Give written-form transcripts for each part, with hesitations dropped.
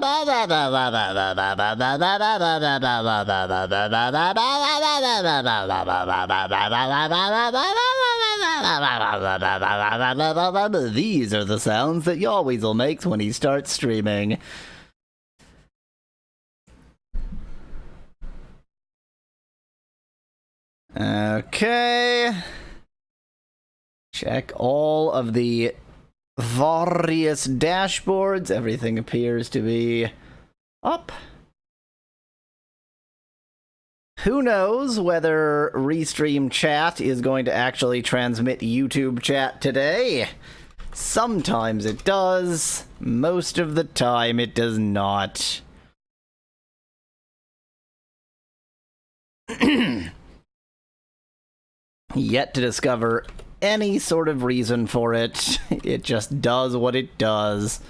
These are the sounds that Yahweasel makes when he starts streaming. Okay. Check all of the various dashboards. Everything appears to be up. Who knows whether Restream chat is going to actually transmit YouTube chat today? Sometimes it does. Most of the time it does not. Yet to discover any sort of reason for it. It just does what it does.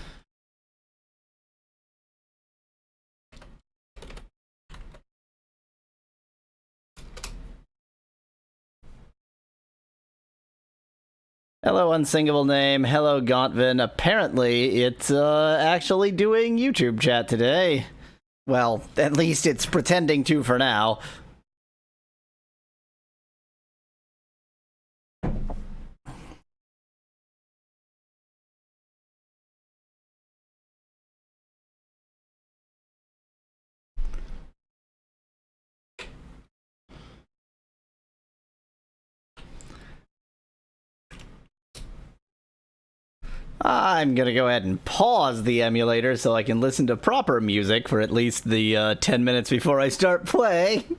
Hello, unsingable name. Hello, Gauntvan. Apparently, it's actually doing YouTube chat today. Well, at least it's pretending to for now. I'm gonna go ahead and pause the emulator so I can listen to proper music for at least the 10 minutes before I start playing.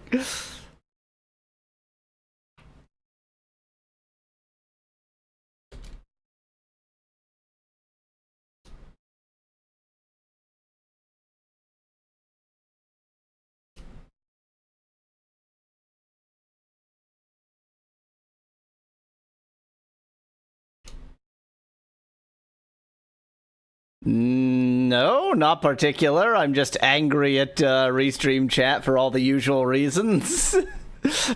No, not particular. I'm just angry at Restream chat for all the usual reasons.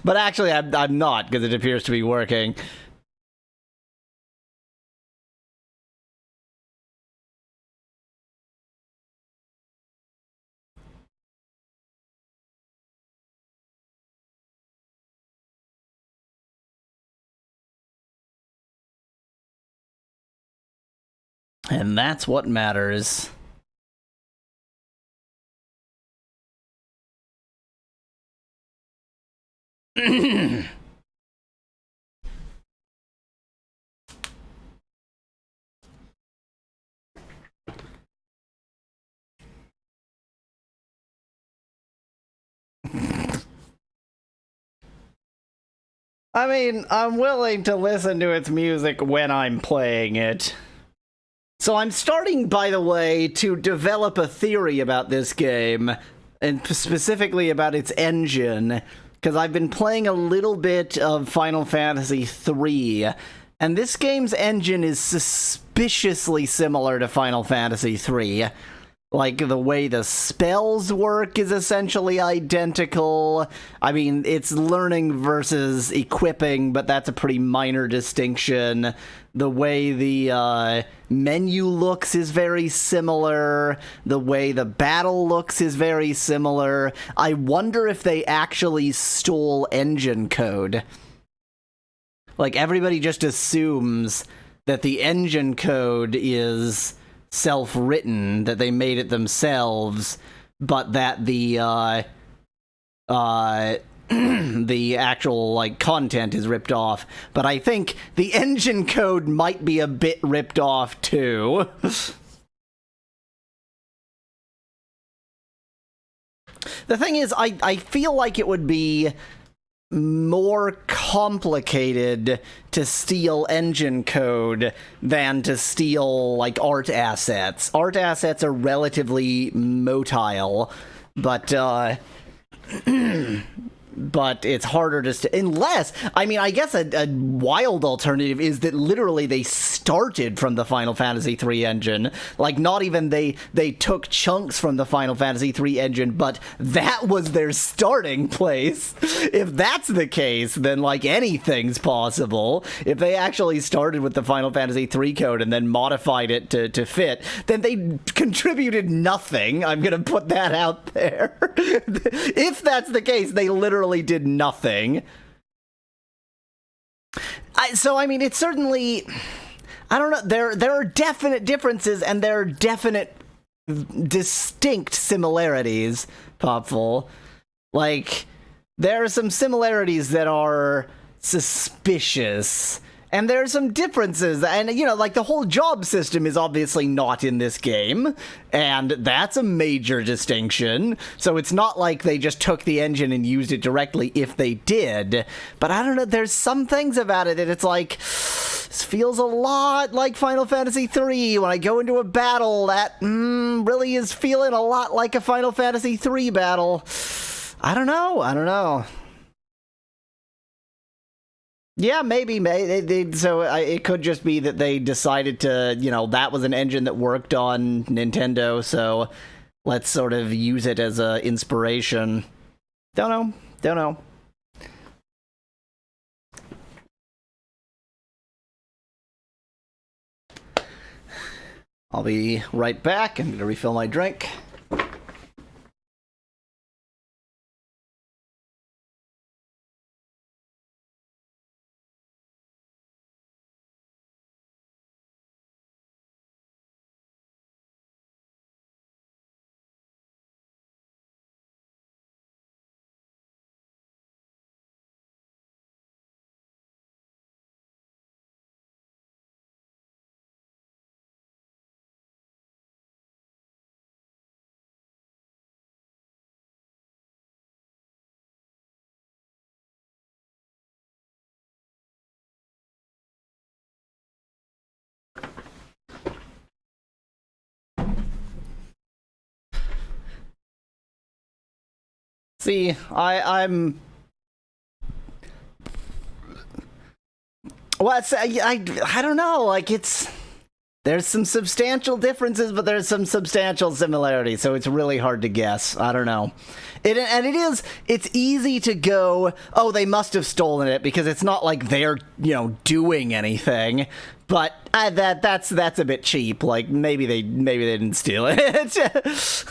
But actually, I'm not, because it appears to be working. And that's what matters. I mean, I'm willing to listen to its music when I'm playing it. So I'm starting, by the way, to develop a theory about this game, and specifically about its engine, because I've been playing a little bit of Final Fantasy III, and this game's engine is suspiciously similar to Final Fantasy III. Like, the way the spells work is essentially identical. I mean, it's learning versus equipping, but that's a pretty minor distinction. The way the menu looks is very similar. The way the battle looks is very similar. I wonder if they actually stole engine code. Like, everybody just assumes that the engine code is self-written, that they made it themselves, but that the the actual, like, content is ripped off. But I think the engine code might be a bit ripped off, too. The thing is, I feel like it would be more complicated to steal engine code than to steal, like, art assets. Art assets are relatively motile, but but it's harder to unless, I mean, I guess a wild alternative is that literally they started from the Final Fantasy III engine. Like, not even they took chunks from the Final Fantasy III engine, but that was their starting place. If that's the case, then, like, anything's possible. If they actually started with the Final Fantasy III code and then modified it to fit, then they contributed nothing. I'm gonna put that out there. If that's the case, they literally did nothing. So, I mean, it's certainly... I don't know. There are definite differences, and there are definite distinct similarities, Popful. Like, there are some similarities that are suspicious, and there are some differences, and, you know, like, the whole job system is obviously not in this game, and that's a major distinction, so it's not like they just took the engine and used it directly if they did, but I don't know, there's some things about it that it's like, this feels a lot like Final Fantasy III. When I go into a battle, that really is feeling a lot like a Final Fantasy III battle. I don't know. Yeah, maybe. It could just be that they decided to, you know, that was an engine that worked on Nintendo, so let's sort of use it as a inspiration. Don't know. I'll be right back. I'm gonna refill my drink. See, I'm... Well, I don't know, like, it's... There's some substantial differences, but there's some substantial similarities, so it's really hard to guess. I don't know. It's easy to go, oh, they must have stolen it, because it's not like they're, you know, doing anything. But that's a bit cheap. Like, maybe they didn't steal it.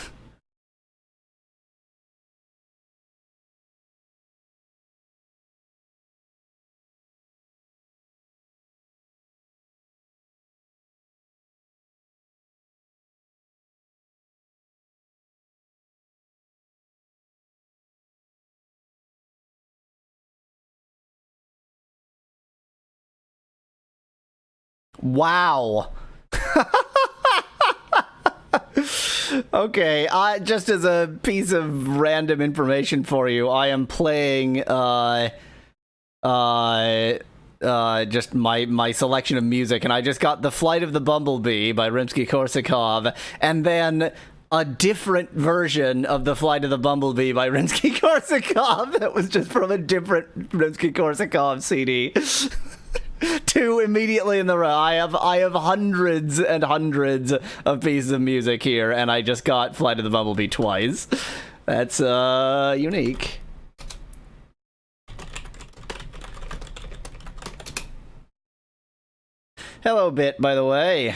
Wow. Okay, just as a piece of random information for you, I am playing just my selection of music, and I just got The Flight of the Bumblebee by Rimsky-Korsakov, and then a different version of The Flight of the Bumblebee by Rimsky-Korsakov that was just from a different Rimsky-Korsakov CD. Two immediately in the row. I have hundreds and hundreds of pieces of music here, and I just got Flight of the Bumblebee twice. That's unique. Hello, Bit, by the way.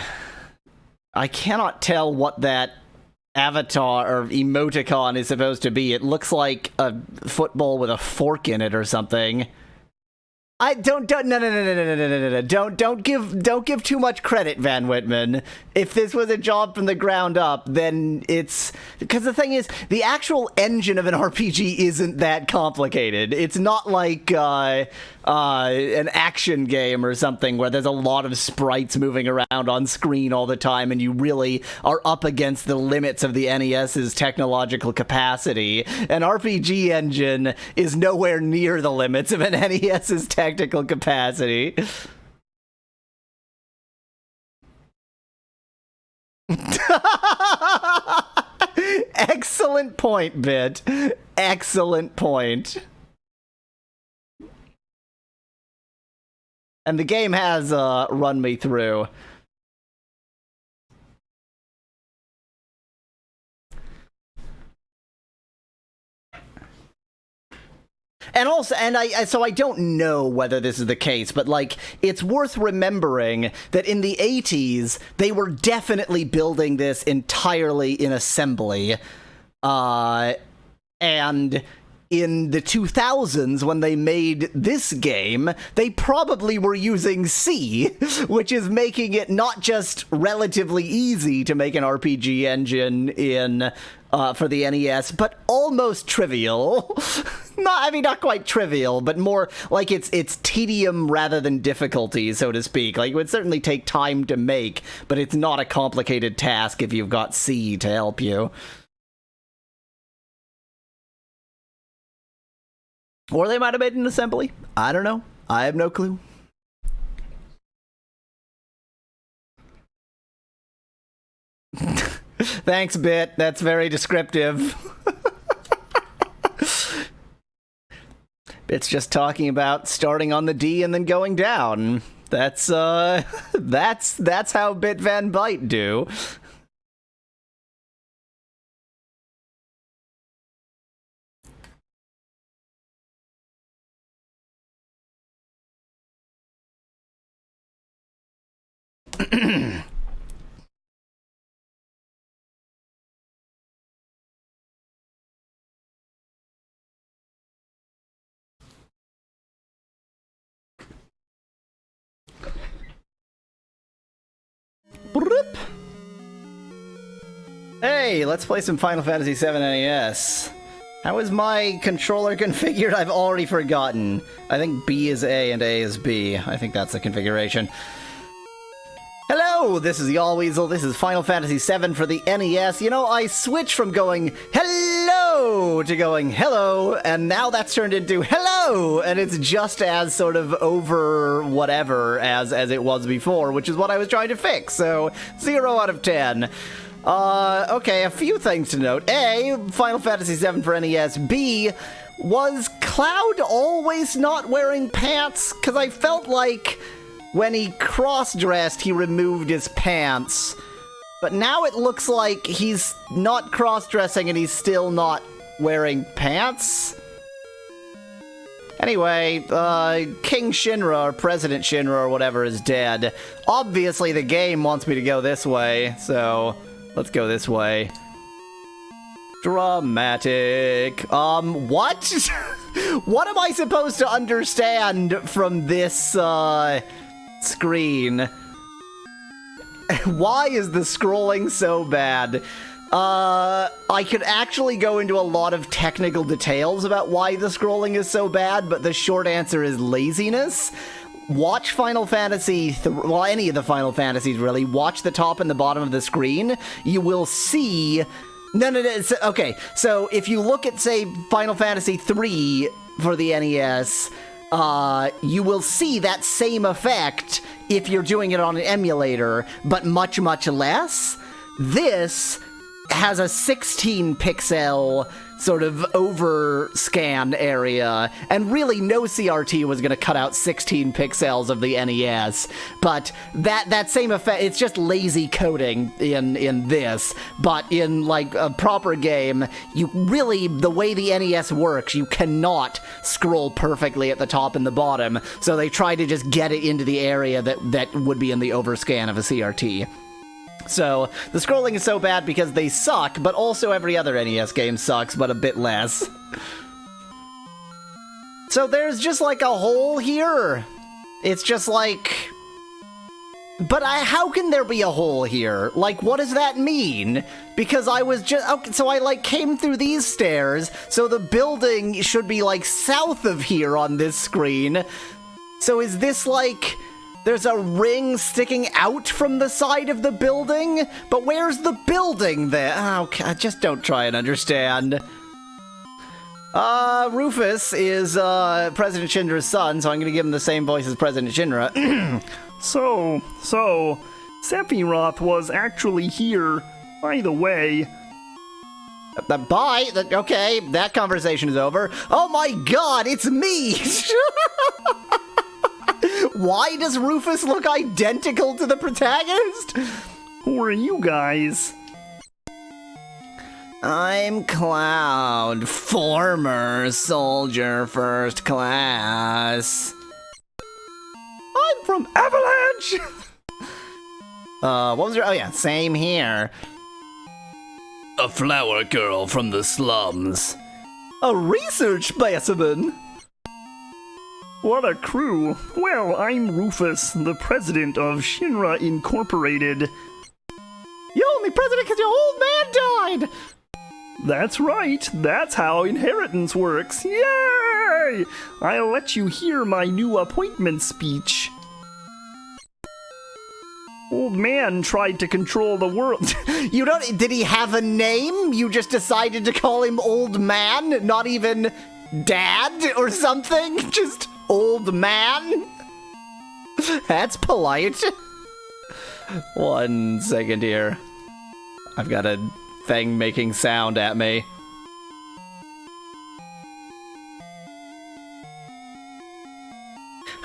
I cannot tell what that avatar or emoticon is supposed to be. It looks like a football with a fork in it or something. Don't give too much credit, Van Whitman. If this was a job from the ground up, then it's... Because the thing is, the actual engine of an RPG isn't that complicated. It's not like an action game or something where there's a lot of sprites moving around on screen all the time and you really are up against the limits of the NES's technological capacity. An RPG engine is nowhere near the limits of an NES's technical capacity. Excellent point, Bit. Excellent point. And the game has run me through. And also, so I don't know whether this is the case, but like, it's worth remembering that in the 80s, they were definitely building this entirely in assembly. And in the 2000s, when they made this game, they probably were using C, which is making it not just relatively easy to make an RPG engine in for the NES, but almost trivial. Not quite trivial, but more like it's tedium rather than difficulty, so to speak. Like, it would certainly take time to make, but it's not a complicated task if you've got C to help you. Or they might have made an assembly. I don't know. I have no clue. Thanks, Bit. That's very descriptive. Bit's just talking about starting on the D and then going down. That's how Bit Van Byte do. Hey, let's play some Final Fantasy VII NES. How is my controller configured? I've already forgotten. I think B is A and A is B. I think that's the configuration. Hello, this is Yahweasel. This is Final Fantasy VII for the NES. You know, I switched from going hello to going hello, and now that's turned into hello, and it's just as sort of over whatever as it was before, which is what I was trying to fix. So 0 out of 10. Okay, a few things to note. A, Final Fantasy VII for NES. B, was Cloud always not wearing pants? Because I felt like when he cross-dressed, he removed his pants. But now it looks like he's not cross-dressing and he's still not wearing pants? Anyway, King Shinra, or President Shinra, or whatever, is dead. Obviously, the game wants me to go this way, so let's go this way. Dramatic. What? What am I supposed to understand from this, screen? Why is the scrolling so bad? I could actually go into a lot of technical details about why the scrolling is so bad, but the short answer is laziness. Watch Final Fantasy, well, any of the Final Fantasies, really. Watch the top and the bottom of the screen. You will see... No, okay, so if you look at, say, Final Fantasy III for the NES, you will see that same effect if you're doing it on an emulator, but much, much less. This has a 16 pixel sort of overscan area, and really no CRT was going to cut out 16 pixels of the NES, but that same effect, it's just lazy coding in this, but in like a proper game, you really, the way the NES works, you cannot scroll perfectly at the top and the bottom, so they try to just get it into the area that would be in the overscan of a CRT. So, the scrolling is so bad because they suck, but also every other NES game sucks, but a bit less. So there's just like a hole here. It's just like... But how can there be a hole here? Like, what does that mean? Because I was just... Okay, so I, like, came through these stairs, so the building should be, like, south of here on this screen. So is this, like... There's a ring sticking out from the side of the building? But where's the building there? Oh, okay, just don't try and understand. Rufus is, President Shinra's son, so I'm gonna give him the same voice as President Shinra. So, Sephiroth was actually here, by the way. Bye! Okay, that conversation is over. Oh my god, it's me! Why does Rufus look identical to the protagonist? Who are you guys? I'm Cloud, former soldier first class. I'm from Avalanche! What was your... Oh yeah, same here. A flower girl from the slums. A research specimen. What a crew. Well, I'm Rufus, the president of Shinra Incorporated. You're only president because your old man died! That's right, that's how inheritance works. Yay! I'll let you hear my new appointment speech. Old man tried to control the world. You don't... Did he have a name? You just decided to call him Old Man? Not even Dad or something? Just Old Man? That's polite. 1 second here. I've got a thing making sound at me.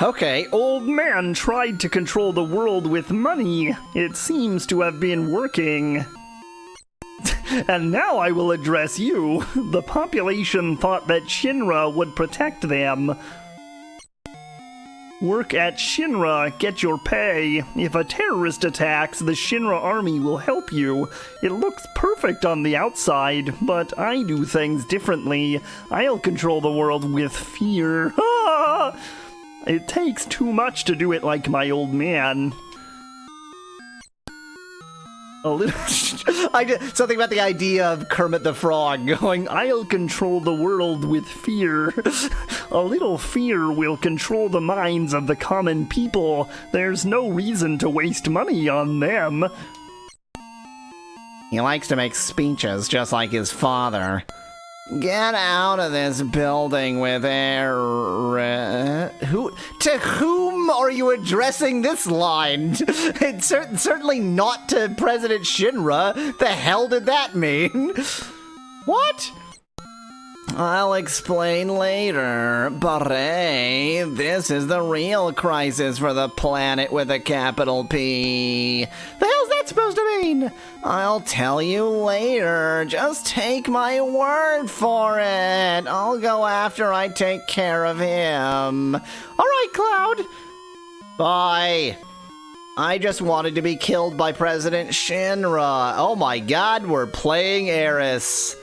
Okay, Old man tried to control the world with money. It seems to have been working. And now I will address you. The population thought that Shinra would protect them. Work at Shinra, get your pay. If a terrorist attacks, the Shinra army will help you. It looks perfect on the outside, but I do things differently. I'll control the world with fear. Ah! It takes too much to do it like my old man. A little... something about the idea of Kermit the Frog going, I'll control the world with fear. A little fear will control the minds of the common people. There's no reason to waste money on them. He likes to make speeches just like his father. Get out of this building with air. To whom are you addressing this line? It's certainly not to President Shinra. The hell did that mean? What? I'll explain later. Beret, this is the real crisis for the planet with a capital P. The hell's that supposed to mean? I'll tell you later. Just take my word for it. I'll go after I take care of him. Alright, Cloud. Bye. I just wanted to be killed by President Shinra. Oh my god, we're playing Eris.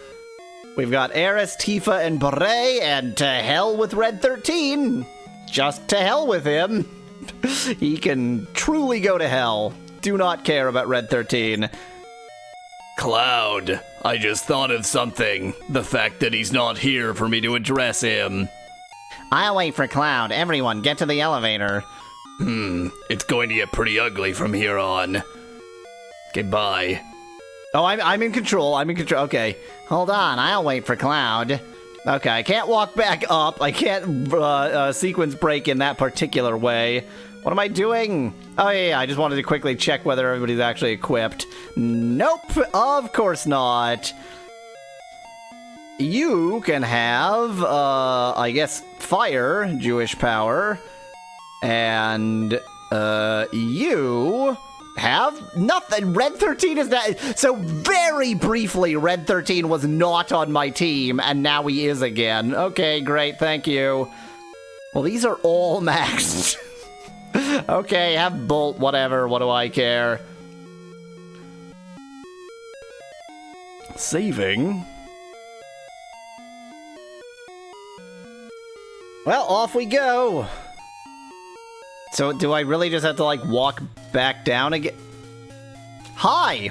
We've got Eris, Tifa, and Beret, and to hell with Red 13. Just to hell with him. He can truly go to hell. Do not care about Red 13. Cloud, I just thought of something. The fact that he's not here for me to address him. I'll wait for Cloud. Everyone, get to the elevator. It's going to get pretty ugly from here on. Goodbye. Oh, I'm in control. I'm in control. Okay. Hold on. I'll wait for Cloud. Okay, I can't walk back up. I can't sequence break in that particular way. What am I doing? Oh, yeah, I just wanted to quickly check whether everybody's actually equipped. Nope, of course not. You can have, I guess, fire, Jewish power. And, you... have nothing. Red 13 is not. So very briefly, Red 13 was not on my team, and now he is again. Okay, great, thank you. Well, these are all maxed. Okay, have Bolt, whatever, what do I care? Saving. Well, off we go. So do I really just have to, like, walk back down again? Hi!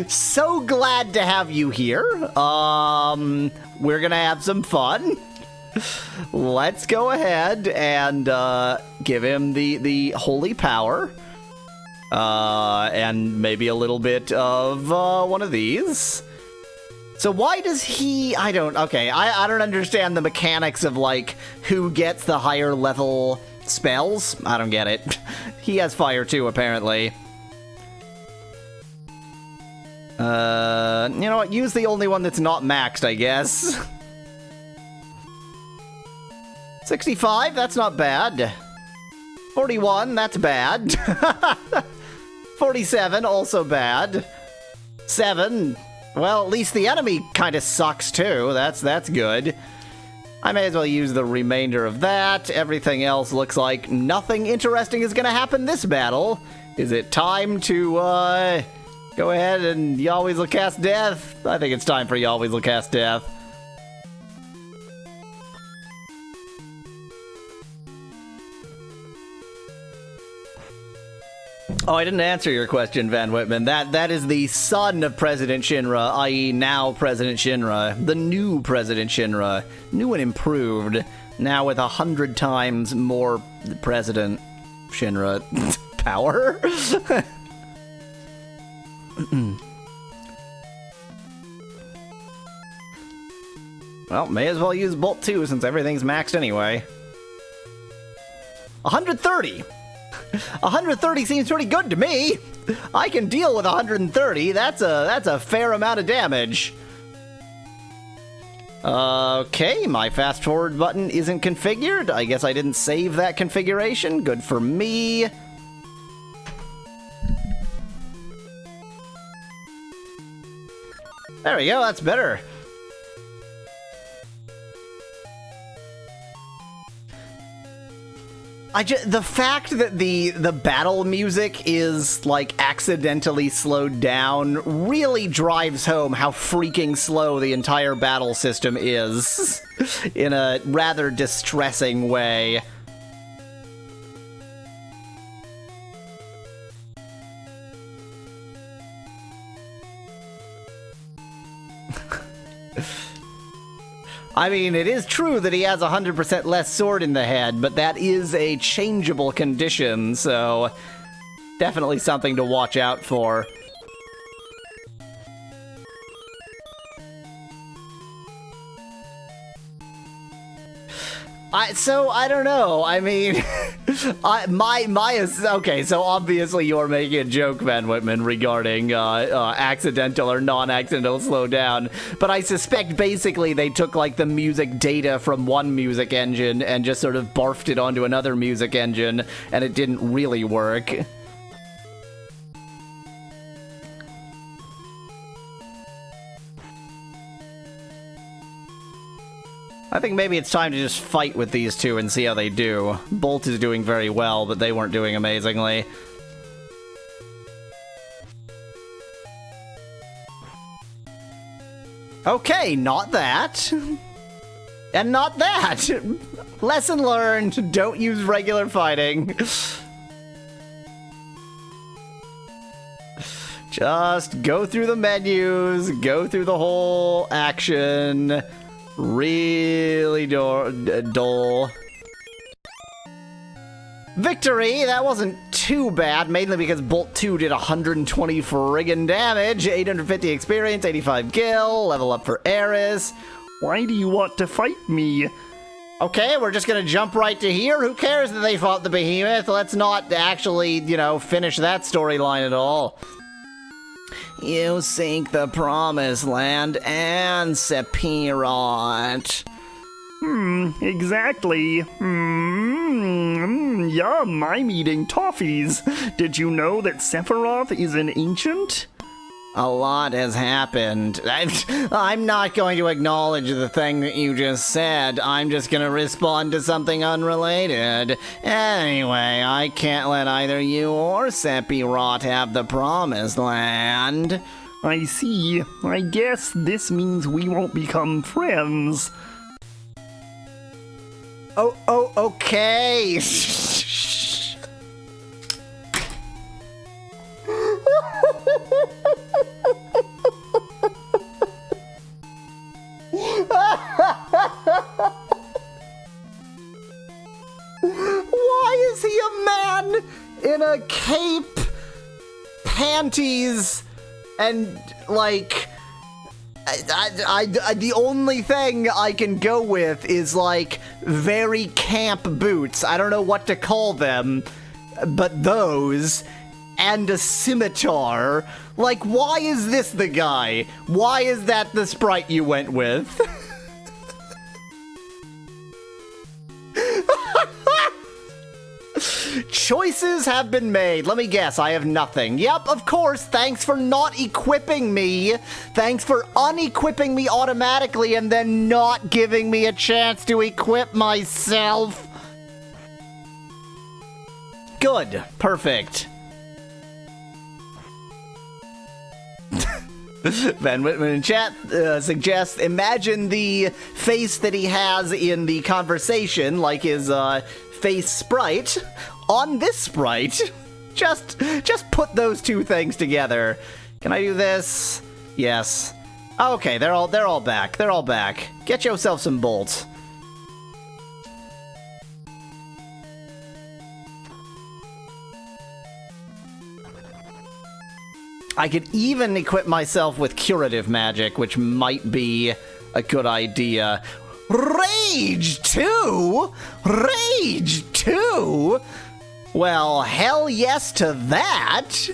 So glad to have you here. We're gonna have some fun. Let's go ahead and give him the holy power. And maybe a little bit of one of these. So why does he... I don't understand the mechanics of, like, who gets the higher level spells. I don't get it. He has fire too, apparently. You know what? Use the only one that's not maxed, I guess. 65, that's not bad. 41, that's bad. 47, also bad. 7, well, at least the enemy kind of sucks too. That's good. I may as well use the remainder of that. Everything else looks like nothing interesting is gonna happen this battle. Is it time to, go ahead and Yahweasel cast death? I think it's time for Yahweasel cast death. Oh, I didn't answer your question, Van Whitman. That is the son of President Shinra, i.e. now President Shinra. The new President Shinra. New and improved. Now with 100 times more President Shinra power? Well, may as well use Bolt 2 since everything's maxed anyway. 130! 130 seems pretty good to me. I can deal with 130. That's a fair amount of damage. Okay, my fast forward button isn't configured. I guess I didn't save that configuration. Good for me. There we go, that's better. The fact that the battle music is, like, accidentally slowed down really drives home how freaking slow the entire battle system is in a rather distressing way. I mean, it is true that he has 100% less sword in the head, but that is a changeable condition, so definitely something to watch out for. So, I don't know. I mean, okay, so obviously you're making a joke, Van Whitman, regarding accidental or non-accidental slowdown, but I suspect basically they took, like, the music data from one music engine and just sort of barfed it onto another music engine, and it didn't really work. I think maybe it's time to just fight with these two and see how they do. Bolt is doing very well, but they weren't doing amazingly. Okay, not that. And not that! Lesson learned, don't use regular fighting. Just go through the menus, go through the whole action. Really dull. Victory! That wasn't too bad, mainly because Bolt 2 did 120 friggin' damage, 850 experience, 85 gil, level up for Eris. Why do you want to fight me? Okay, we're just gonna jump right to here. Who cares that they fought the behemoth? Let's not actually, you know, finish that storyline at all. You seek the Promised Land and Sephiroth. Exactly. Yum, I'm eating toffees. Did you know that Sephiroth is an ancient? A lot has happened. I'm not going to acknowledge the thing that you just said. I'm just going to respond to something unrelated. Anyway, I can't let either you or Sephiroth have the Promised Land. I see. I guess this means we won't become friends. Oh, okay. Why is he a man in a cape, panties, and, like, the only thing I can go with is, like, very camp boots. I don't know what to call them, but those, and a scimitar. Like, why is this the guy? Why is that the sprite you went with? Choices have been made. Let me guess, I have nothing. Yep, of course, thanks for not equipping me. Thanks for unequipping me automatically and then not giving me a chance to equip myself. Good. Perfect. Van Whitman in chat suggests, imagine the face that he has in the conversation, like his face sprite, on this sprite. Just put those two things together. Can I do this? Yes. Okay, they're all back. They're all back. Get yourself some bolts. I could even equip myself with curative magic, which might be a good idea. Rage 2? Rage 2? Well, hell yes to that!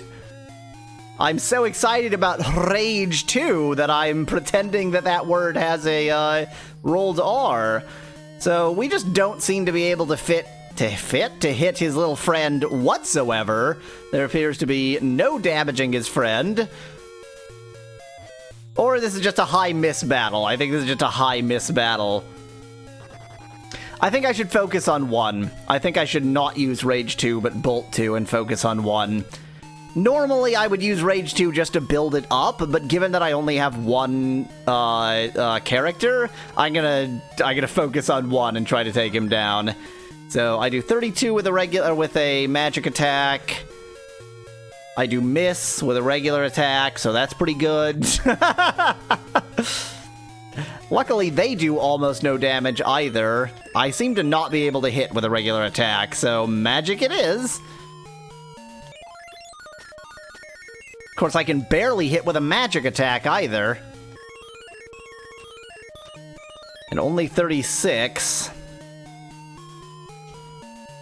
I'm so excited about Rage 2 that I'm pretending that that word has a rolled R. So we just don't seem to be able to hit his little friend whatsoever. There appears to be no damaging his friend. Or this is just a high miss battle. I think this is just a high miss battle. I think I should focus on one. I think I should not use Rage 2, but Bolt 2 and focus on one. Normally, I would use Rage 2 just to build it up, but given that I only have one character, I'm gonna focus on one and try to take him down. So I do 32 with a magic attack. I do miss with a regular attack, so that's pretty good. Luckily, they do almost no damage either. I seem to not be able to hit with a regular attack, so magic it is. Of course, I can barely hit with a magic attack either. And only 36.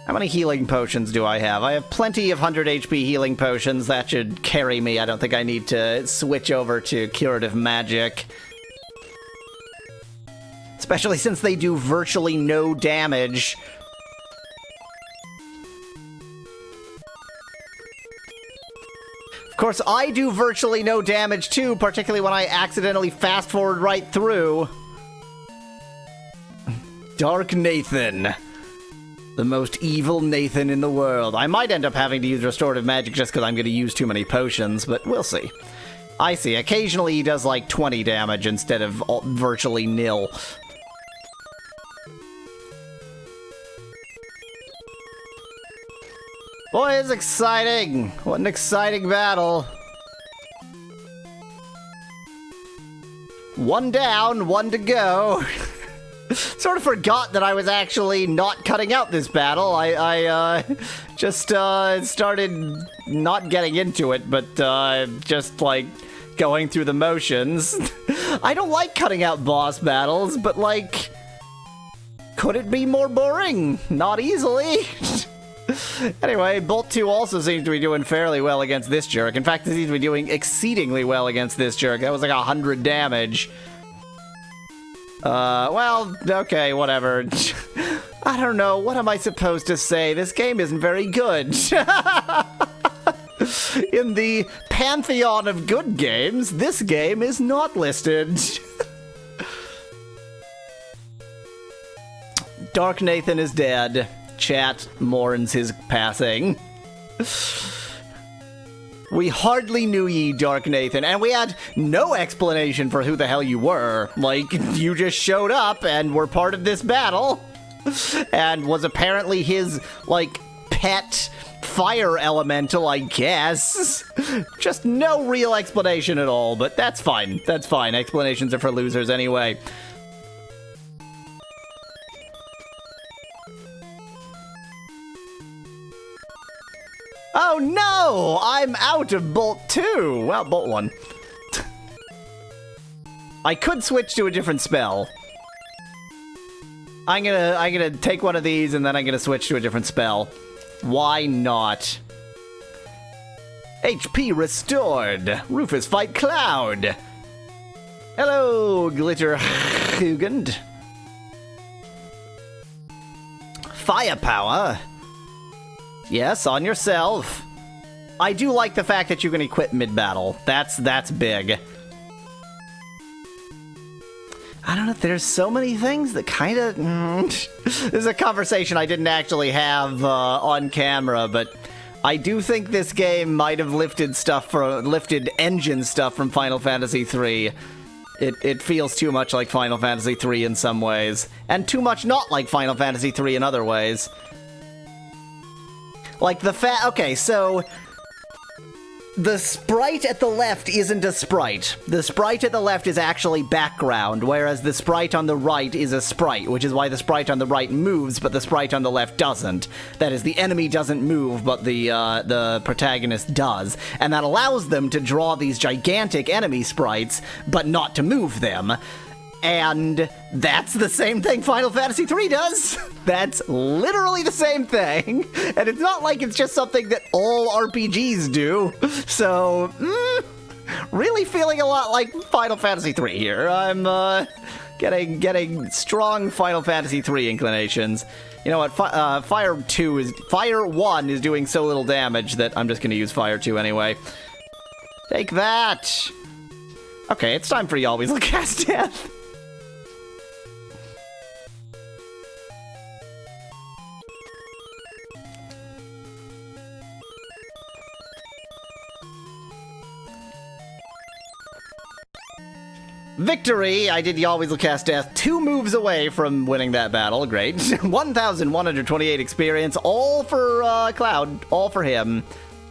How many healing potions do I have? I have plenty of 100 HP healing potions. That should carry me. I don't think I need to switch over to curative magic. Especially since they do virtually no damage. Of course, I do virtually no damage too, particularly when I accidentally fast forward right through. Dark Nathan. The most evil Nathan in the world. I might end up having to use restorative magic just because I'm going to use too many potions, but we'll see. I see. Occasionally he does like 20 damage instead of virtually nil. Boy, it's exciting! What an exciting battle. One down, one to go. Sort of forgot that I was actually not cutting out this battle. I just started not getting into it, but just like going through the motions. I don't like cutting out boss battles, but like, could it be more boring? Not easily. Anyway, Bolt 2 also seems to be doing fairly well against this jerk. In fact, it seems to be doing exceedingly well against this jerk. That was like 100 damage. Well, okay, whatever. I don't know, what am I supposed to say? This game isn't very good. In the pantheon of good games, this game is not listed. Dark Nathan is dead. Chat mourns his passing. We hardly knew ye, Dark Nathan, and we had no explanation for who the hell you were. Like, you just showed up and were part of this battle, and was apparently his, like, pet fire elemental, I guess. Just no real explanation at all, but that's fine. That's fine. Explanations are for losers anyway. Oh no! I'm out of Bolt 2! Well, Bolt 1. I could switch to a different spell. I'm gonna take one of these and then I'm gonna switch to a different spell. Why not? HP restored! Rufus fight Cloud! Hello, Glitter Hugend. Firepower! Yes, on yourself. I do like the fact that you can equip mid-battle. That's big. I don't know, there's so many things that kind of... This is a conversation I didn't actually have on camera, but I do think this game might have lifted engine stuff from Final Fantasy III. It feels too much like Final Fantasy III in some ways, and too much not like Final Fantasy III in other ways. Like the okay, so the sprite at the left isn't a sprite. The sprite at the left is actually background, whereas the sprite on the right is a sprite, which is why the sprite on the right moves, but the sprite on the left doesn't. That is, the enemy doesn't move, but the protagonist does. And that allows them to draw these gigantic enemy sprites, but not to move them. And that's the same thing Final Fantasy III does. That's literally the same thing. And it's not like it's just something that all RPGs do. So, really feeling a lot like Final Fantasy III here. I'm getting strong Final Fantasy III inclinations. You know what? Fire 1 is doing so little damage that I'm just going to use Fire 2 anyway. Take that. Okay, it's time for Yahweasel cast Death. Victory! I did Yahweasel cast Death 2 moves away from winning that battle. Great. 1,128 experience, all for Cloud. All for him.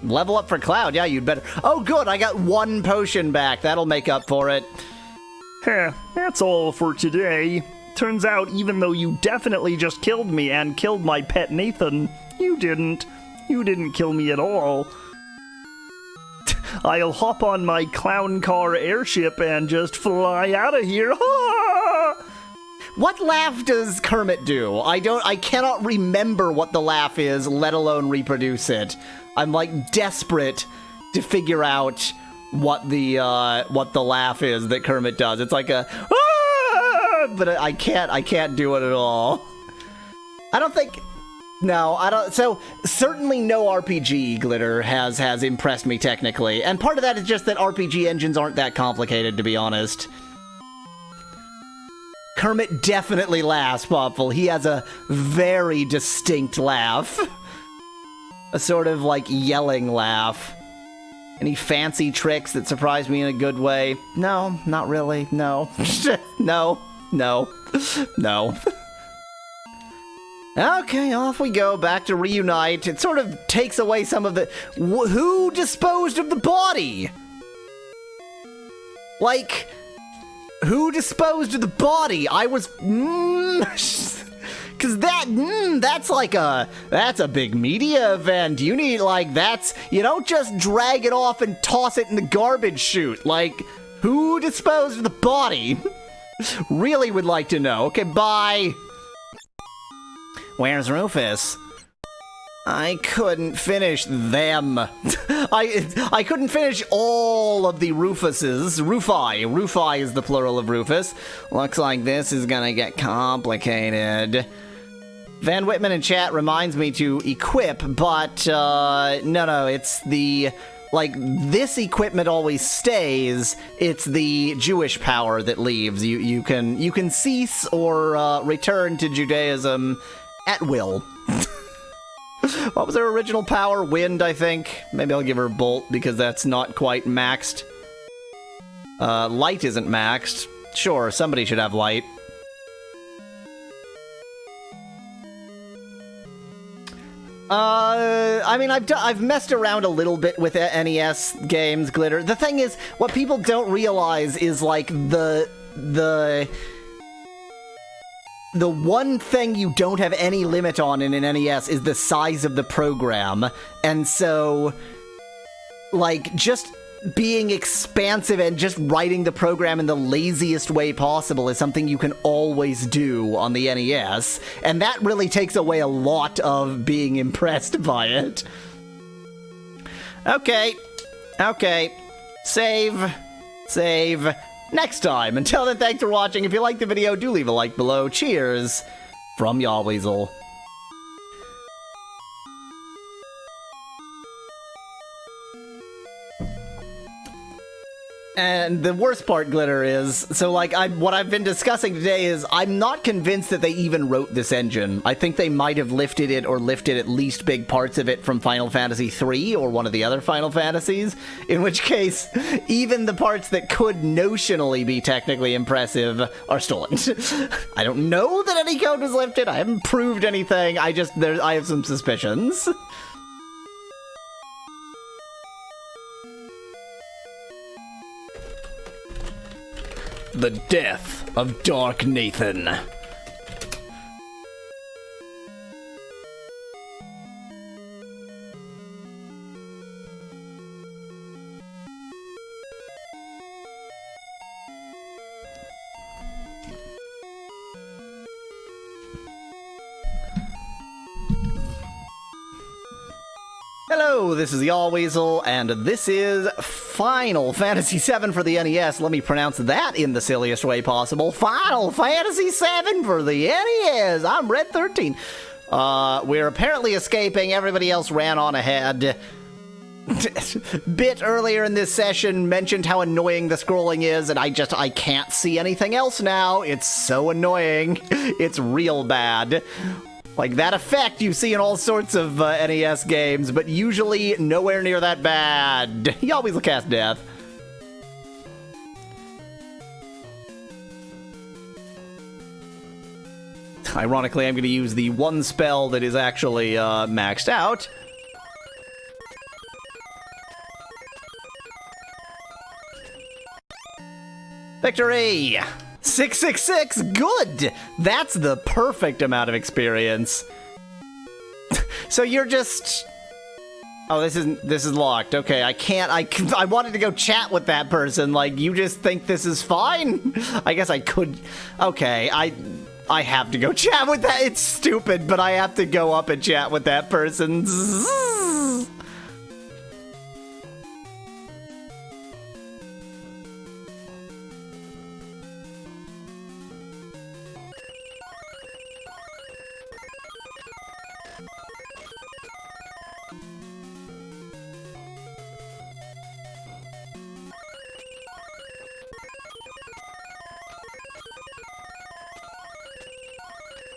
Level up for Cloud. Yeah, you'd better. Oh, good. I got 1 potion back. That'll make up for it. Heh, that's all for today. Turns out, even though you definitely just killed me and killed my pet Nathan, you didn't. You didn't kill me at all. I'll hop on my clown car airship and just fly out of here. What laugh does Kermit do? I cannot remember what the laugh is, let alone reproduce it. I'm like desperate to figure out what the laugh is that Kermit does. It's like a but I can't do it at all. No, I don't. So, certainly no RPG, Glitter, has impressed me technically. And part of that is just that RPG engines aren't that complicated, to be honest. Kermit definitely laughs, Popful. He has a very distinct laugh. A sort of, like, yelling laugh. Any fancy tricks that surprise me in a good way? No, not really. No. No. Okay, off we go, back to reunite. It sort of takes away some of the... Who disposed of the body? Like, who disposed of the body? I was... Cause that's like that's a big media event. You need, like, you don't just drag it off and toss it in the garbage chute. Like, who disposed of the body? Really would like to know. Okay, bye. Where's Rufus? I couldn't finish them. I couldn't finish all of the Rufuses. Rufi. Rufi is the plural of Rufus. Looks like this is gonna get complicated. Van Whitman in chat reminds me to equip, but no, it's the... Like, this equipment always stays. It's the Jewish power that leaves. You can cease or return to Judaism at will. What was her original power? Wind, I think. Maybe I'll give her Bolt because that's not quite maxed. Light isn't maxed. Sure, somebody should have Light. I mean, I've messed around a little bit with NES games, Glitter. The thing is, what people don't realize is, like, the one thing you don't have any limit on in an NES is the size of the program. And so, like, just being expansive and just writing the program in the laziest way possible is something you can always do on the NES. And that really takes away a lot of being impressed by it. Okay. Save. Next time. Until then, thanks for watching. If you liked the video, do leave a like below. Cheers from Yahweasel. And the worst part, Glitter, is, so like, what I've been discussing today is I'm not convinced that they even wrote this engine. I think they might have lifted it or lifted at least big parts of it from Final Fantasy III or one of the other Final Fantasies, in which case, even the parts that could notionally be technically impressive are stolen. I don't know that any code was lifted, I haven't proved anything, I have some suspicions. The death of Dark Nathan. Hello, this is Yahweasel, and this is Final Fantasy VII for the NES. Let me pronounce that in the silliest way possible. Final Fantasy VII for the NES. I'm Red 13. We're apparently escaping. Everybody else ran on ahead. Bit earlier in this session mentioned how annoying the scrolling is, and I can't see anything else now. It's so annoying. It's real bad. Like that effect you see in all sorts of NES games, but usually nowhere near that bad. You always will cast death. Ironically, I'm going to use the one spell that is actually maxed out. Victory! 666, good! That's the perfect amount of experience. So you're just... Oh, this is locked. Okay, I wanted to go chat with that person. Like, you just think this is fine? I guess I could... Okay, I have to go chat with that. It's stupid, but I have to go up and chat with that person.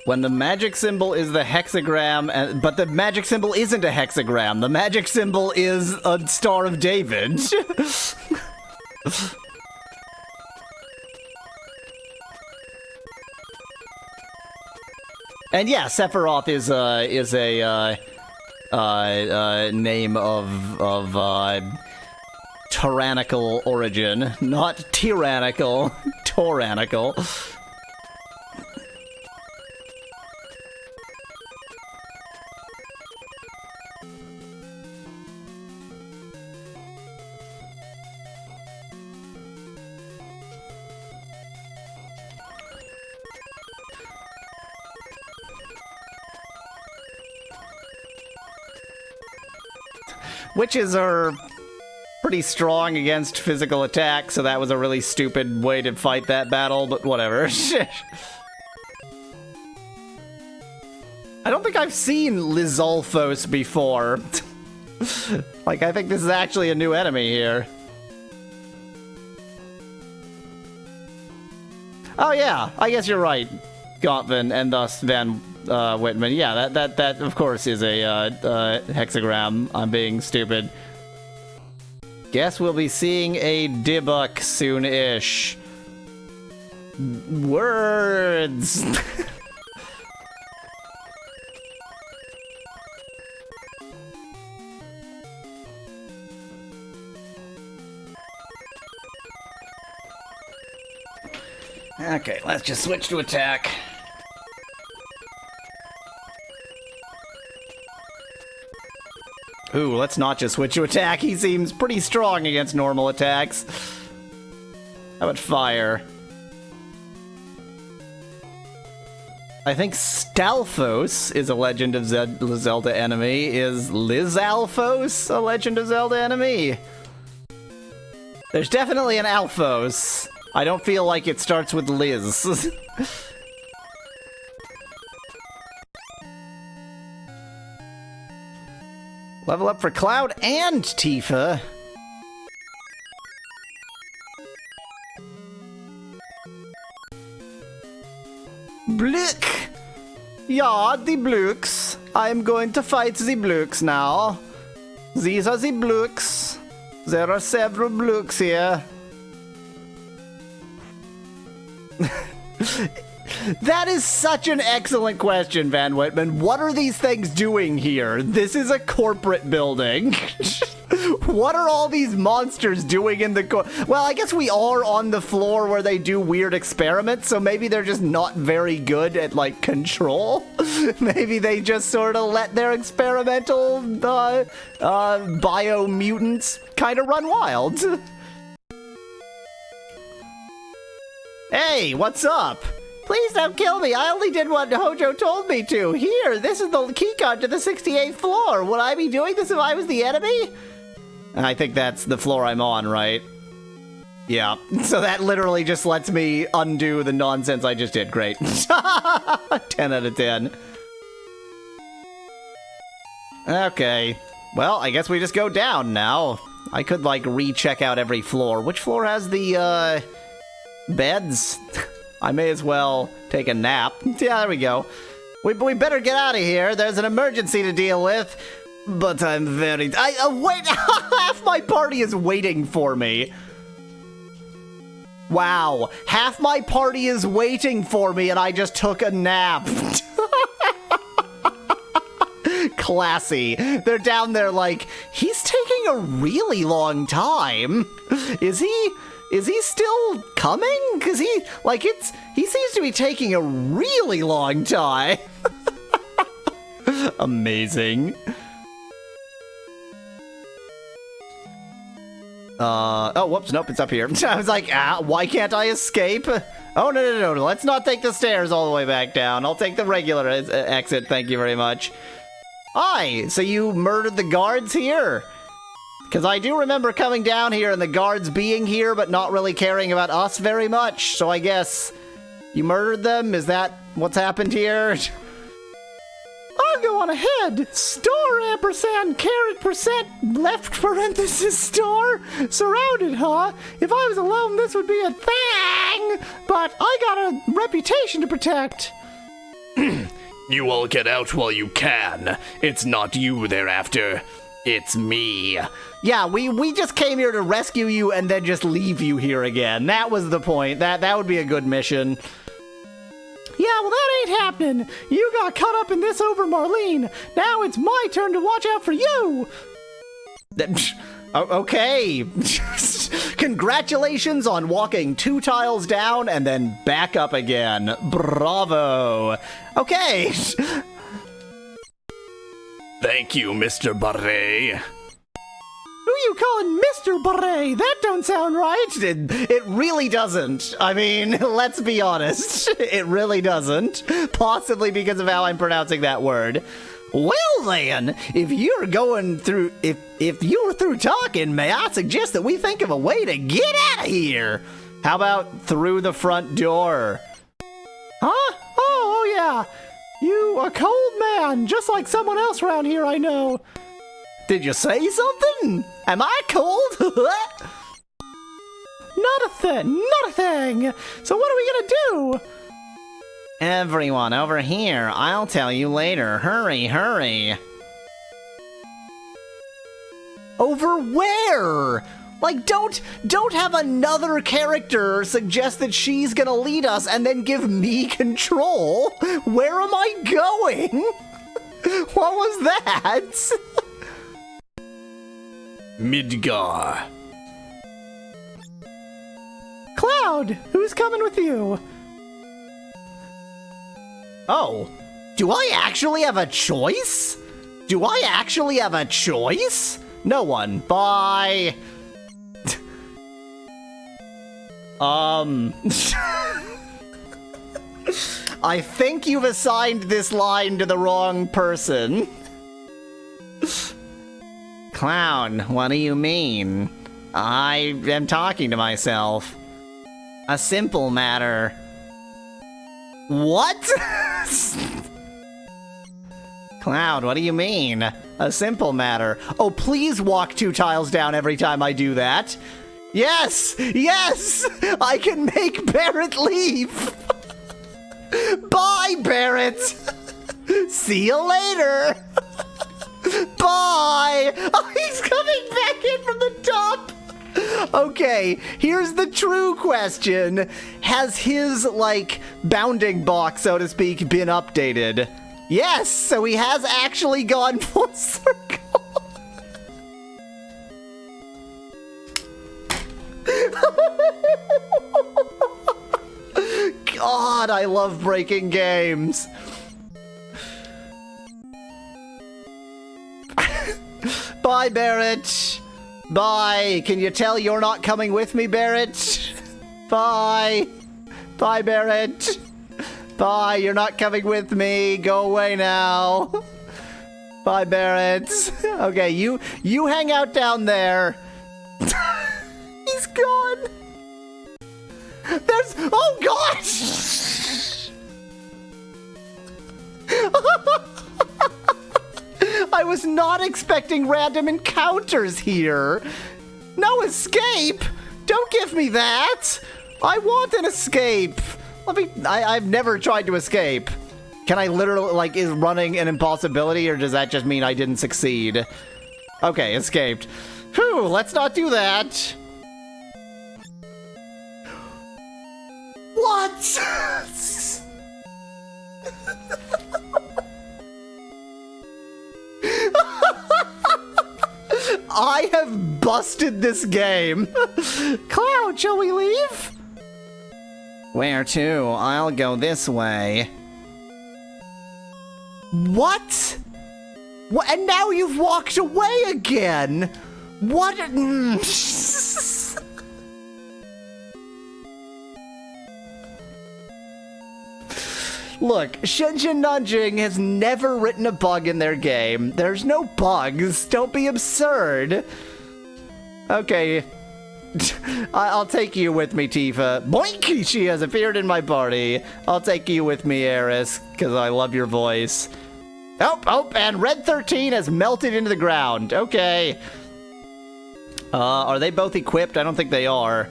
When the magic symbol is the hexagram, but the magic symbol isn't a hexagram. The magic symbol is a Star of David. And yeah, Sephiroth is a name of tyrannical origin, not tyrannical, tyrannical. Witches are pretty strong against physical attack, so that was a really stupid way to fight that battle, but whatever. I don't think I've seen Lizalfos before. Like, I think this is actually a new enemy here. Oh yeah, I guess you're right, Gauntvan, and thus Van Whitman. Yeah, that of course is a hexagram. I'm being stupid. Guess we'll be seeing a Dybbuk soon-ish. Words! Okay, let's just switch to attack. Ooh, let's not just switch to attack. He seems pretty strong against normal attacks. How about fire? I think Stalfos is a Legend of Zelda enemy. Is Lizalfos a Legend of Zelda enemy? There's definitely an Alphos. I don't feel like it starts with Liz. Level up for Cloud and Tifa. Blook! Yeah, the blooks. I'm going to fight the blooks now. These are the blooks. There are several blooks here. That is such an excellent question, Van Whitman. What are these things doing here? This is a corporate building. What are all these monsters doing in the Well, I guess we are on the floor where they do weird experiments, so maybe they're just not very good at, like, control. Maybe they just sort of let their experimental bio-mutants kind of run wild. Hey, what's up? Please don't kill me. I only did what Hojo told me to. Here, this is the keycard to the 68th floor. Would I be doing this if I was the enemy? I think that's the floor I'm on, right? Yeah. So that literally just lets me undo the nonsense I just did. Great. 10 out of 10. Okay. Well, I guess we just go down now. I could, like, recheck out every floor. Which floor has the, beds? I may as well take a nap. Yeah, there we go. We better get out of here. There's an emergency to deal with. But I'm very... wait! Half my party is waiting for me. Wow. Half my party is waiting for me and I just took a nap. Classy. They're down there like, he's taking a really long time. Is he still coming? Because he seems to be taking a really long time. Amazing. Oh, whoops, nope, it's up here. I was like, why can't I escape? Oh, no, let's not take the stairs all the way back down. I'll take the regular exit, thank you very much. Hi, so you murdered the guards here? Because I do remember coming down here and the guards being here, but not really caring about us very much. So I guess you murdered them? Is that what's happened here? I'll go on ahead. Store ampersand caret percent left parenthesis store. Surrounded, huh? If I was alone, this would be a thing. But I got a reputation to protect. You all get out while you can. It's not you they're after. It's me. Yeah, we just came here to rescue you and then just leave you here again. That was the point. That would be a good mission. Yeah, well, that ain't happening. You got caught up in this over Marlene. Now it's my turn to watch out for you. Okay. Congratulations on walking 2 tiles down and then back up again. Bravo. Okay. Thank you, Mr. Barret. Who you calling Mr. Barret? That don't sound right. It really doesn't. I mean, let's be honest. It really doesn't. Possibly because of how I'm pronouncing that word. Well then, if you're through talking, may I suggest that we think of a way to get out of here? How about through the front door? Huh? Oh yeah. You a cold man, just like someone else around here I know. Did you say something? Am I cold? Not a thing. So what are we gonna do? Everyone over here, I'll tell you later. Hurry. Over where? Like, don't have another character suggest that she's gonna lead us and then give me control. Where am I going? What was that? Midgar. Cloud, who's coming with you? Oh, do I actually have a choice? No one. Bye. I think you've assigned this line to the wrong person. Clown, what do you mean? I am talking to myself. A simple matter. What? Cloud, what do you mean? A simple matter. Oh, please walk 2 tiles down every time I do that. Yes! Yes! I can make Barrett leave! Bye, Barrett! See you later! Bye! Oh, he's coming back in from the top! Okay, here's the true question. Has his, like, bounding box, so to speak, been updated? Yes, so he has actually gone full circle. God, I love breaking games. Bye, Barrett. Bye. Can you tell you're not coming with me, Barrett? Bye. Bye, Barrett. Bye. You're not coming with me. Go away now. Bye, Barrett. Okay, you hang out down there. He's gone. There's... Oh, gosh! I was not expecting random encounters here. No escape? Don't give me that. I want an escape. I've never tried to escape. Can I literally, like, is running an impossibility, or does that just mean I didn't succeed? Okay, escaped. Phew, let's not do that. What? I have busted this game. Cloud, shall we leave? Where to? I'll go this way. What? What? And now you've walked away again. What? Look, Shenzhen Nanjing has never written a bug in their game. There's no bugs. Don't be absurd. Okay. I'll take you with me, Tifa. Boink! She has appeared in my party. I'll take you with me, Eris, because I love your voice. Oh, and Red 13 has melted into the ground. Okay. Are they both equipped? I don't think they are.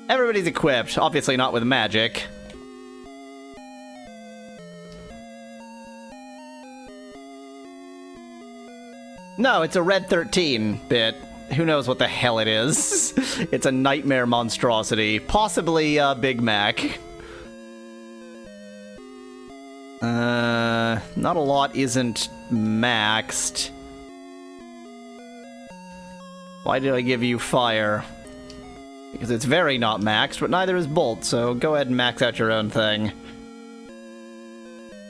Everybody's equipped. Obviously not with magic. No, it's a Red 13 bit. Who knows what the hell it is? It's a nightmare monstrosity. Possibly Big Mac. Not a lot isn't maxed. Why did I give you fire? Because it's very not maxed, but neither is Bolt, so go ahead and max out your own thing.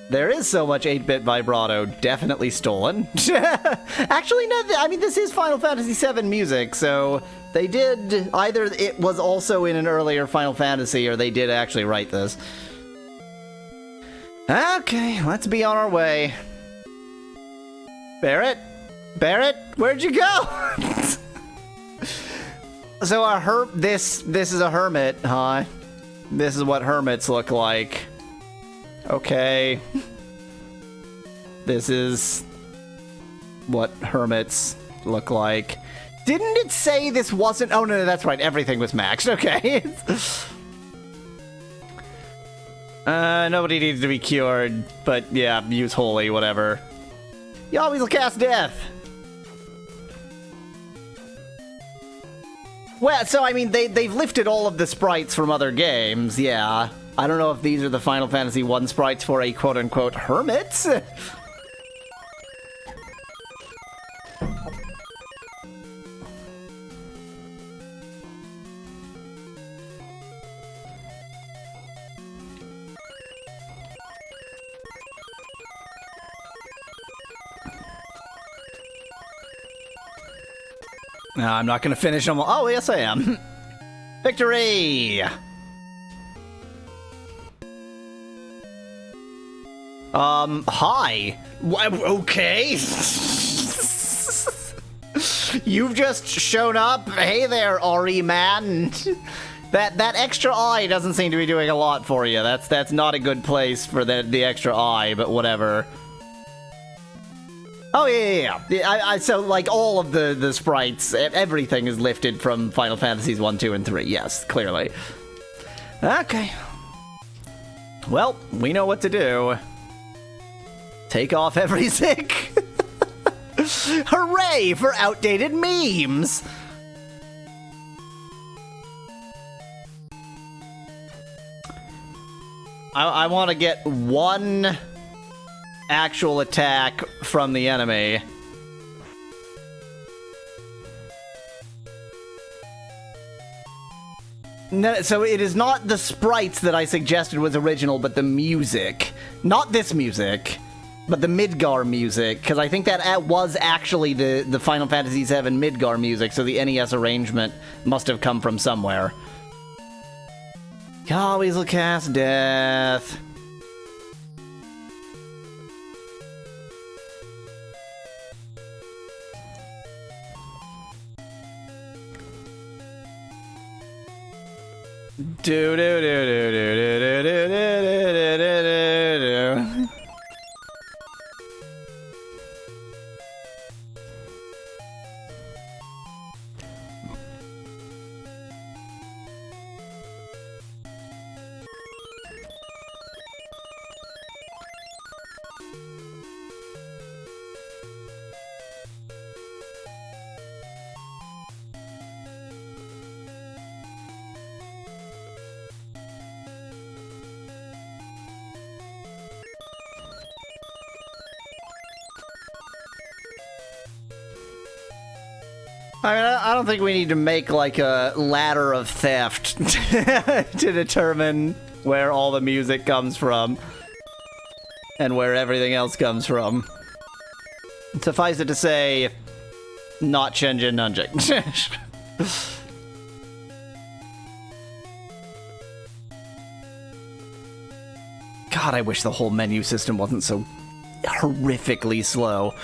There is so much 8-bit vibrato, definitely stolen. Actually, no, I mean, this is Final Fantasy VII music, so they did, either it was also in an earlier Final Fantasy, or they did actually write this. Okay, let's be on our way. Barrett? Barrett? Where'd you go? So this is a hermit, huh? This is what hermits look like. Okay. This is what hermits look like. Didn't it say this wasn't... Oh, no, that's right. Everything was maxed. Okay. Nobody needs to be cured. But, yeah, use holy, whatever. Yahweasel cast death. Well, so, I mean, they've lifted all of the sprites from other games, yeah. I don't know if these are the Final Fantasy I sprites for a quote-unquote hermits. No, I'm not gonna finish them all. Oh, yes I am. Victory! Hi. Okay. You've just shown up. Hey there, RE man. That extra eye doesn't seem to be doing a lot for you. That's not a good place for the extra eye, but whatever. Oh, yeah. So, like, all of the sprites, everything is lifted from Final Fantasies 1, 2, and 3. Yes, clearly. Okay. Well, we know what to do. Take off every Zik. Hooray for outdated memes! I want to get one actual attack from the enemy. No, so it is not the sprites that I suggested was original, but the music. Not this music, but the Midgar music, because I think that was actually the Final Fantasy VII Midgar music, so the NES arrangement must have come from somewhere. Yahweasel cast death. Do do do do do do do do do do do. I mean, I don't think we need to make, like, a ladder of theft to determine where all the music comes from and where everything else comes from. Suffice it to say, not Shenzhen Nanjing. God, I wish the whole menu system wasn't so horrifically slow.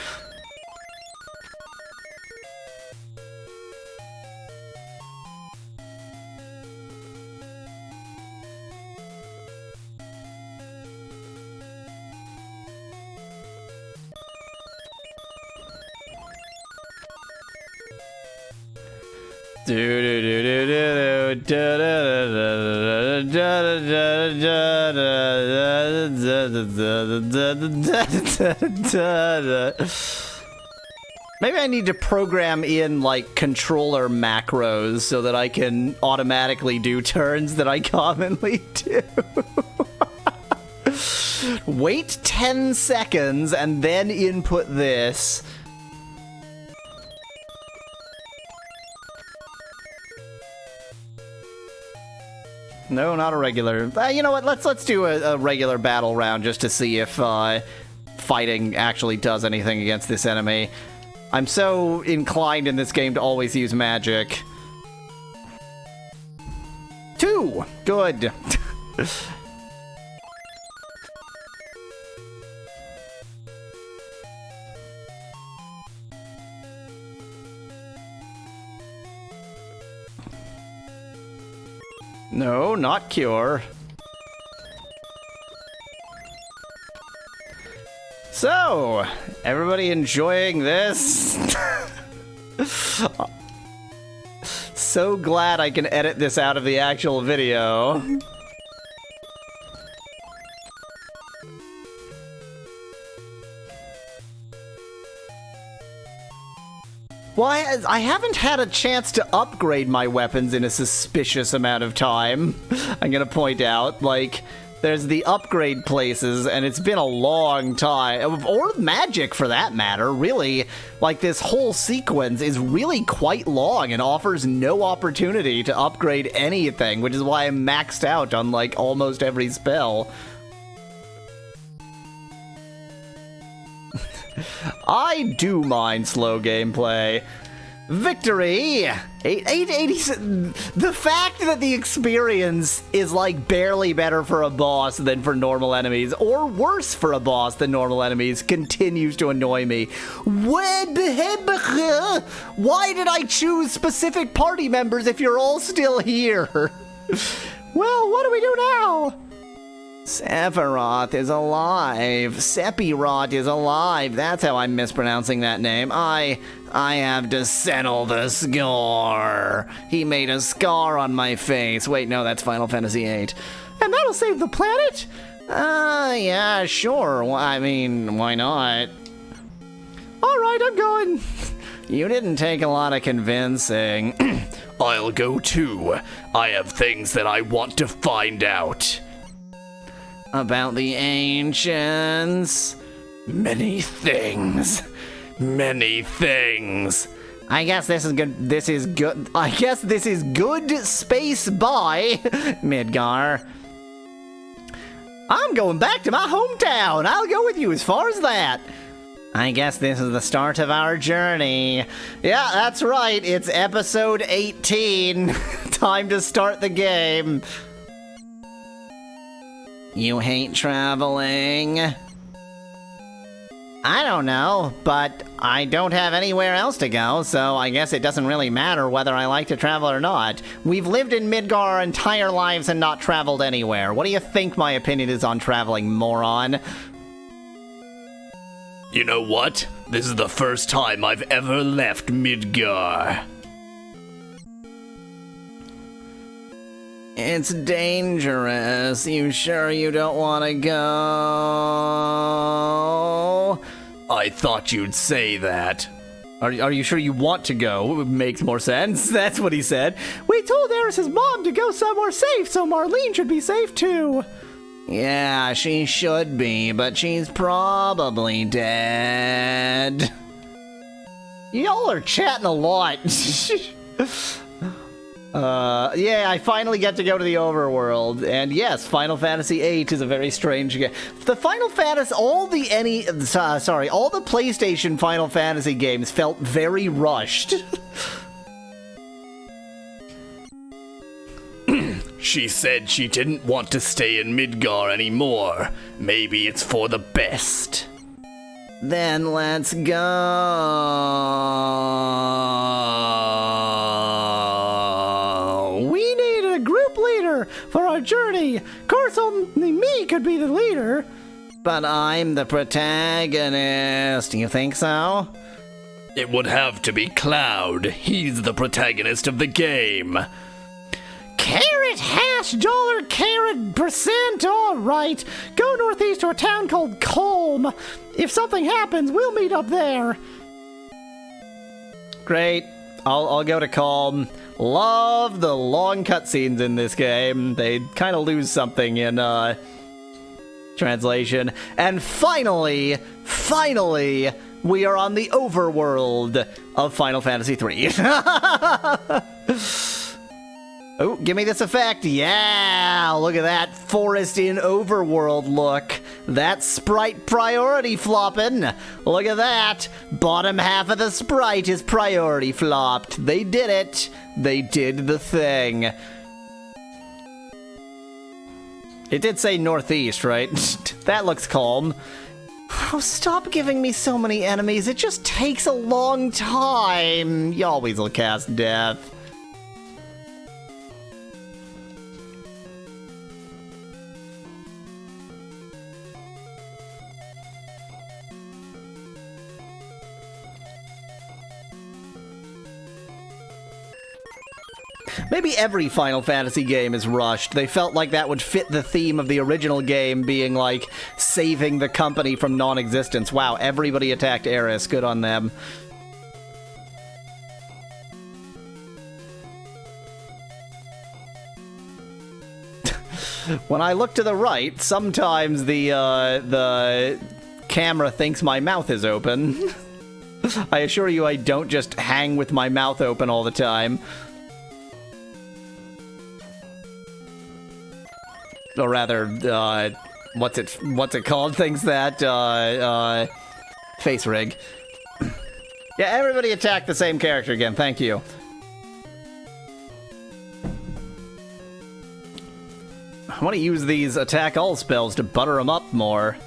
Maybe I need to program in, like, controller macros so that I can automatically do turns that I commonly do. Wait 10 seconds and then input this. No, not a regular. You know what? Let's do a regular battle round just to see if fighting actually does anything against this enemy. I'm so inclined in this game to always use magic. 2! Good. No, not cure. So, everybody enjoying this? So glad I can edit this out of the actual video. Well, I haven't had a chance to upgrade my weapons in a suspicious amount of time. I'm gonna point out, like, there's the upgrade places, and it's been a long time. Or magic, for that matter, really. Like, this whole sequence is really quite long and offers no opportunity to upgrade anything, which is why I'm maxed out on, like, almost every spell. I do mind slow gameplay. Victory! 880. The fact that the experience is, like, barely better for a boss than for normal enemies, or worse for a boss than normal enemies, continues to annoy me. Why did I choose specific party members if you're all still here? Well, what do we do now? Sephiroth is alive. Sephiroth is alive. That's how I'm mispronouncing that name. I have to settle the score. He made a scar on my face. Wait, no, that's Final Fantasy VIII. And that'll save the planet? Yeah, sure. I mean, why not? Alright, I'm going. You didn't take a lot of convincing. I'll go too. I have things that I want to find out. About the ancients? Many things. Many things. I guess this is good. This is good. I guess this is good space by Midgar. I'm going back to my hometown. I'll go with you as far as that. I guess this is the start of our journey. Yeah, that's right. It's episode 18. Time to start the game. You hate traveling? I don't know, but I don't have anywhere else to go, so I guess it doesn't really matter whether I like to travel or not. We've lived in Midgar our entire lives and not traveled anywhere. What do you think my opinion is on traveling, moron? You know what? This is the first time I've ever left Midgar. It's dangerous. You sure you don't want to go? I thought you'd say that. Are you sure you want to go? It makes more sense. That's what he said. We told Eris's mom to go somewhere safe, so Marlene should be safe too. Yeah, she should be, but she's probably dead. Y'all are chatting a lot. Yeah, I finally get to go to the overworld, and yes, Final Fantasy VIII is a very strange game. The Final Fantasy, all the PlayStation Final Fantasy games felt very rushed. She said she didn't want to stay in Midgar anymore. Maybe it's for the best. Then let's go. We need a group leader for our journey. Of course, only me could be the leader. But I'm the protagonist. You think so? It would have to be Cloud. He's the protagonist of the game. Carrot hash dollar carrot percent. All right. Go northeast to a town called Culm. If something happens, we'll meet up there. Great. I'll go to Culm. Love the long cutscenes in this game. They kind of lose something in translation. And finally, we are on the overworld of Final Fantasy III. Oh, give me this effect. Yeah, look at that forest in overworld look. That sprite priority flopping. Look at that. Bottom half of the sprite is priority flopped. They did it. They did the thing. It did say northeast, right? That looks calm. Oh, stop giving me so many enemies. It just takes a long time. Yahweasel cast death. Maybe every Final Fantasy game is rushed. They felt like that would fit the theme of the original game being like saving the company from non-existence. Wow, everybody attacked Eris. Good on them. When I look to the right, sometimes the camera thinks my mouth is open. I assure you I don't just hang with my mouth open all the time. Or rather, what's it called? Things that, face rig. Yeah, everybody attack the same character again, thank you. I want to use these attack all spells to butter them up more.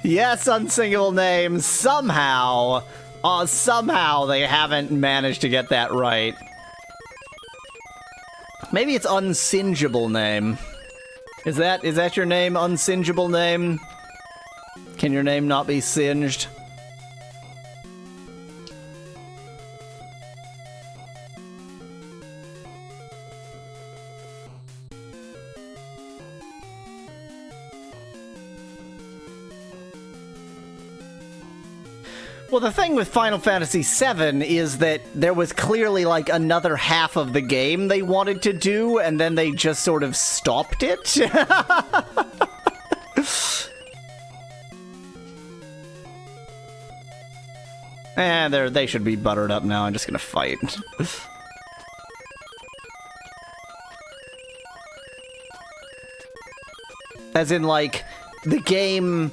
Yes, unsingable names. Somehow, Somehow they haven't managed to get that right. Maybe it's unsingeable name. Is that your name, unsingeable name? Can your name not be singed? Well, the thing with Final Fantasy VII is that there was clearly like another half of the game they wanted to do, and then they just sort of stopped it. And they should be buttered up now. I'm just gonna fight. As in, like, the game...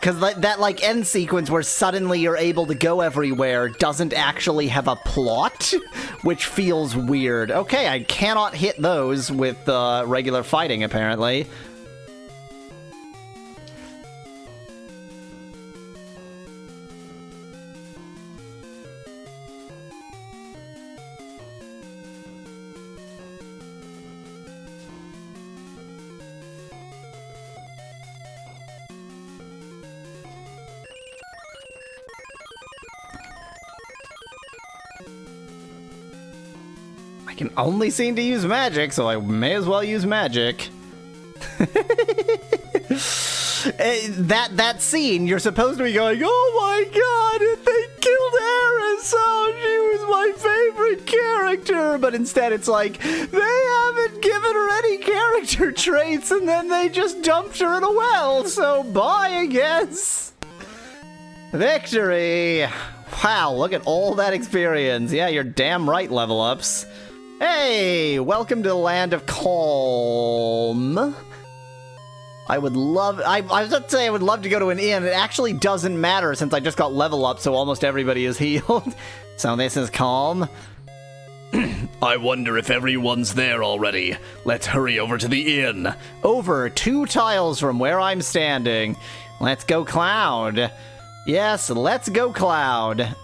Because that, like, end sequence where suddenly you're able to go everywhere doesn't actually have a plot, which feels weird. Okay, I cannot hit those with regular fighting, apparently. I can only seem to use magic, so I may as well use magic. That scene, you're supposed to be going, oh my god, they killed Eris, oh, she was my favorite character, but instead it's like, they haven't given her any character traits, and then they just dumped her in a well, so bye, I guess. Victory! Wow, look at all that experience. Yeah, you're damn right, level ups. Hey, welcome to the land of calm. I was about to say I would love to go to an inn. It actually doesn't matter since I just got level up, so almost everybody is healed. So this is calm. I wonder if everyone's there already. Let's hurry over to the inn. Over 2 tiles from where I'm standing. Let's go, Cloud. Yes, let's go, Cloud.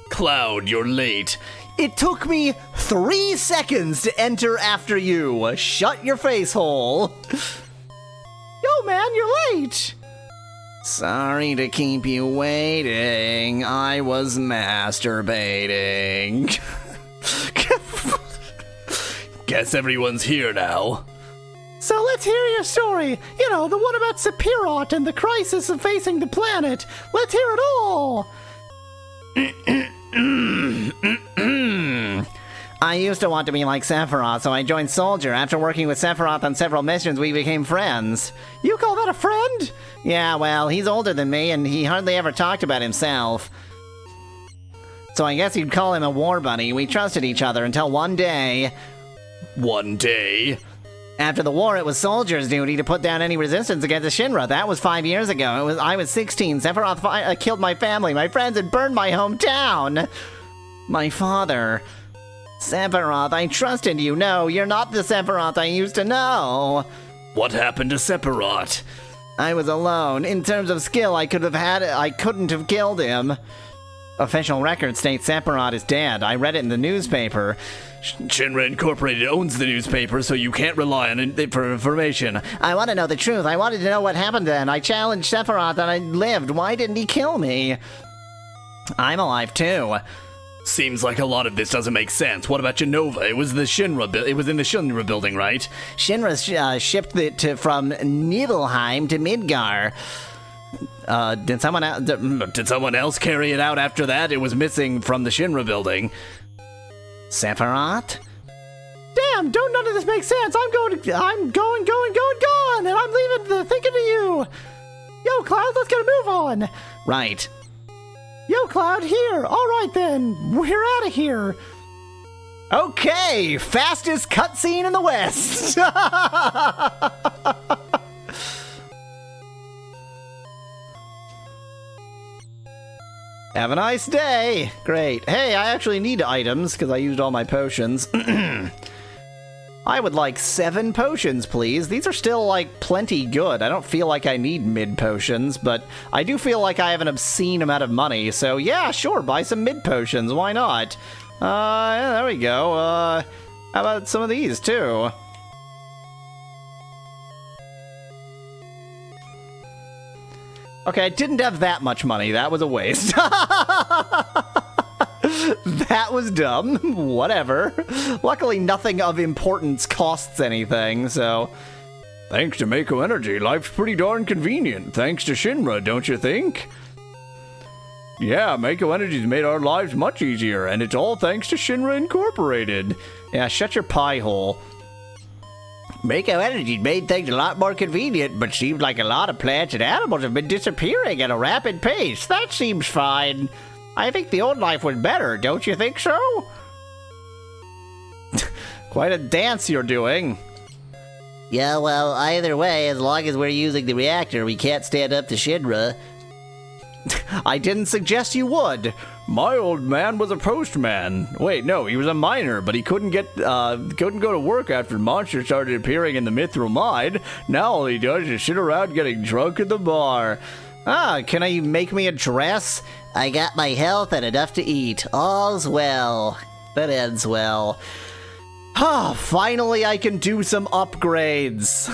Cloud, you're late. It took me 3 seconds to enter after you. Shut your face hole. Yo, man, you're late. Sorry to keep you waiting. I was masturbating. Guess everyone's here now. So let's hear your story. You know, the one about Sephiroth and the crisis of facing the planet. Let's hear it all. I used to want to be like Sephiroth, so I joined Soldier. After working with Sephiroth on several missions, we became friends. You call that a friend? Yeah, well, he's older than me, and he hardly ever talked about himself. So I guess you'd call him a war buddy. We trusted each other until one day... One day? After the war, it was Soldier's duty to put down any resistance against the Shinra. That was 5 years ago. I was 16. Sephiroth killed my family, my friends, and burned my hometown. My father... Sephiroth, I trusted you. No, you're not the Sephiroth I used to know. What happened to Sephiroth? I was alone. In terms of skill, I couldn't have killed him. Official record states Sephiroth is dead. I read it in the newspaper. Shinra Incorporated owns the newspaper, so you can't rely on it for information. I want to know the truth. I wanted to know what happened then. I challenged Sephiroth and I lived. Why didn't he kill me? I'm alive too. Seems like a lot of this doesn't make sense. What about Genova? It was in the Shinra building, right? Shinra shipped it from Nibelheim to Midgar. Did someone else carry it out after that? It was missing from the Shinra building. Sephiroth? Damn, don't none of this make sense. I'm going, and I'm leaving thinking of you. Yo, Cloud, let's get a move on. Right. Yo, Cloud, here. All right, then. We're out of here. Okay, fastest cutscene in the West. Have a nice day. Great. Hey, I actually need items because I used all my potions. I would like 7 potions, please. These are still, like, plenty good. I don't feel like I need mid potions, but I do feel like I have an obscene amount of money, so yeah, sure, buy some mid potions. Why not? Yeah, there we go. How about some of these, too? Okay, I didn't have that much money. That was a waste. That was dumb. Whatever. Luckily, nothing of importance costs anything, so... Thanks to Mako Energy, life's pretty darn convenient. Thanks to Shinra, don't you think? Yeah, Mako Energy's made our lives much easier, and it's all thanks to Shinra Incorporated. Yeah, shut your pie hole. Mako Energy made things a lot more convenient, but seems like a lot of plants and animals have been disappearing at a rapid pace. That seems fine. I think the old life was better, don't you think so? Quite a dance you're doing. Yeah, well, either way, as long as we're using the reactor, we can't stand up to Shinra. I didn't suggest you would. My old man was a postman. Wait, no, he was a miner, but he couldn't go to work after monsters started appearing in the Mithril Mine. Now all he does is sit around getting drunk at the bar. Ah, can I make me a dress? I got my health and enough to eat. All's well. That ends well. Ah, finally I can do some upgrades.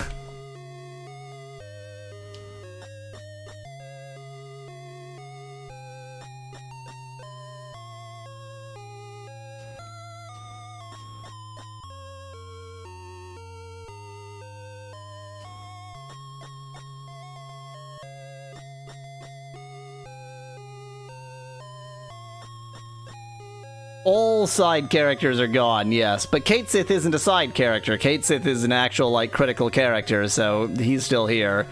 All side characters are gone, yes, but Kate Sith isn't a side character. Kate Sith is an actual, like, critical character, so he's still here.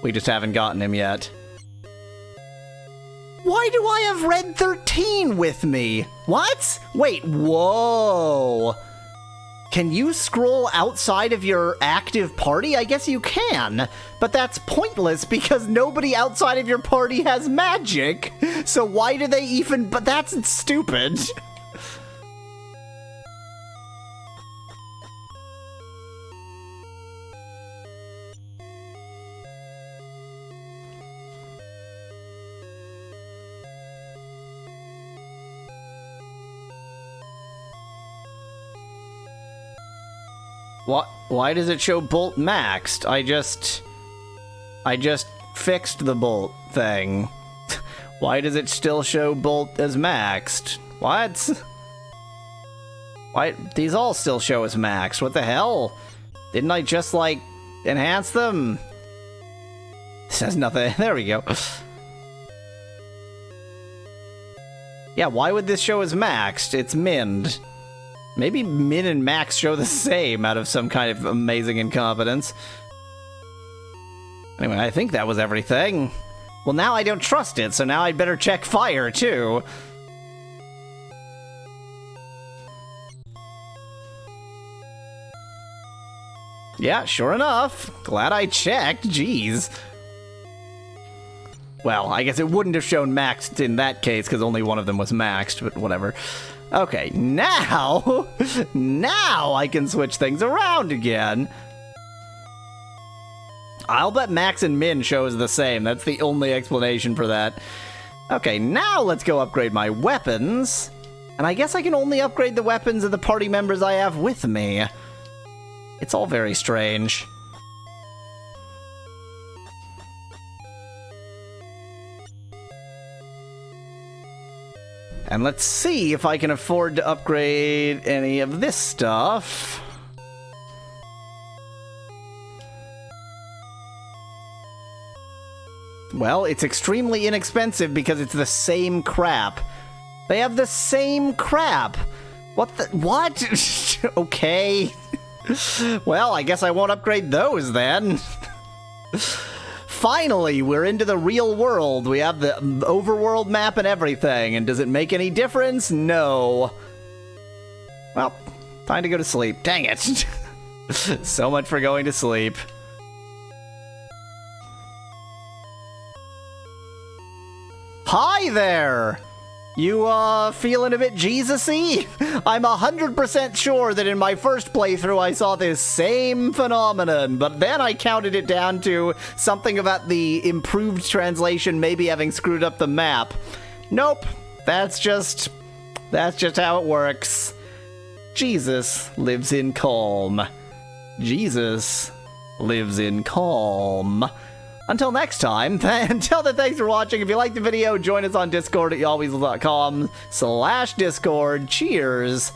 We just haven't gotten him yet. Why do I have Red 13 with me? What? Wait, whoa. Can you scroll outside of your active party? I guess you can, but that's pointless because nobody outside of your party has magic. So why do they even... But that's stupid. Why does it show bolt maxed? I just fixed the bolt thing. Why does it still show bolt as maxed? What? Why? These all still show as maxed. What the hell? Didn't I just, like, enhance them? Says nothing. There we go. Yeah, why would this show as maxed? It's minned. Maybe min and max show the same out of some kind of amazing incompetence. Anyway, I think that was everything. Well, now I don't trust it, so now I'd better check fire, too. Yeah, sure enough. Glad I checked, jeez. Well, I guess it wouldn't have shown maxed in that case, because only one of them was maxed, but whatever. Okay, now I can switch things around again. I'll bet max and min shows the same. That's the only explanation for that. Okay, now let's go upgrade my weapons. And I guess I can only upgrade the weapons of the party members I have with me. It's all very strange. And let's see if I can afford to upgrade any of this stuff. Well, it's extremely inexpensive because it's the same crap. They have the same crap. What the... What? Okay. Well, I guess I won't upgrade those then. Finally, we're into the real world. We have the overworld map and everything. And does it make any difference? No. Well, time to go to sleep. Dang it. So much for going to sleep. Hi there! You, feeling a bit Jesus-y? I'm 100% sure that in my first playthrough I saw this same phenomenon, but then I counted it down to something about the improved translation maybe having screwed up the map. Nope, that's just how it works. Jesus lives in calm. Jesus lives in calm. Until next time, until then, thanks for watching. If you liked the video, join us on Discord at yahweasel.com/Discord. Cheers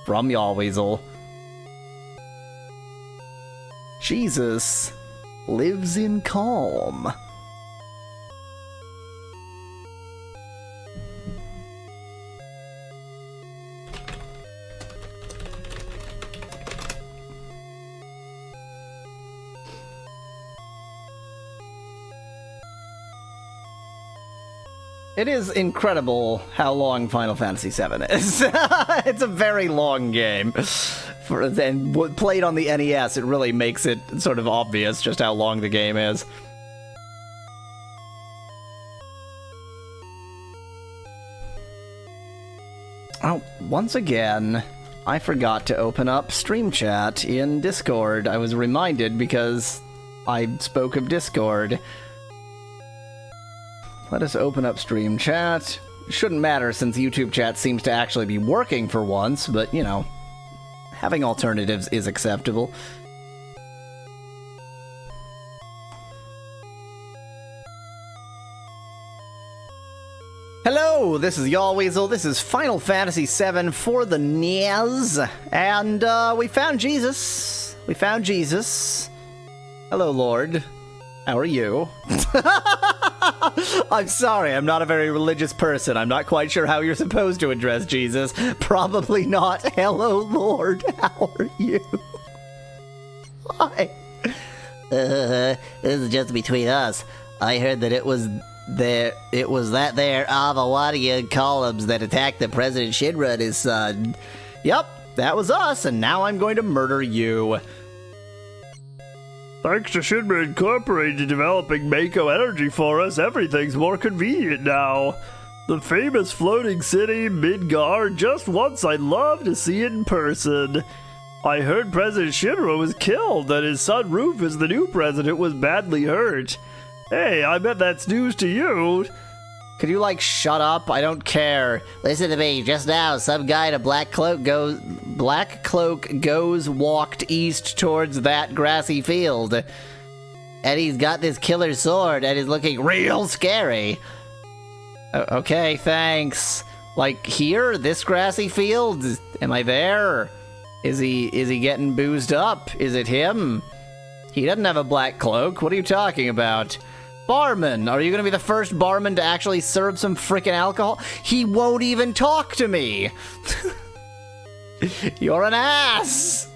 from Yahweasel. Jesus lives in calm. It is incredible how long Final Fantasy VII is. It's a very long game. And played on the NES, it really makes it sort of obvious just how long the game is. Oh, once again, I forgot to open up Stream Chat in Discord. I was reminded because I spoke of Discord. Let us open up Stream Chat. Shouldn't matter since YouTube chat seems to actually be working for once, but, you know, having alternatives is acceptable. Hello, this is Yahweasel. This is Final Fantasy VII for the NES, and we found Jesus. We found Jesus. Hello, Lord. How are you? I'm sorry, I'm not a very religious person. I'm not quite sure how you're supposed to address Jesus. Probably not. Hello, Lord. How are you? Hi. This is just between us. I heard that it was that there Avawadian columns that attacked the President Shinra and his son. Yep, that was us, and now I'm going to murder you. Thanks to Shinra Incorporated developing Mako Energy for us, everything's more convenient now. The famous floating city, Midgar, just once I'd love to see it in person. I heard President Shinra was killed and his son Rufus, the new president, was badly hurt. Hey, I bet that's news to you. Could you, like, shut up? I don't care. Listen to me. Just now, some guy in a black cloak walked east towards that grassy field. And he's got this killer sword and is looking real scary. Okay, thanks. Like, here? This grassy field? Am I there? Is he getting boozed up? Is it him? He doesn't have a black cloak. What are you talking about? Barman, are you gonna be the first barman to actually serve some frickin' alcohol? He won't even talk to me! You're an ass!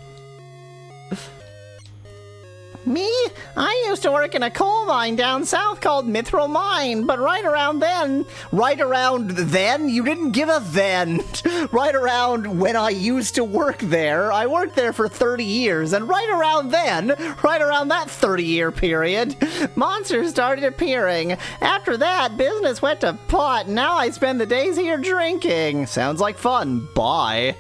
Me? I used to work in a coal mine down south called Mithril Mine, but right around then... Right around then? You didn't give a then! Right around when I used to work there. I worked there for 30 years, and right around then, right around that 30-year period, monsters started appearing. After that, business went to pot, and now I spend the days here drinking. Sounds like fun. Bye.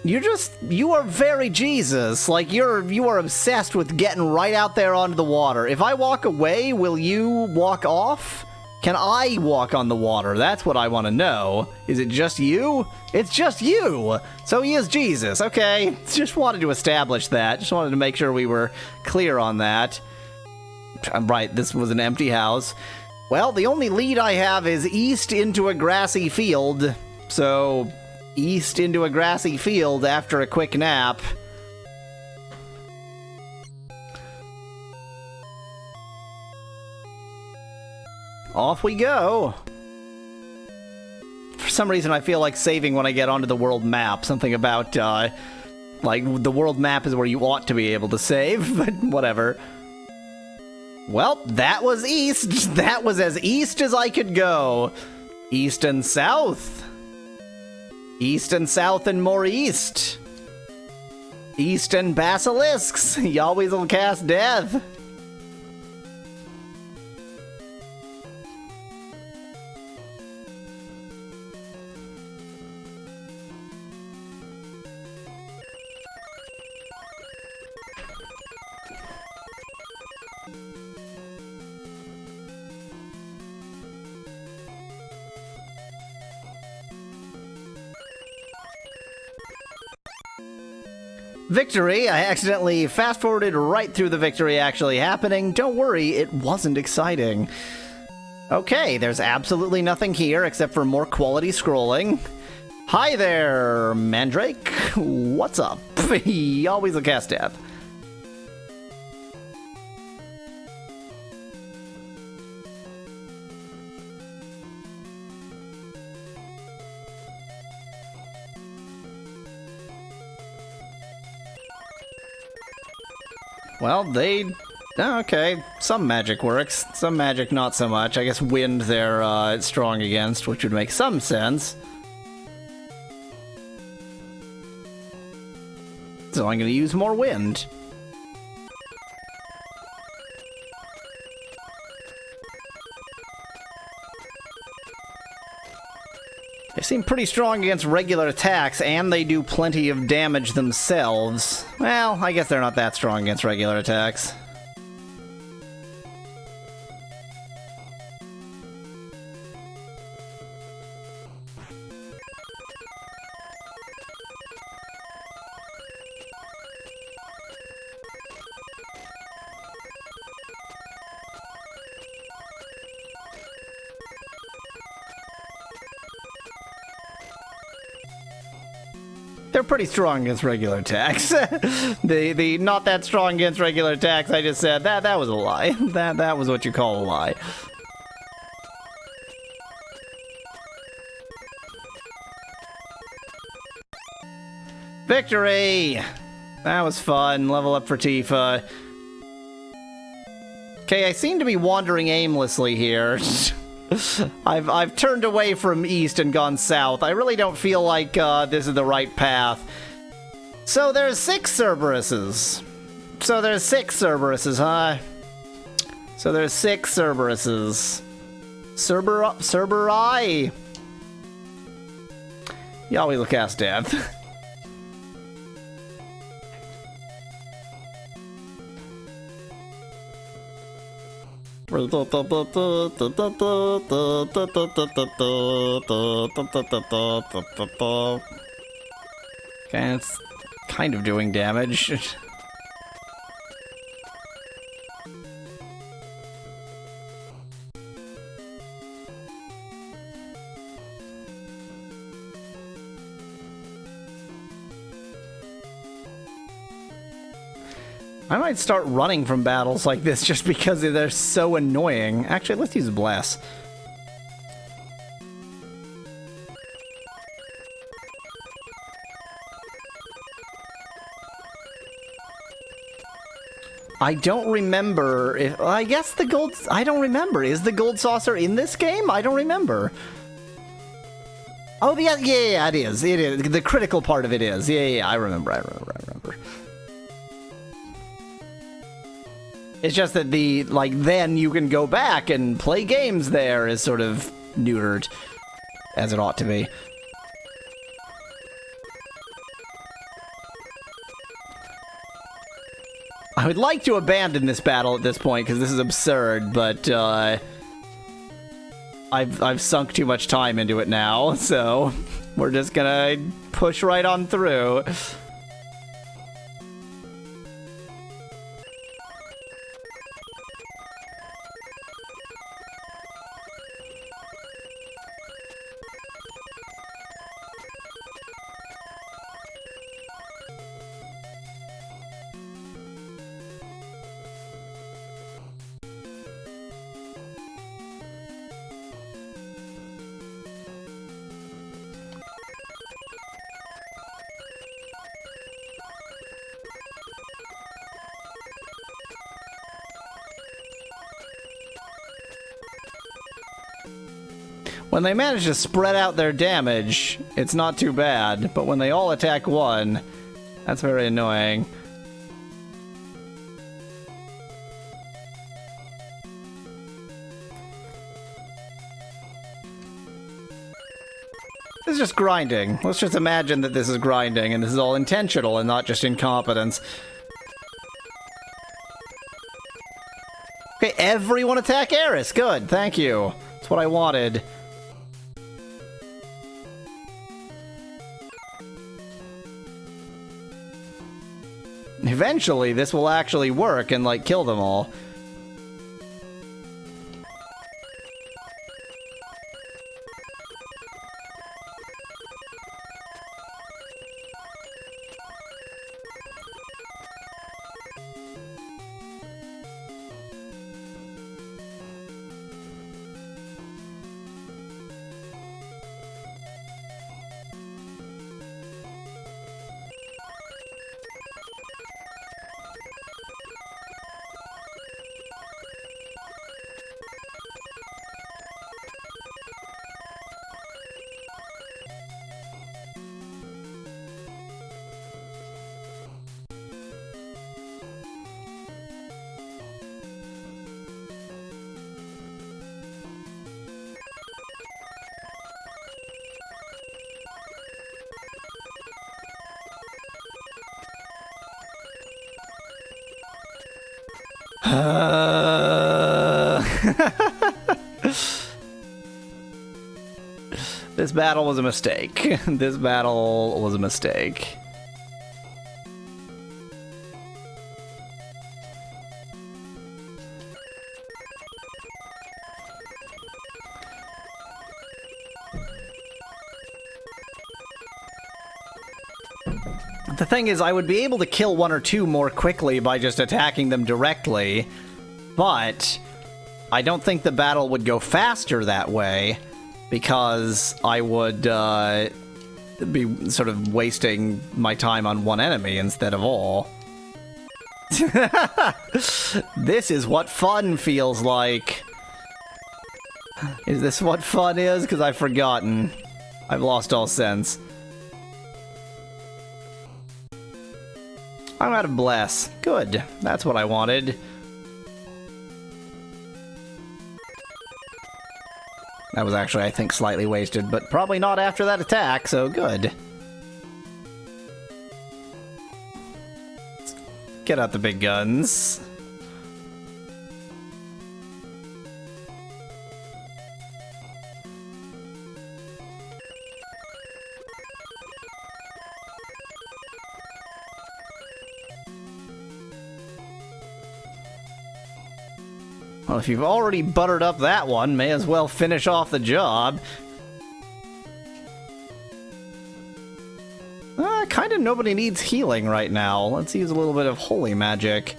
You are very Jesus. Like, you are obsessed with getting right out there onto the water. If I walk away, will you walk off? Can I walk on the water? That's what I want to know. Is it just you? It's just you! So he is Jesus. Okay, just wanted to establish that. Just wanted to make sure we were clear on that. I'm right, this was an empty house. Well, the only lead I have is east into a grassy field. So... east into a grassy field after a quick nap. Off we go. For some reason I feel like saving when I get onto the world map. Something about, like, the world map is where you ought to be able to save, but whatever. Well, that was east. That was as east as I could go. East and south. East and south and more east. East and basilisks. Yahweasel cast death. Victory! I accidentally fast-forwarded right through the victory actually happening. Don't worry, it wasn't exciting. Okay, there's absolutely nothing here except for more quality scrolling. Hi there, Mandrake. What's up? Always a cast death. Well, okay, some magic works, some magic not so much. I guess wind they're strong against, which would make some sense. So I'm gonna use more wind. They seem pretty strong against regular attacks, and they do plenty of damage themselves. Well, I guess they're not that strong against regular attacks. They're pretty strong against regular attacks. the not that strong against regular attacks, I just said, that was a lie. That was what you call a lie. Victory! That was fun. Level up for Tifa. Okay, I seem to be wandering aimlessly here. I've turned away from east and gone south. I really don't feel like this is the right path. So there's 6 Cerberuses. So there's 6 Cerberuses, huh? So there's 6 Cerberuses. Cerberi. Yahweasel cast death. Okay, it's kind of doing damage. I might start running from battles like this just because they're so annoying. Actually, let's use Bless. I don't remember if... I guess the gold... I don't remember. Is the gold saucer in this game? I don't remember. Oh, yeah, it is. It is. The critical part of it is. Yeah, I remember. It's just that then you can go back and play games there is sort of neutered, as it ought to be. I would like to abandon this battle at this point, because this is absurd, but, I've sunk too much time into it now, so we're just gonna push right on through. When they manage to spread out their damage, it's not too bad, but when they all attack one, that's very annoying. This is just grinding. Let's just imagine that this is grinding, and this is all intentional and not just incompetence. Okay, everyone attack Eris. Good, thank you. That's what I wanted. eventually this will actually work and, like, kill them all. This battle was a mistake. This battle was a mistake. The thing is, I would be able to kill one or two more quickly by just attacking them directly, but I don't think the battle would go faster that way, because I would be sort of wasting my time on one enemy instead of all. This is what fun feels like. Is this what fun is? Because I've forgotten. I've lost all sense. I'm out of bless. Good. That's what I wanted. That was actually, I think, slightly wasted, but probably not after that attack, so good. Let's get out the big guns. Well, if you've already buttered up that one, may as well finish off the job. Kinda nobody needs healing right now. Let's use a little bit of holy magic.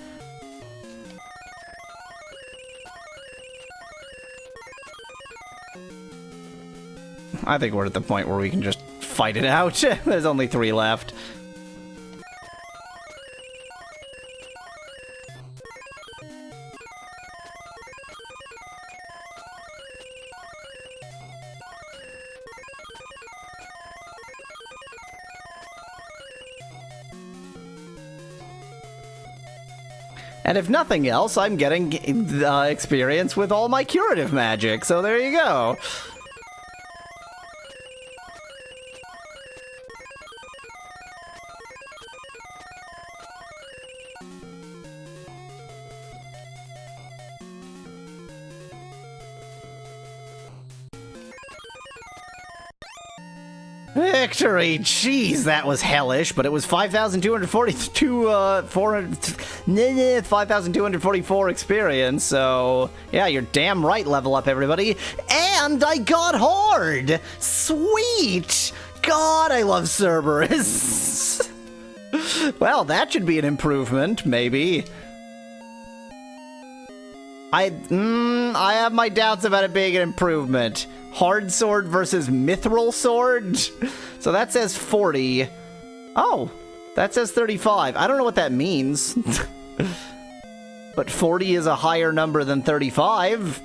I think we're at the point where we can just fight it out. There's only 3 left. And if nothing else, I'm getting experience with all my curative magic, so there you go. Victory! Jeez, that was hellish, but it was 5,244 experience, so yeah, you're damn right, level up, everybody. And I got Horde! Sweet! God, I love Cerberus! Well, that should be an improvement, maybe. I have my doubts about it being an improvement. Hard sword versus mithril sword? So that says 40. Oh, that says 35. I don't know what that means. But 40 is a higher number than 35.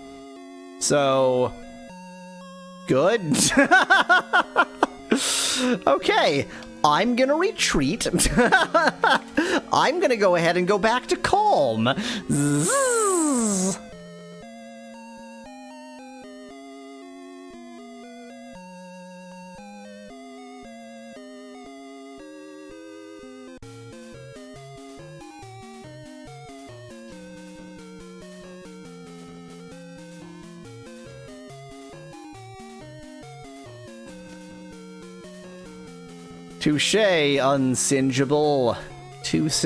So, good. Okay, I'm gonna retreat. I'm gonna go ahead and go back to calm. Zzz. Touché, unsingeable. Touche.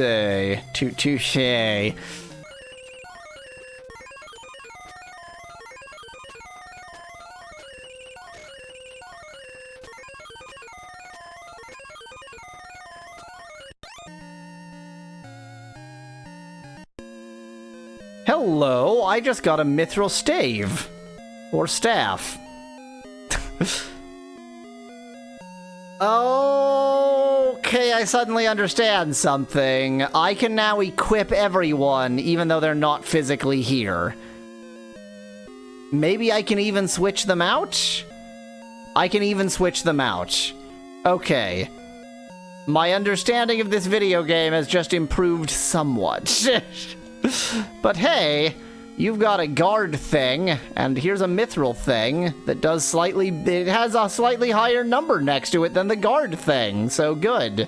Hello, I just got a mithril stave. Or staff. Okay, I suddenly understand something. I can now equip everyone, even though they're not physically here. Maybe I can even switch them out? I can even switch them out. Okay. My understanding of this video game has just improved somewhat. But hey, you've got a guard thing, and here's a mithril thing that does slightly... It has a slightly higher number next to it than the guard thing, so good.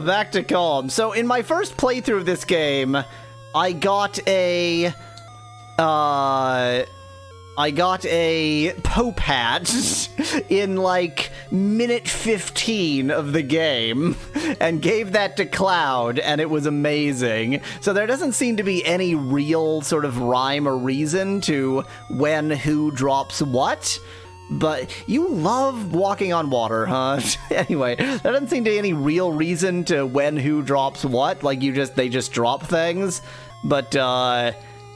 Back to calm. So in my first playthrough of this game, I got a Pope hat in like minute 15 of the game and gave that to Cloud, and it was amazing. So there doesn't seem to be any real sort of rhyme or reason to when who drops what. But you love walking on water, huh? Anyway, there doesn't seem to be any real reason to when who drops what. Like, they just drop things. But,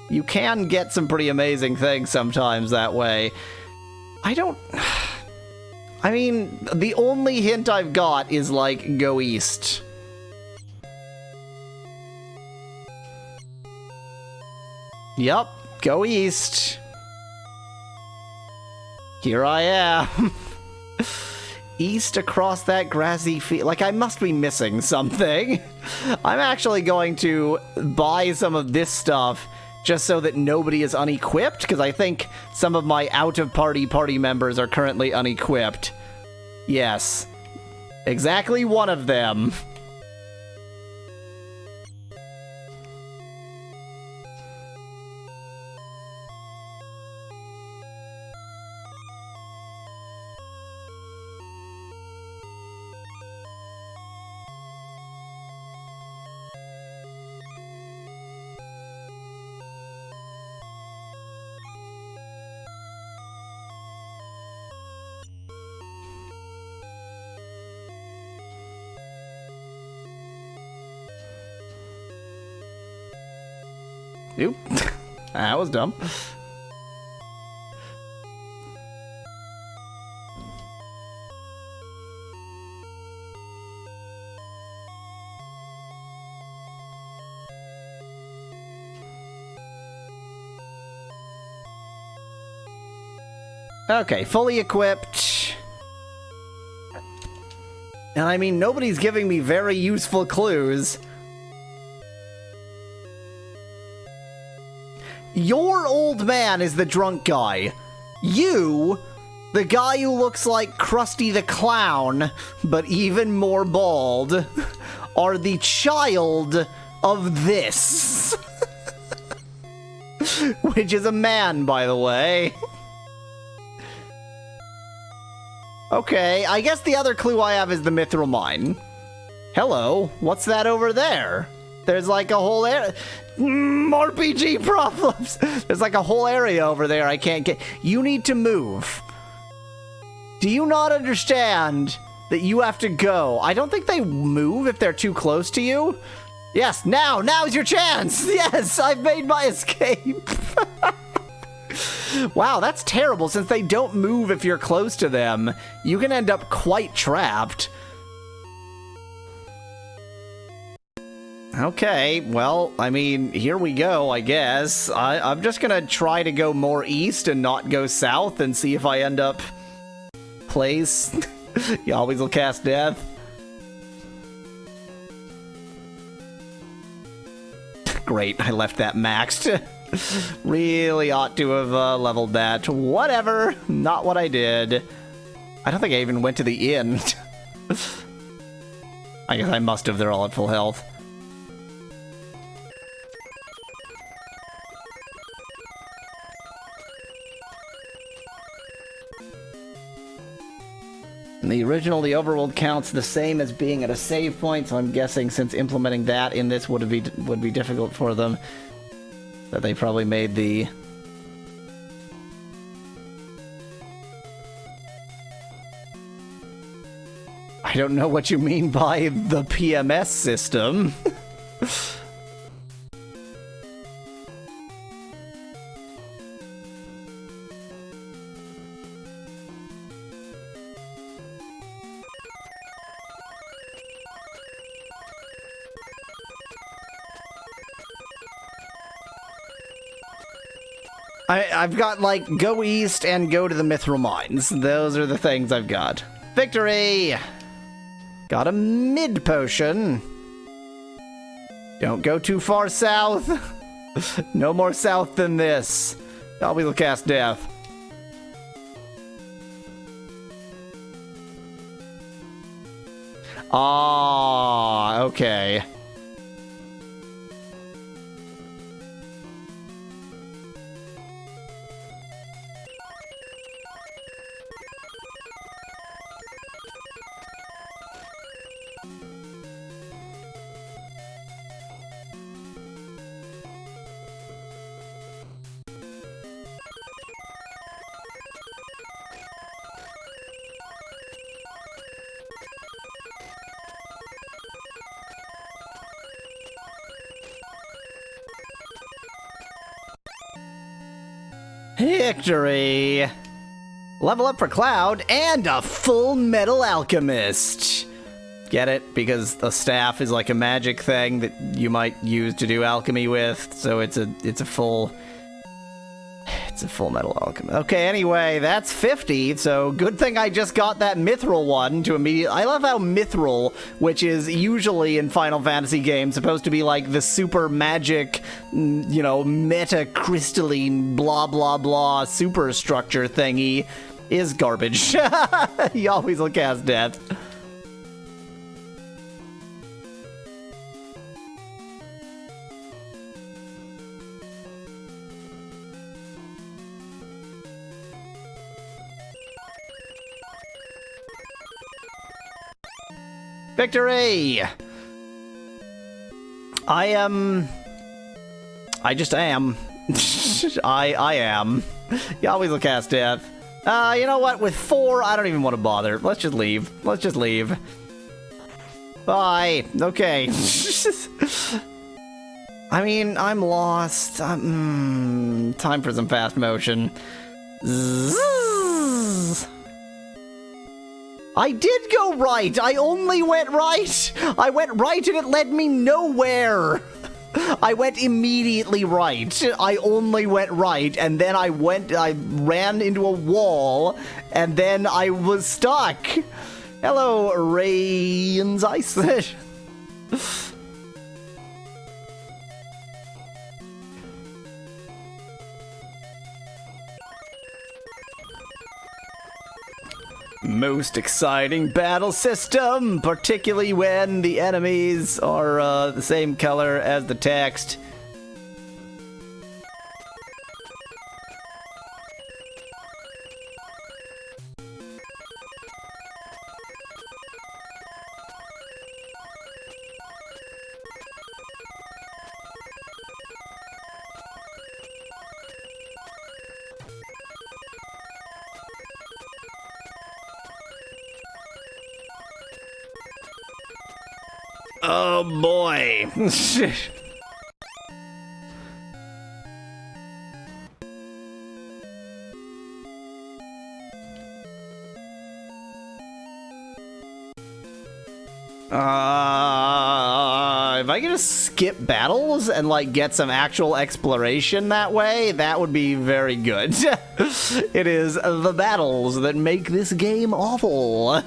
you can get some pretty amazing things sometimes that way. I mean, the only hint I've got is, like, go east. Yup, go east. Here I am. East across that grassy field. Like, I must be missing something. I'm actually going to buy some of this stuff just so that nobody is unequipped, because I think some of my out-of-party members are currently unequipped. Yes. Exactly one of them. Oop. That was dumb. Okay, fully equipped. And I mean, nobody's giving me very useful clues. Your old man is the drunk guy. You, the guy who looks like Krusty the Clown, but even more bald, are the child of this. Which is a man, by the way. Okay, I guess the other clue I have is the mithril mine. Hello, what's that over there? There's like a whole area. RPG problems. There's like a whole area over there I can't get. You need to move. Do you not understand that you have to go? I don't think they move if they're too close to you. Yes, now's your chance. Yes, I've made my escape. Wow, that's terrible. Since they don't move if you're close to them, you can end up quite trapped. Okay, well, I mean, here we go, I guess. I'm just gonna try to go more east and not go south and see if I end up... place. Yahweasel cast death. Great, I left that maxed. Really ought to have leveled that. Whatever, not what I did. I don't think I even went to the inn. I guess I must have. They're all at full health. In the original, the overworld counts the same as being at a save point, so I'm guessing since implementing that in this would be difficult for them, that they probably made the... I don't know what you mean by the PMS system. I've got, like, go east and go to the Mithril Mines. Those are the things I've got. Victory! Got a mid potion. Don't go too far south. No more south than this. Yahweasel cast death. Ah, okay. Victory! Level up for Cloud and a full metal alchemist. Get it? Because the staff is like a magic thing that you might use to do alchemy with, so it's a full metal alchemist. Okay, anyway, that's 50, so good thing I just got that mithril one to immediately... I love how mithril, which is usually in Final Fantasy games supposed to be like the super magic, you know, meta-crystalline blah blah blah superstructure thingy, is garbage. Yahweasel cast death. Victory! I just am. I am. Yahweasel cast death. You know what? With 4, I don't even want to bother. Let's just leave. Let's just leave. Bye. Okay. I mean, I'm lost. Time for some fast motion. Zzz. I did go right! I only went right! I went right and it led me nowhere! I went immediately right. I only went right, and then I ran into a wall, and then I was stuck. Hello, Rain's Ice. Most exciting battle system, particularly when the enemies are the same color as the text. Oh boy. If I could just skip battles and like get some actual exploration that way, that would be very good. It is the battles that make this game awful.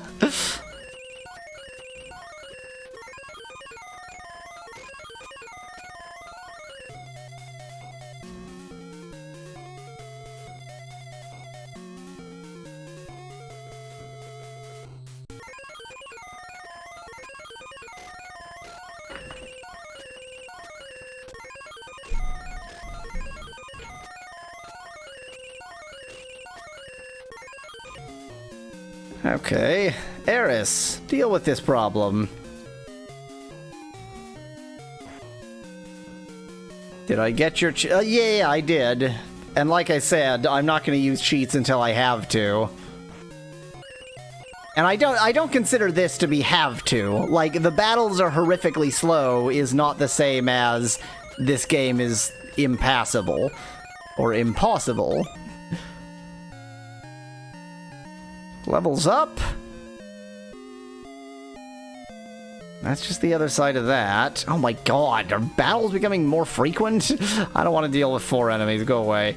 Okay. Eris, deal with this problem. Did I get your yeah, I did. And like I said, I'm not going to use cheats until I have to. And I don't consider this to be have to. Like, the battles are horrifically slow is not the same as this game is impassable. Or impossible. Levels up. That's just the other side of that. Oh my god, are battles becoming more frequent? I don't want to deal with 4 enemies, go away.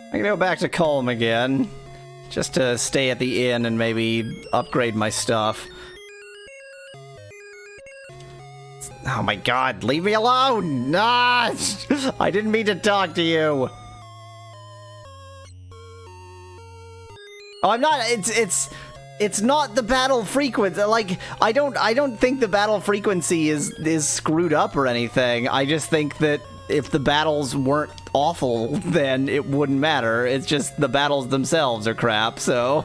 I'm gonna go back to Culm again, just to stay at the inn and maybe upgrade my stuff. Oh my god, leave me alone! Ah, I didn't mean to talk to you! Oh, I'm not, it's not the battle frequency, like, I don't think the battle frequency is screwed up or anything. I just think that if the battles weren't awful, then it wouldn't matter. It's just the battles themselves are crap, so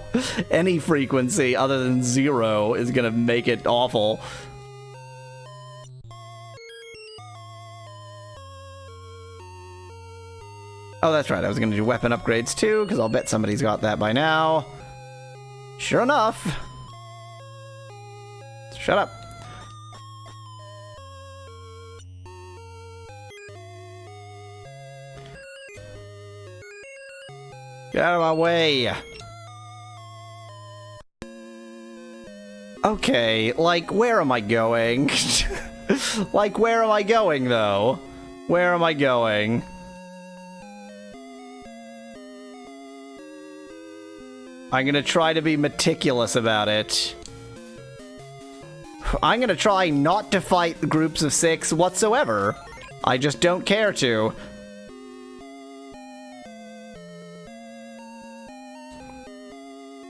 any frequency other than 0 is gonna make it awful. Oh, that's right, I was gonna do weapon upgrades too, because I'll bet somebody's got that by now. Sure enough. Shut up. Get out of my way! Okay, like, where am I going? Like, where am I going, though? Where am I going? I'm gonna try to be meticulous about it. I'm gonna try not to fight groups of 6 whatsoever. I just don't care to.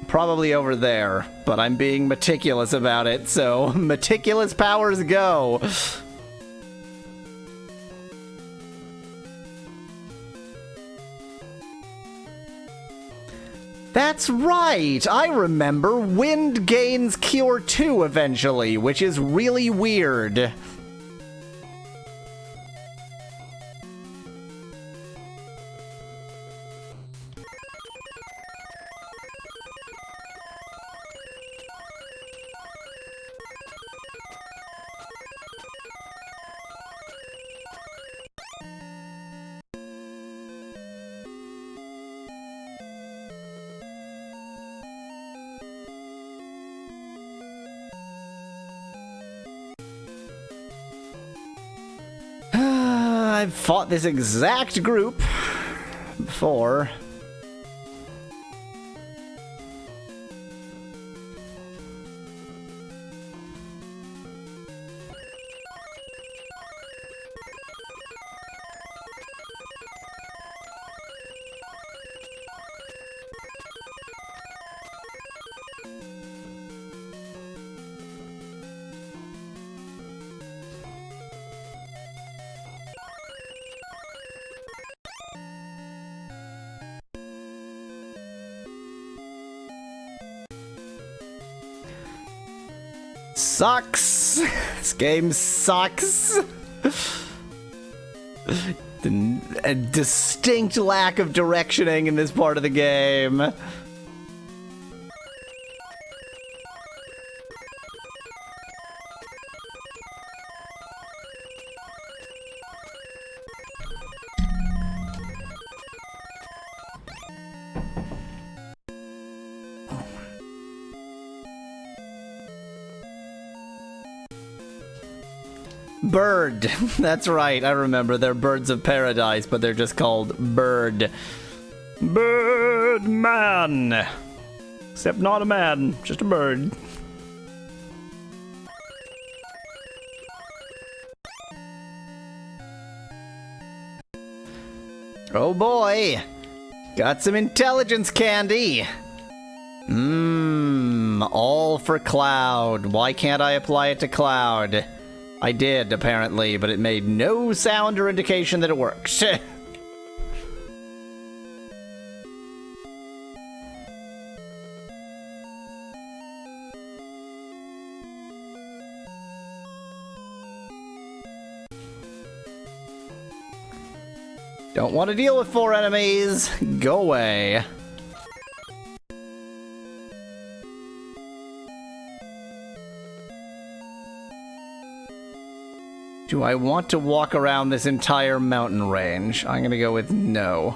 Probably over there, but I'm being meticulous about it, so meticulous powers go! That's right! I remember Wind gains Cure 2 eventually, which is really weird. I've fought this exact group before. Sucks! This game sucks! A distinct lack of directioning in this part of the game. Bird. That's right, I remember. They're birds of paradise, but they're just called Bird. Birdman. Except not a man, just a bird. Oh boy. Got some intelligence candy. All for Cloud. Why can't I apply it to Cloud? I did, apparently, but it made no sound or indication that it works. Don't want to deal with 4 enemies. Go away. Do I want to walk around this entire mountain range? I'm gonna go with no.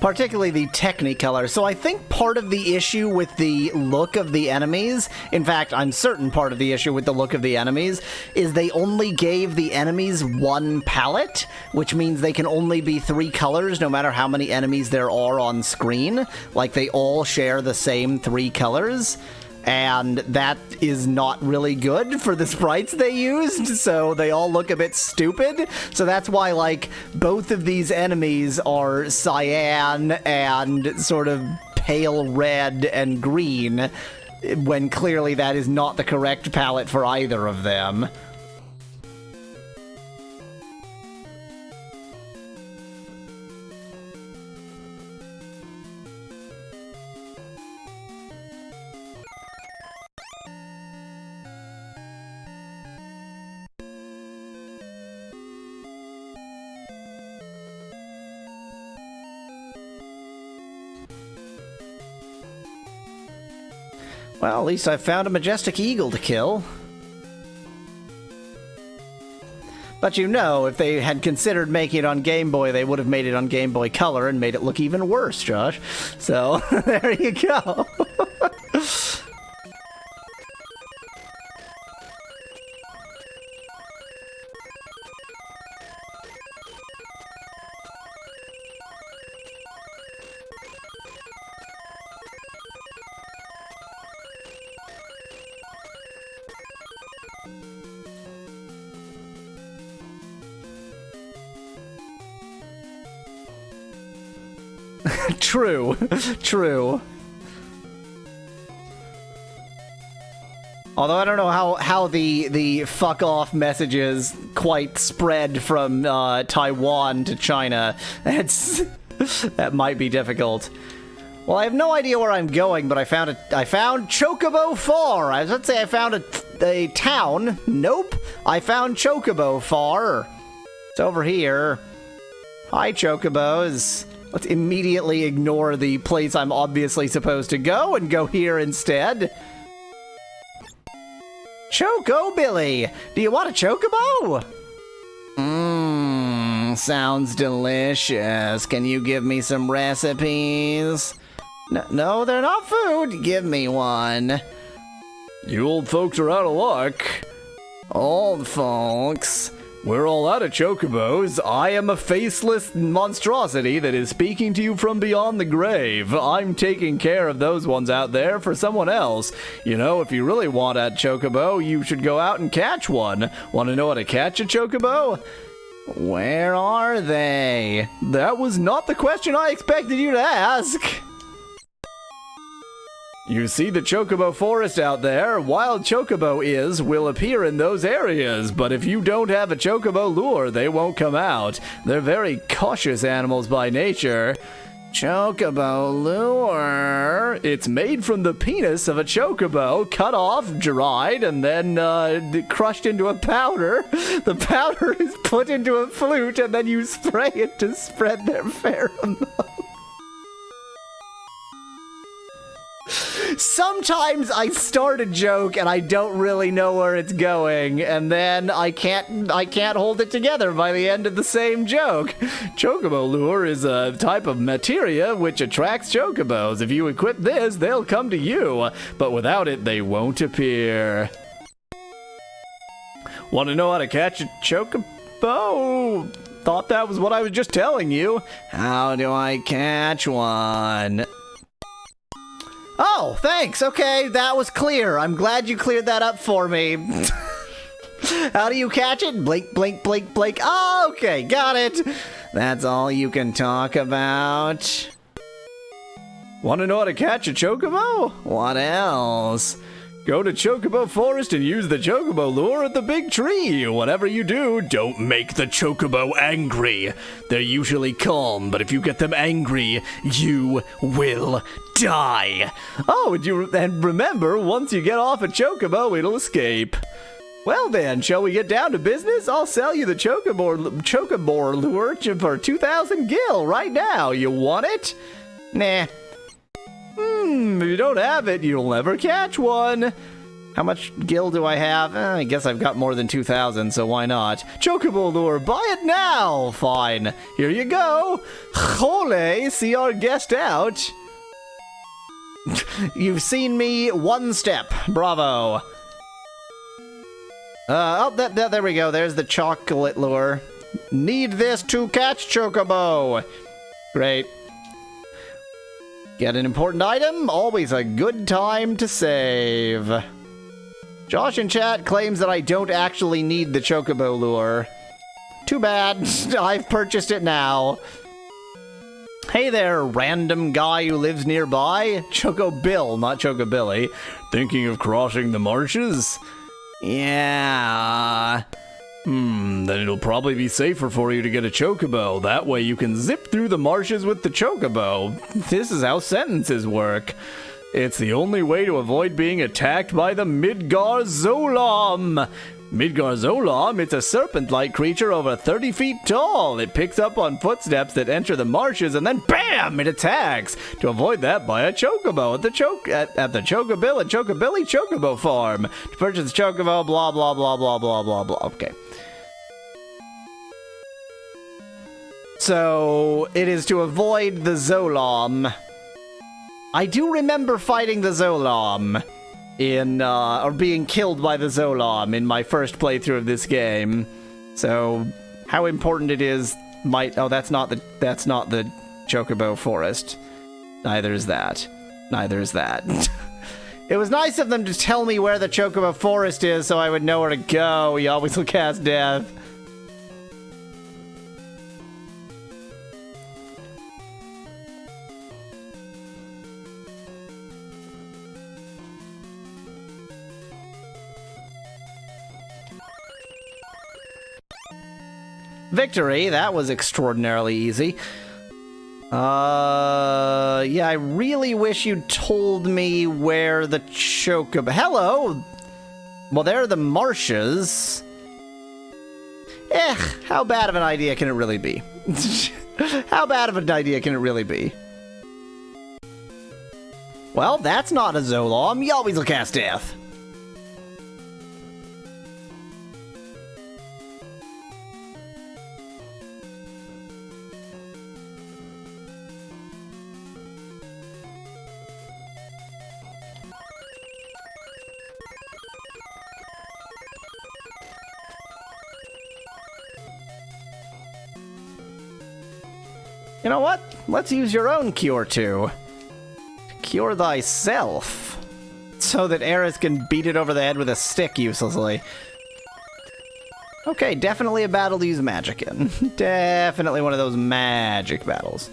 Particularly the Technicolor. So I think part of the issue with the look of the enemies, in fact, I'm certain part of the issue with the look of the enemies, is they only gave the enemies 1 palette, which means they can only be 3 colors no matter how many enemies there are on screen. Like, they all share the same 3 colors. And that is not really good for the sprites they used, so they all look a bit stupid. So that's why, like, both of these enemies are cyan and sort of pale red and green, when clearly that is not the correct palette for either of them. Well, at least I found a majestic eagle to kill. But you know, if they had considered making it on Game Boy, they would have made it on Game Boy Color and made it look even worse, Josh. So, there you go. True. True. Although I don't know how the fuck off messages quite spread from Taiwan to China. That might be difficult. Well, I have no idea where I'm going, but I found Chocobo 4. I was about to say I found a town. Nope. I found Chocobo 4. It's over here. Hi, Chocobos. Let's immediately ignore the place I'm obviously supposed to go and go here instead. Choco Billy, do you want a chocobo? Sounds delicious. Can you give me some recipes? No, they're not food. Give me one. You old folks are out of luck. Old folks? We're all out of chocobos. I am a faceless monstrosity that is speaking to you from beyond the grave. I'm taking care of those ones out there for someone else. You know, if you really want a chocobo, you should go out and catch one. Want to know how to catch a chocobo? Where are they? That was not the question I expected you to ask. You see the chocobo forest out there? Wild chocobo will appear in those areas, but if you don't have a chocobo lure, they won't come out. They're very cautious animals by nature. Chocobo lure. It's made from the penis of a chocobo, cut off, dried, and then crushed into a powder. The powder is put into a flute, and then you spray it to spread their pheromone. Sometimes I start a joke and I don't really know where it's going, and then I can't hold it together by the end of the same joke. Chocobo lure is a type of materia which attracts chocobos. If you equip this, they'll come to you, but without it, they won't appear. Want to know how to catch a chocobo? Thought that was what I was just telling you. How do I catch one? Oh, thanks. Okay, that was clear. I'm glad you cleared that up for me. How do you catch it? Blink, blink, blink, blink. Oh, okay, got it. That's all you can talk about. Want to know how to catch a chocobo? What else? Go to Chocobo Forest and use the Chocobo lure at the big tree. Whatever you do, don't make the Chocobo angry. They're usually calm, but if you get them angry, you will die. Oh, and remember, once you get off a Chocobo, it'll escape. Well then, shall we get down to business? I'll sell you the Chocobo lure for 2,000 gil right now. You want it? Nah. If you don't have it, you'll never catch one. How much gil do I have? I guess I've got more than 2,000, so why not? Chocobo lure, buy it now! Fine. Here you go. Ole, see our guest out. You've seen me one step. Bravo. There we go. There's the chocolate lure. Need this to catch Chocobo. Great. Get an important item, always a good time to save. Josh in chat claims that I don't actually need the Chocobo lure. Too bad, I've purchased it now. Hey there, random guy who lives nearby. Choco Bill, not Choco Billy. Thinking of crossing the marshes? Yeah. Then it'll probably be safer for you to get a chocobo. That way you can zip through the marshes with the chocobo. This is how sentences work. It's the only way to avoid being attacked by the Midgar Zolam. Midgar Zolam, it's a serpent-like creature over 30 feet tall. It picks up on footsteps that enter the marshes and then BAM! It attacks. To avoid that, buy a chocobo at the Chocobill and Chocobilly Chocobo Farm. To purchase the chocobo, blah, blah, blah, blah, blah, blah, blah. Okay. So, it is to avoid the Zolam. I do remember fighting the Zolam or being killed by the Zolam in my first playthrough of this game. So, how important it is that's not the Chocobo Forest. Neither is that. It was nice of them to tell me where the Chocobo Forest is so I would know where to go. He always will cast death. Victory, that was extraordinarily easy. Yeah, I really wish you told me where the Chocobo... Hello! Well, there are the marshes. How bad of an idea can it really be? How bad of an idea can it really be? Well, that's not a Zolam. Yahweasel will cast death. You know what? Let's use your own cure too. Cure thyself. So that Eris can beat it over the head with a stick uselessly. Okay, definitely a battle to use magic in. Definitely one of those magic battles.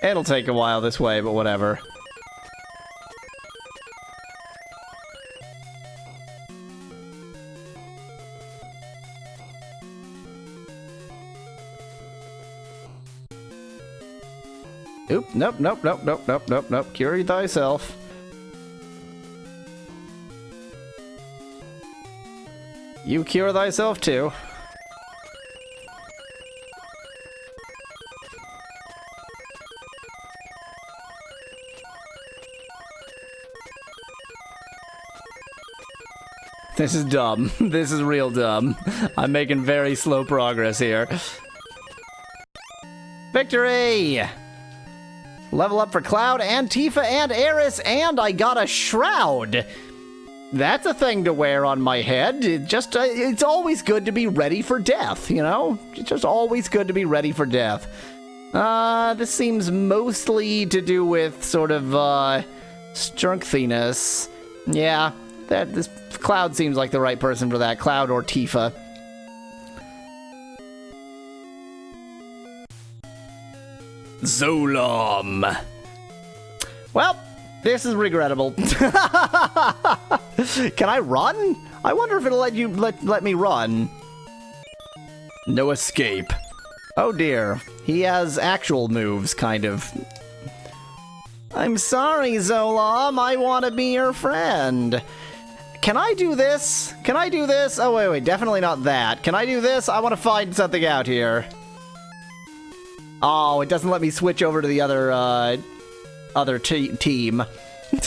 It'll take a while this way, but whatever. Oop, nope, nope, nope, nope, nope, nope, nope. Cure thyself. You cure thyself too. This is dumb. This is real dumb. I'm making very slow progress here. Victory! Level up for Cloud and Tifa and Aeris, and I got a shroud! That's a thing to wear on my head. It's always good to be ready for death, you know? It's just always good to be ready for death. This seems mostly to do with sort of, strengthiness. Yeah, this Cloud seems like the right person for that. Cloud or Tifa. Zolam. Well, this is regrettable. Can I run? I wonder if it'll let me run. No escape. Oh dear. He has actual moves, kind of. I'm sorry, Zolam. I want to be your friend. Can I do this? Can I do this? Oh, wait, definitely not that. Can I do this? I want to find something out here. Oh, it doesn't let me switch over to the other team.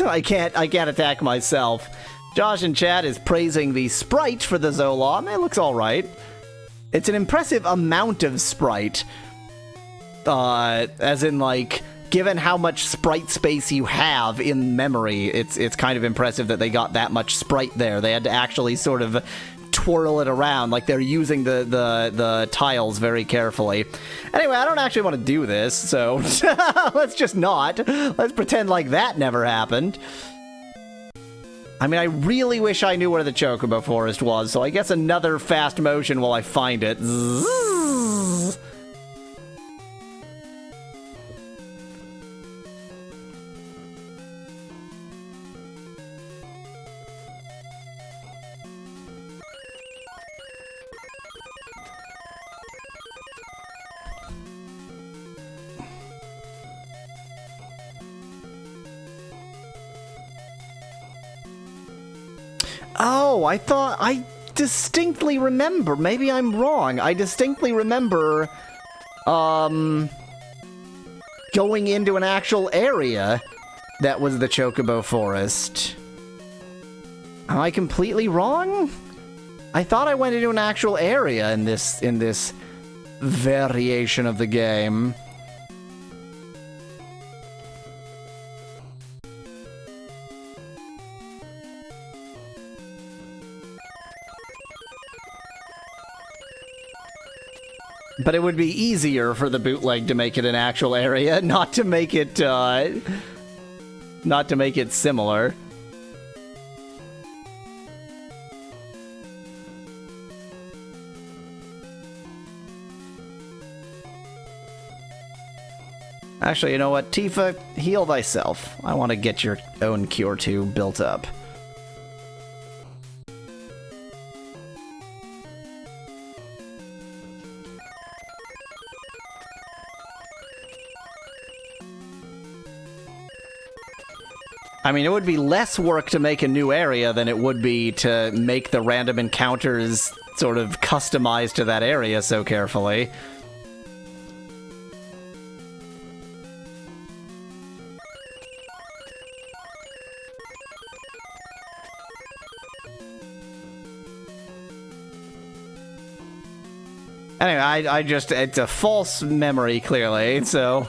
I can't attack myself. Josh in chat is praising the sprite for the Zolam. It looks alright. It's an impressive amount of sprite. As in, like, given how much sprite space you have in memory, it's kind of impressive that they got that much sprite there. They had to actually sort of twirl it around, like they're using the tiles very carefully. Anyway, I don't actually want to do this, so let's just not. Let's pretend like that never happened. I mean, I really wish I knew where the Chocobo Forest was, so I guess another fast motion while I find it. Zzz. Oh, I distinctly remember, maybe I'm wrong, I distinctly remember, going into an actual area that was the Chocobo Forest. Am I completely wrong? I thought I went into an actual area in this variation of the game. But it would be easier for the bootleg to make it an actual area, not to make it similar. Actually, you know what? Tifa, heal thyself. I want to get your own Cure 2 built up. I mean, it would be less work to make a new area than it would be to make the random encounters sort of customized to that area so carefully. Anyway, it's a false memory, clearly, so...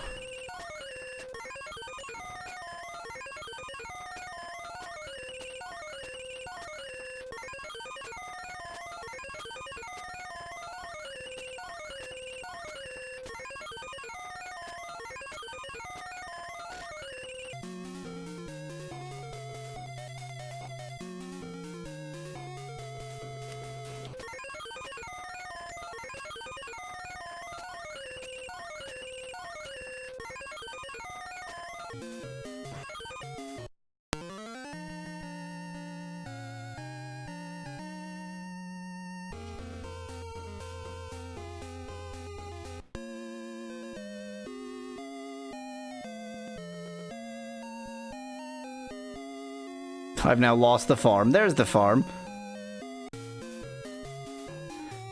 I've now lost the farm. There's the farm.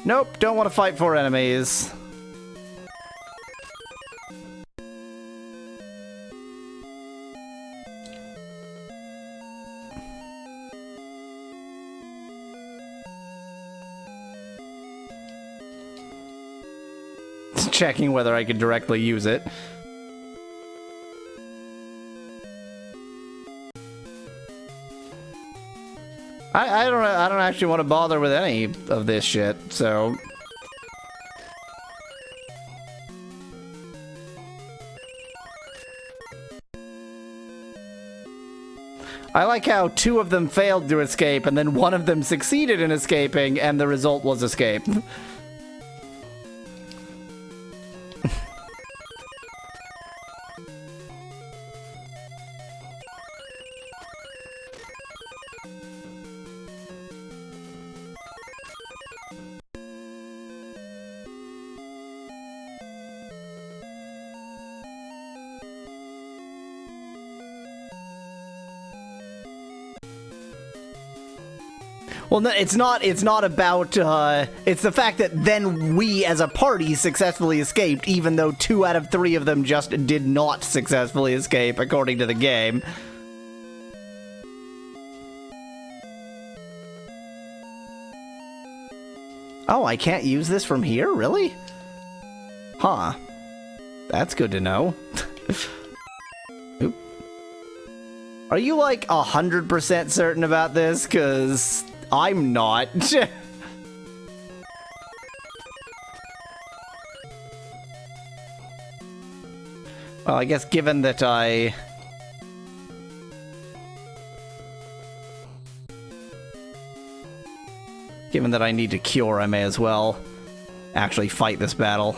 Nope, don't want to fight 4 enemies. Checking whether I could directly use it. I don't actually want to bother with any of this shit, so I like how 2 of them failed to escape and then 1 of them succeeded in escaping and the result was escape. Well, no, it's not about, it's the fact that then we as a party successfully escaped, even though 2 out of 3 of them just did not successfully escape, according to the game. Oh, I can't use this from here? Really? Huh. That's good to know. Oop. Are you, like, 100% certain about this? 'Cause I'm not. Well, I guess given that I need to cure, I may as well actually fight this battle.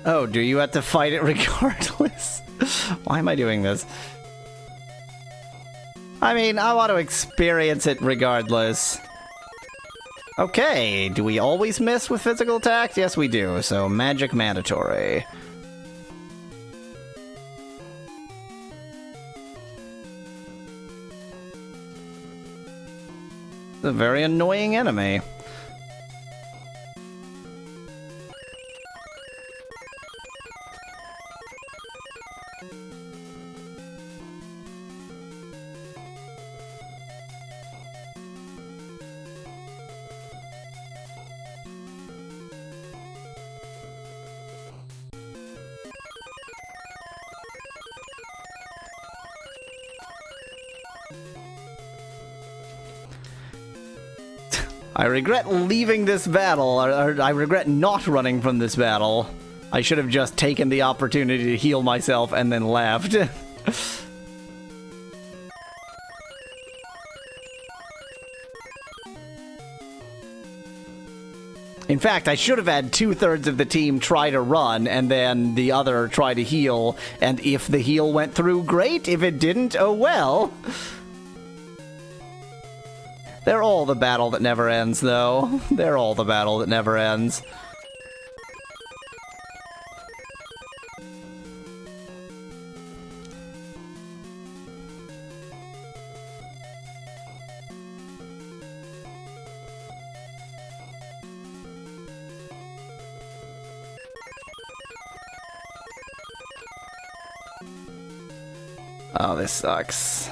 Oh, do you have to fight it regardless? Why am I doing this? I mean, I want to experience it regardless. Okay, do we always miss with physical attacks? Yes, we do, so magic mandatory. It's a very annoying enemy. I regret leaving this battle, or I regret not running from this battle. I should have just taken the opportunity to heal myself and then left. In fact, I should have had 2/3 of the team try to run, and then the other try to heal, and if the heal went through, great. If it didn't, oh well. They're all the battle that never ends, though. They're all the battle that never ends. Oh, this sucks.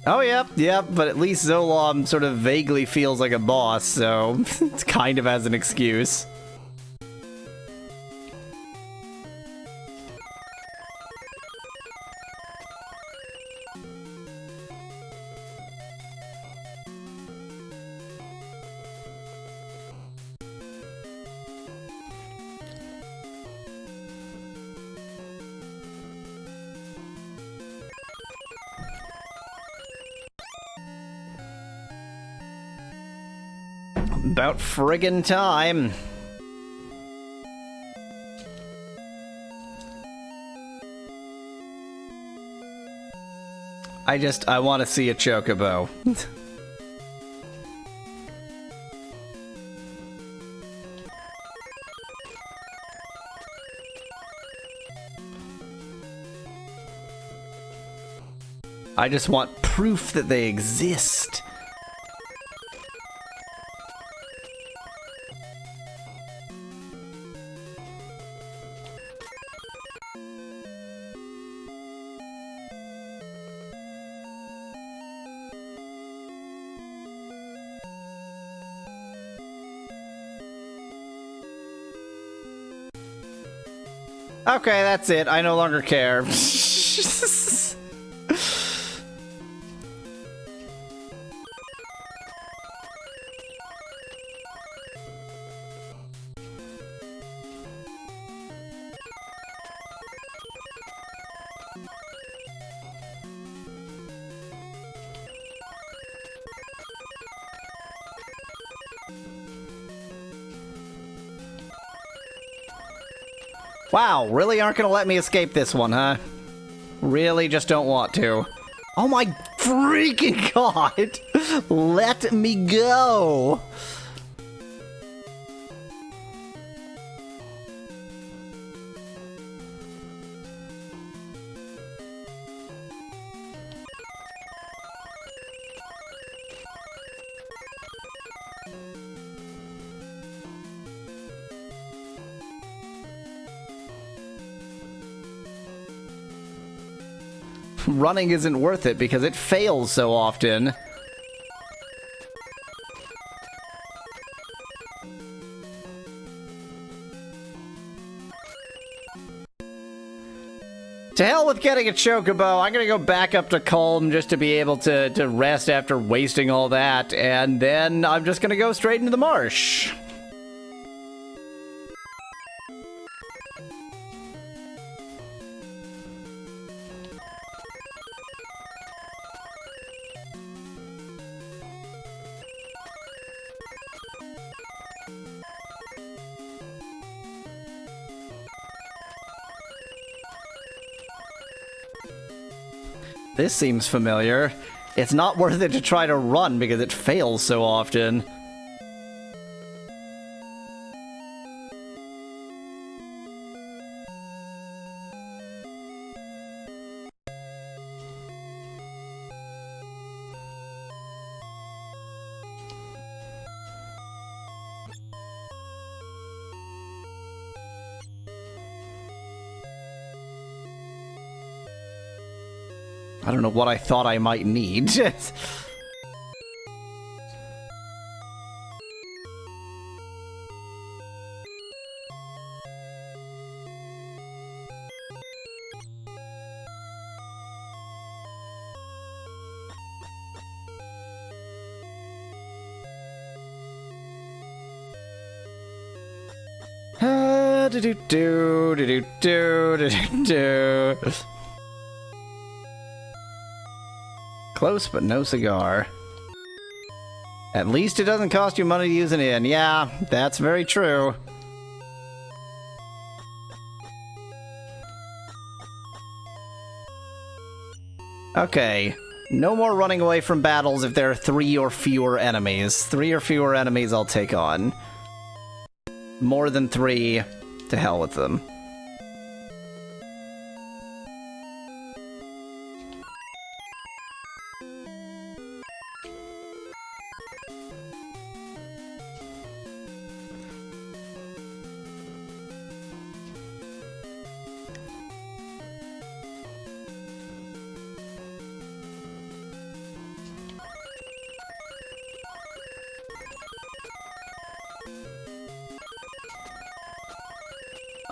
Oh, yep, but at least Zolam sort of vaguely feels like a boss, so it's kind of as an excuse. About friggin' time. I want to see a chocobo. I just want proof that they exist. Okay, that's it. I no longer care. Wow, really aren't gonna let me escape this one, huh? Really just don't want to. Oh my freaking god! Let me go! Running isn't worth it because it fails so often. To hell with getting a chocobo. I'm gonna go back up to Culm just to be able to rest after wasting all that, and then I'm just gonna go straight into the marsh. This seems familiar. It's not worth it to try to run because it fails so often. I don't know what I thought I might need. Close, but no cigar. At least it doesn't cost you money to use an inn. Yeah, that's very true. Okay. No more running away from battles if there are 3 or fewer enemies. 3 or fewer enemies I'll take on. More than 3, to hell with them.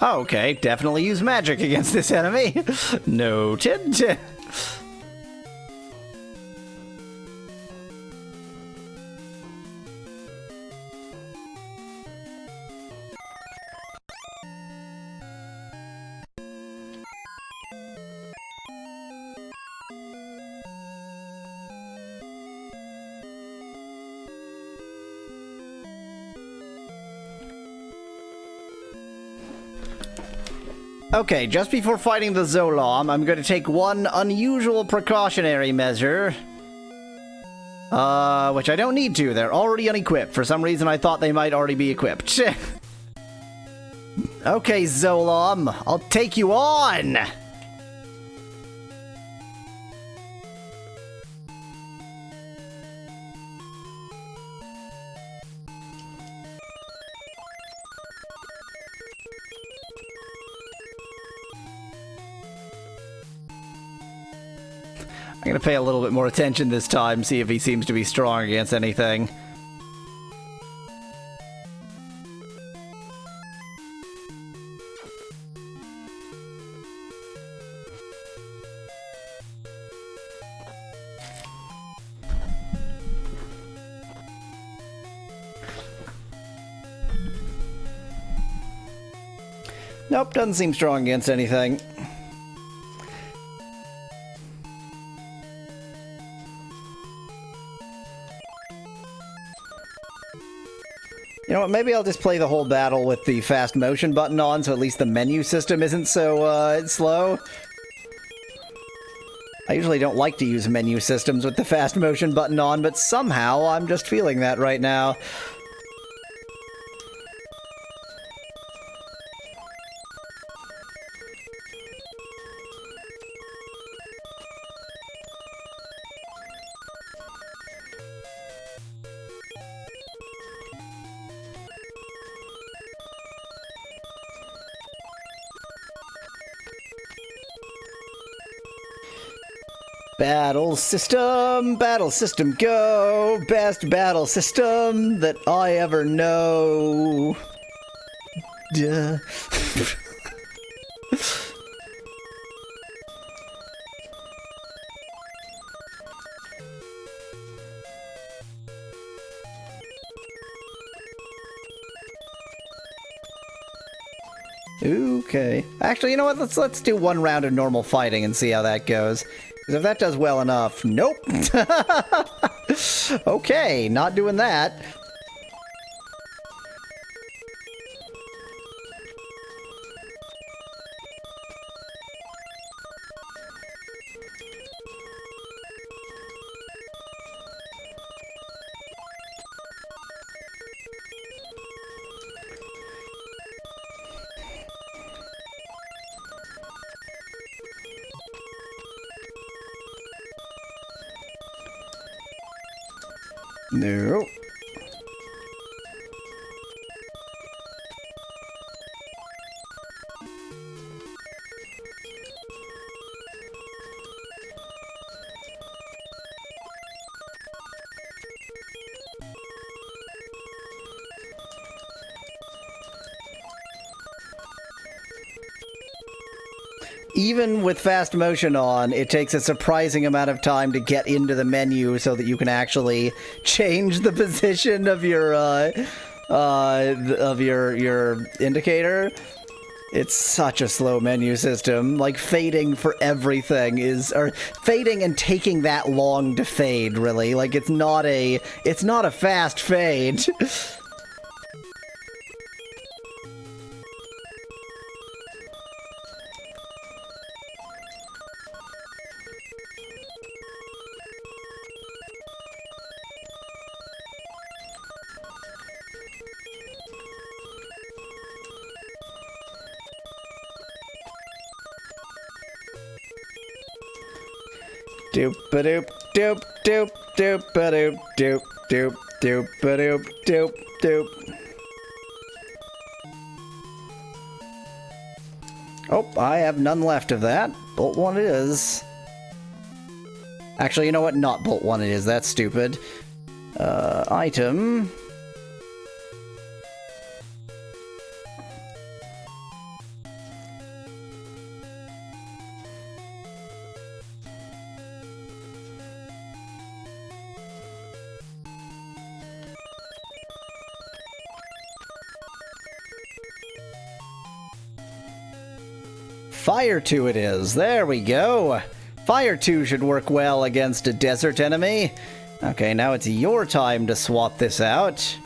Oh, okay, definitely use magic against this enemy. Noted. Okay, just before fighting the Zolam, I'm going to take one unusual precautionary measure. Which I don't need to. They're already unequipped. For some reason, I thought they might already be equipped. Okay, Zolam, I'll take you on! I'm gonna pay a little bit more attention this time, see if he seems to be strong against anything. Nope, doesn't seem strong against anything. You know what, maybe I'll just play the whole battle with the fast motion button on, so at least the menu system isn't so, slow. I usually don't like to use menu systems with the fast motion button on, but somehow I'm just feeling that right now. Battle system, go, best battle system that I ever know. Duh. Okay. Actually, you know what? Let's do one round of normal fighting and see how that goes. Because if that does well enough... Nope! Okay, not doing that. No. Even with fast motion on, it takes a surprising amount of time to get into the menu so that you can actually change the position of your indicator. It's such a slow menu system. Like, fading for everything is... or fading and taking that long to fade, really. Like, it's not a fast fade. Doop ba doop doop doop doop ba doop doop doop doop ba doop doop doop. Oh, I have none left of that. Bolt 1 it is. Actually, you know what? Not Bolt 1 it is. That's stupid. Item. Fire 2 it is. There we go. Fire 2 should work well against a desert enemy. Okay, now it's your time to swap this out.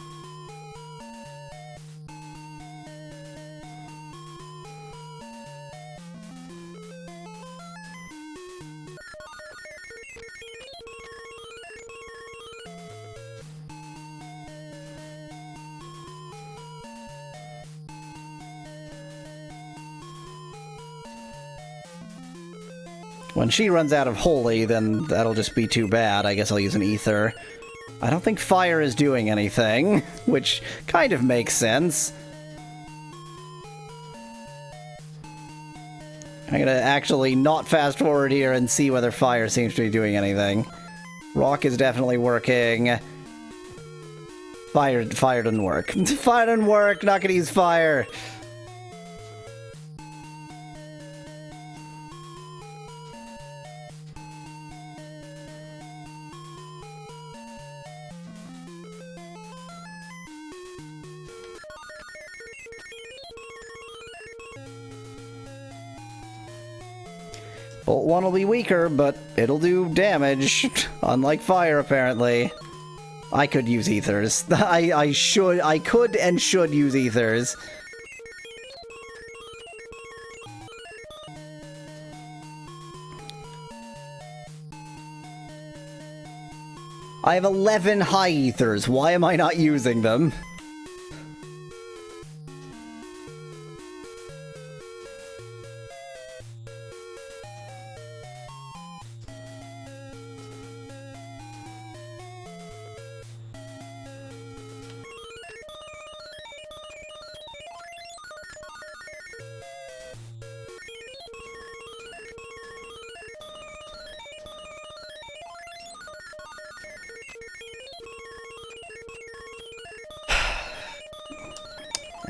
When she runs out of holy, then that'll just be too bad. I guess I'll use an ether. I don't think fire is doing anything, which kind of makes sense. I'm gonna actually not fast forward here and see whether fire seems to be doing anything. Rock is definitely working. Fire doesn't work. Fire doesn't work, not gonna use fire. Bolt 1 will be weaker, but it'll do damage. Unlike fire, apparently. I could use ethers. I could and should use ethers. I have 11 high ethers. Why am I not using them?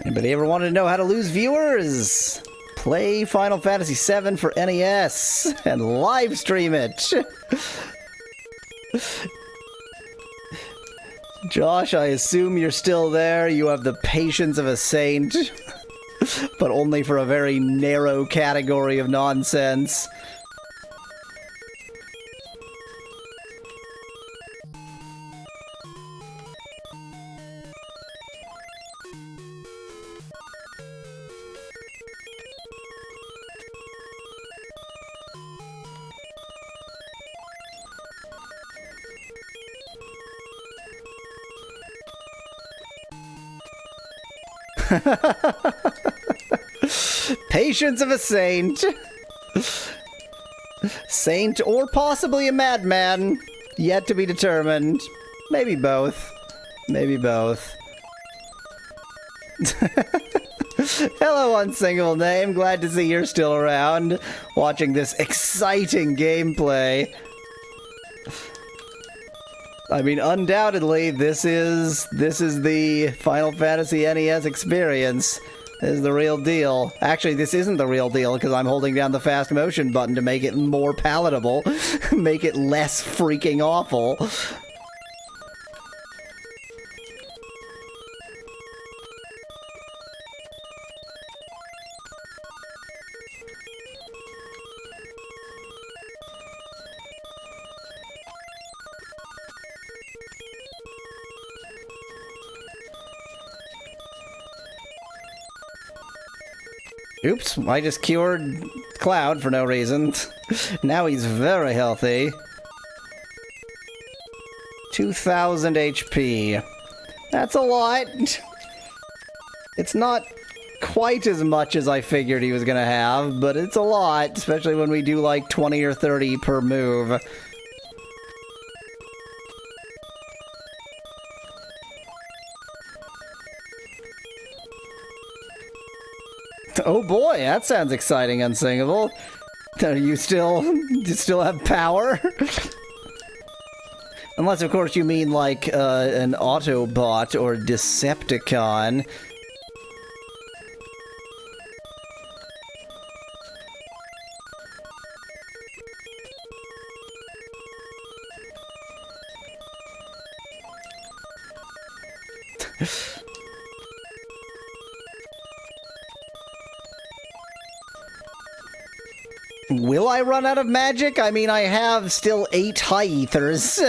Anybody ever wanted to know how to lose viewers? Play Final Fantasy VII for NES and live stream it. Josh, I assume you're still there. You have the patience of a saint, but only for a very narrow category of nonsense. Patience of a saint. Saint or possibly a madman. Yet to be determined. Maybe both. Maybe both. Hello, unsingable name. Glad to see you're still around, watching this exciting gameplay. I mean, undoubtedly, this is the Final Fantasy NES experience. This is the real deal. Actually, this isn't the real deal, because I'm holding down the fast motion button to make it more palatable. Make it less freaking awful. Oops, I just cured Cloud for no reason. Now he's very healthy. 2,000 HP. That's a lot. It's not quite as much as I figured he was gonna have, but it's a lot, especially when we do like 20 or 30 per move. Oh boy, that sounds exciting, Unsingable. Do you still have power? Unless, of course, you mean like an Autobot or Decepticon. Will I run out of magic? I mean, I have still 8 high ethers.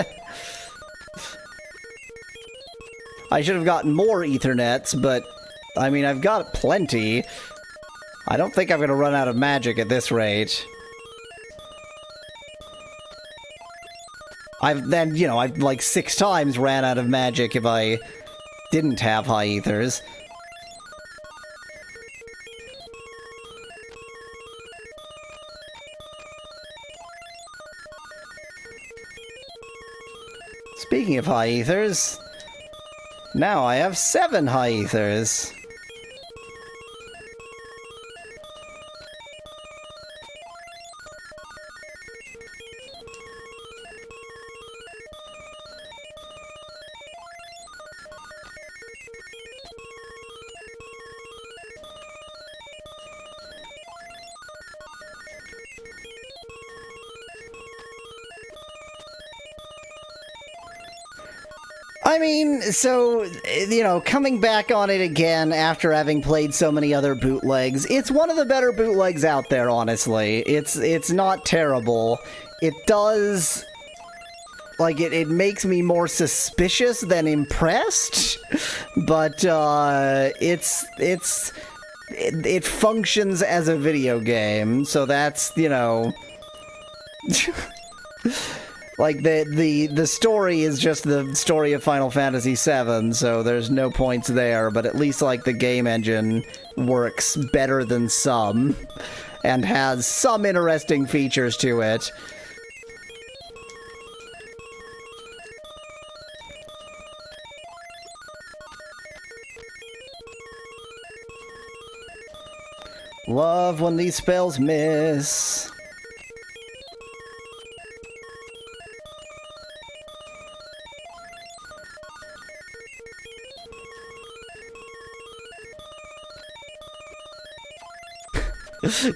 I should have gotten more ethernets, but I mean, I've got plenty. I don't think I'm gonna run out of magic at this rate. I've like 6 times ran out of magic if I didn't have high ethers. speaking of high ethers, now I have 7 high ethers. I mean, so, you know, coming back on it again after having played so many other bootlegs, it's one of the better bootlegs out there, honestly. It's not terrible. It does... like, it makes me more suspicious than impressed, but, it functions as a video game, so that's, you know... like, the story is just the story of Final Fantasy VII, so there's no points there, but at least, like, the game engine works better than some, and has some interesting features to it. Love when these spells miss.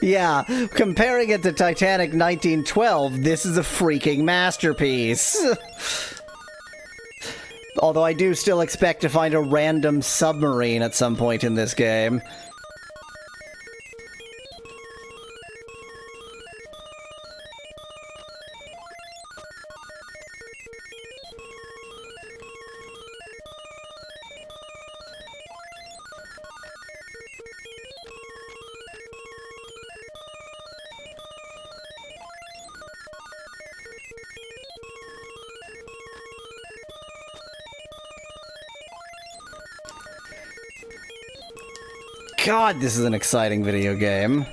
Yeah, comparing it to Titanic 1912, this is a freaking masterpiece. Although I do still expect to find a random submarine at some point in this game. God, this is an exciting video game.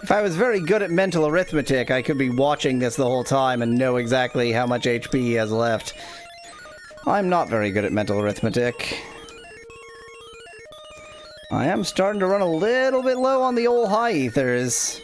If I was very good at mental arithmetic, I could be watching this the whole time and know exactly how much HP he has left. I'm not very good at mental arithmetic. I am starting to run a little bit low on the old high ethers.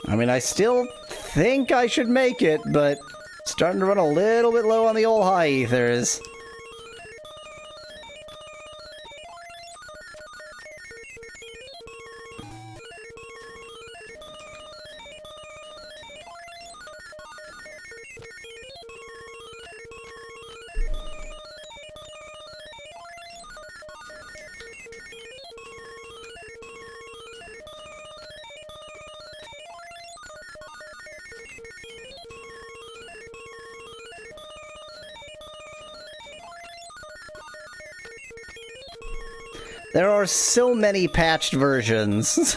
I mean, I still think I should make it, but starting to run a little bit low on the old high ethers. There are so many patched versions.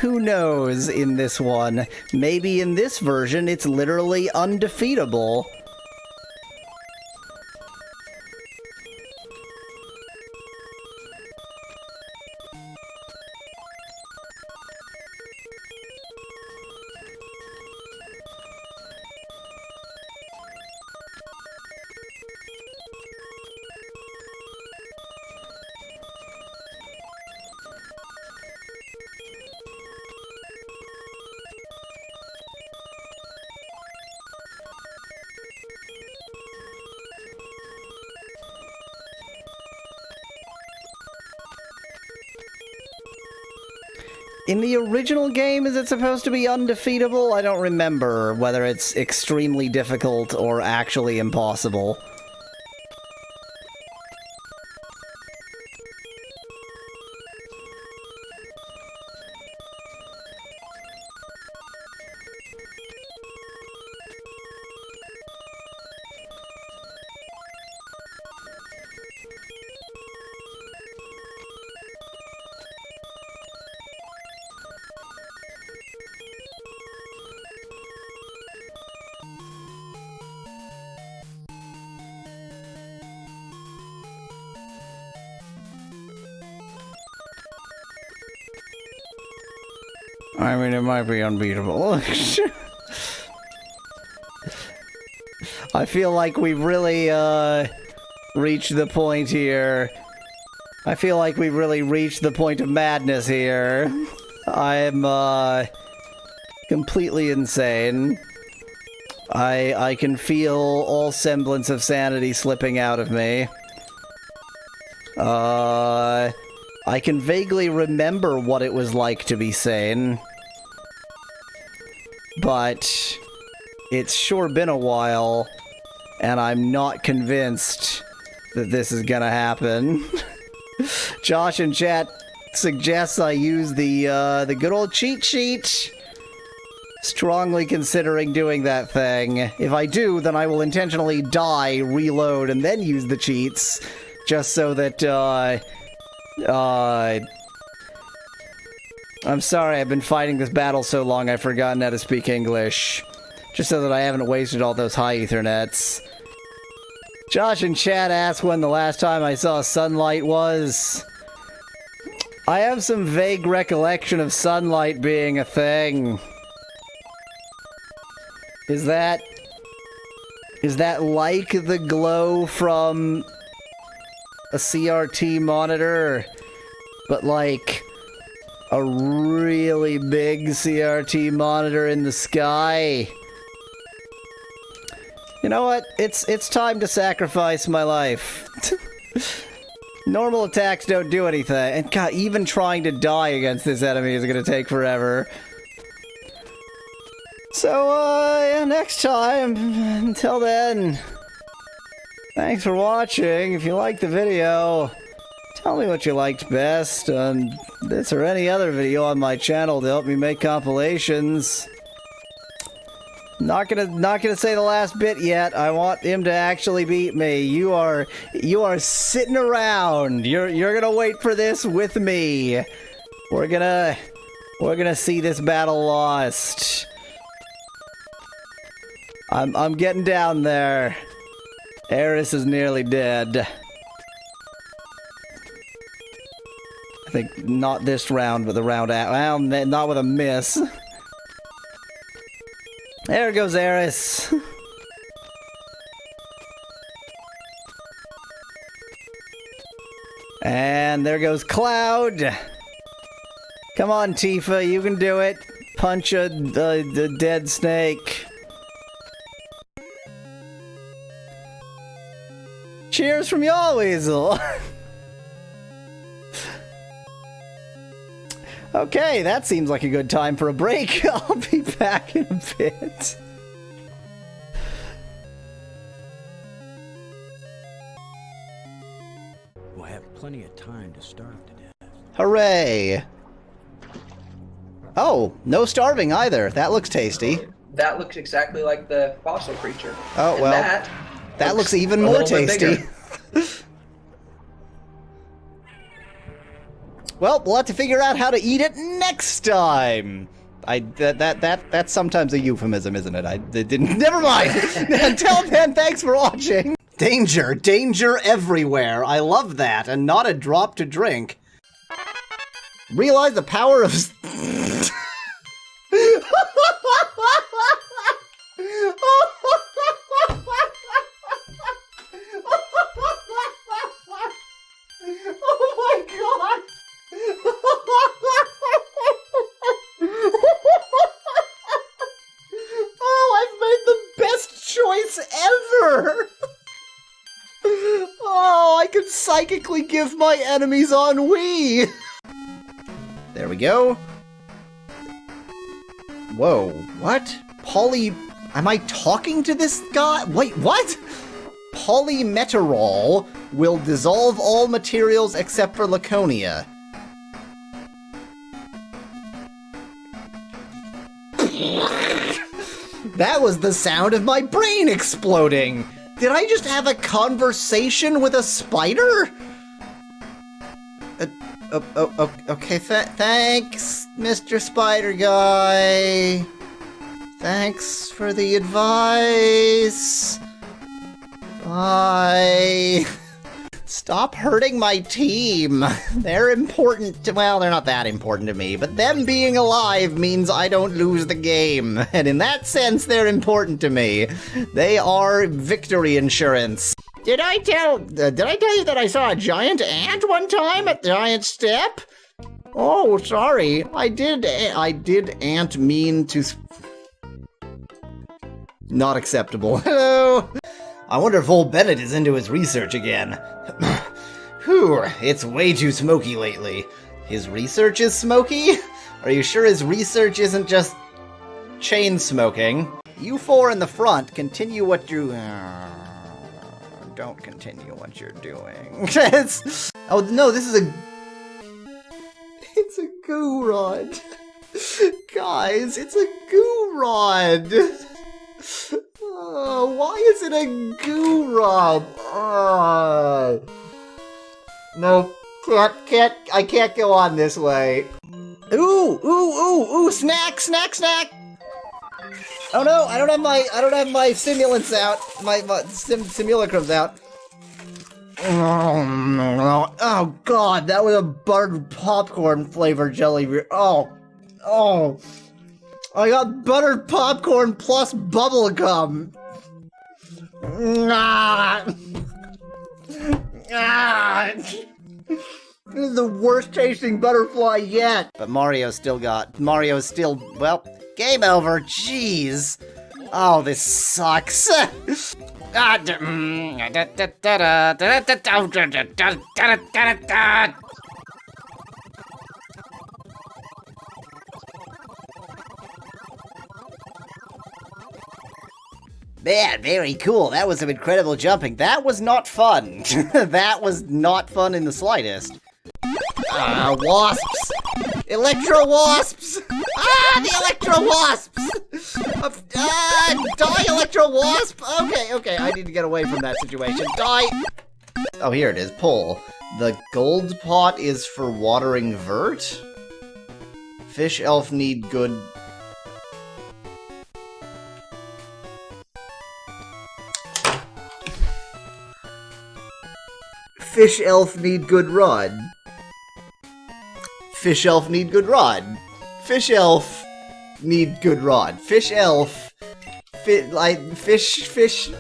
Who knows in this one? Maybe in this version it's literally undefeatable. In the original game, is it supposed to be undefeatable? I don't remember whether it's extremely difficult or actually impossible. I mean, it might be unbeatable. I feel like we've really, reached the point here. I feel like we've really reached the point of madness here. I'm, completely insane. I can feel all semblance of sanity slipping out of me. I can vaguely remember what it was like to be sane. But it's sure been a while, and I'm not convinced that this is gonna happen. Josh in chat suggests I use the good old cheat sheet. Strongly considering doing that thing. If I do, then I will intentionally die, reload, and then use the cheats, just so that, I'm sorry, I've been fighting this battle so long I've forgotten how to speak English. Just so that I haven't wasted all those high ethernets. Josh in chat asked when the last time I saw sunlight was. I have some vague recollection of sunlight being a thing. Is that like the glow from a CRT monitor, but like a really big CRT monitor in the sky? You know what? It's time to sacrifice my life. Normal attacks don't do anything, and God, even trying to die against this enemy is gonna take forever. So, yeah, next time, until then, thanks for watching. If you liked the video, tell me what you liked best on this or any other video on my channel to help me make compilations. Not gonna say the last bit yet. I want him to actually beat me. You are sitting around. You're gonna wait for this with me. We're gonna see this battle lost. I'm getting down there. Eris is nearly dead. I think not this round, but the round out. Well, not with a miss. There goes Eris. And there goes Cloud. Come on, Tifa, you can do it. Punch a dead snake. Cheers from Yahweasel. Okay, that seems like a good time for a break. I'll be back in a bit. We'll have plenty of time to starve to death. Hooray! Oh, no starving either. That looks tasty. That looks exactly like the fossil creature. Oh, And well, that looks even more tasty. Well, we'll have to figure out how to eat it next time. That's sometimes a euphemism, isn't it? Never mind. Until then, thanks for watching. Danger, danger everywhere. I love that, and not a drop to drink. Realize the power of. Oh my god! Oh, I've made the best choice ever! Oh, I can psychically give my enemies ennui! There we go. Whoa, what? Am I talking to this guy? Wait, what? Polymeterol will dissolve all materials except for Laconia. That was the sound of my brain exploding! Did I just have a conversation with a spider? Okay, thanks, Mr. Spider Guy. Thanks for the advice. Bye. Stop hurting my team. They're important to, well, they're not that important to me, but them being alive means I don't lose the game. And in that sense, they're important to me. They are victory insurance. Did I tell you that I saw a giant ant one time at Giant Step? Oh, sorry. I did ant mean to... Not acceptable. Hello! I wonder if old Bennett is into his research again. Whew, it's way too smoky lately. His research is smoky? Are you sure his research isn't just chain smoking? You four in the front, continue what you... don't continue what you're doing. Oh, no, this is a... It's a goo rod. Guys, it's a goo rod. Why is it a goo rod? No, I can't go on this way. Ooh, snack! Oh no, I don't have my simulants out, my simulacrums out. Oh god, that was a buttered popcorn flavored jelly beer. Oh. I got buttered popcorn plus bubble gum. This is the worst tasting butterfly yet. But Mario's still, well, game over. Jeez. Oh, this sucks. Man, very cool. That was some incredible jumping. That was not fun. That was not fun in the slightest. Wasps! Electro wasps! The electro wasps! Die, electro wasp! Okay, I need to get away from that situation. Die! Oh, here it is. Pull. The gold pot is for watering vert? Fish elf need good... Fish elf need good rod. Fish elf need good rod. Fish elf need good rod. Fish elf. Fish.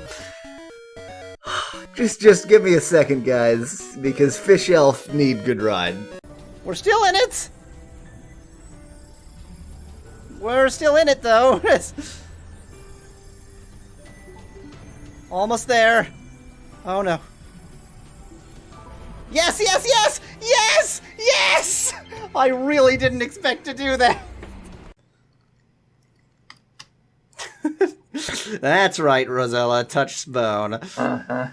Just give me a second, guys, because fish elf need good rod. We're still in it. We're still in it, though. Almost there. Oh no. Yes! I really didn't expect to do that. That's right, Rosella. Touch bone. Uh-huh.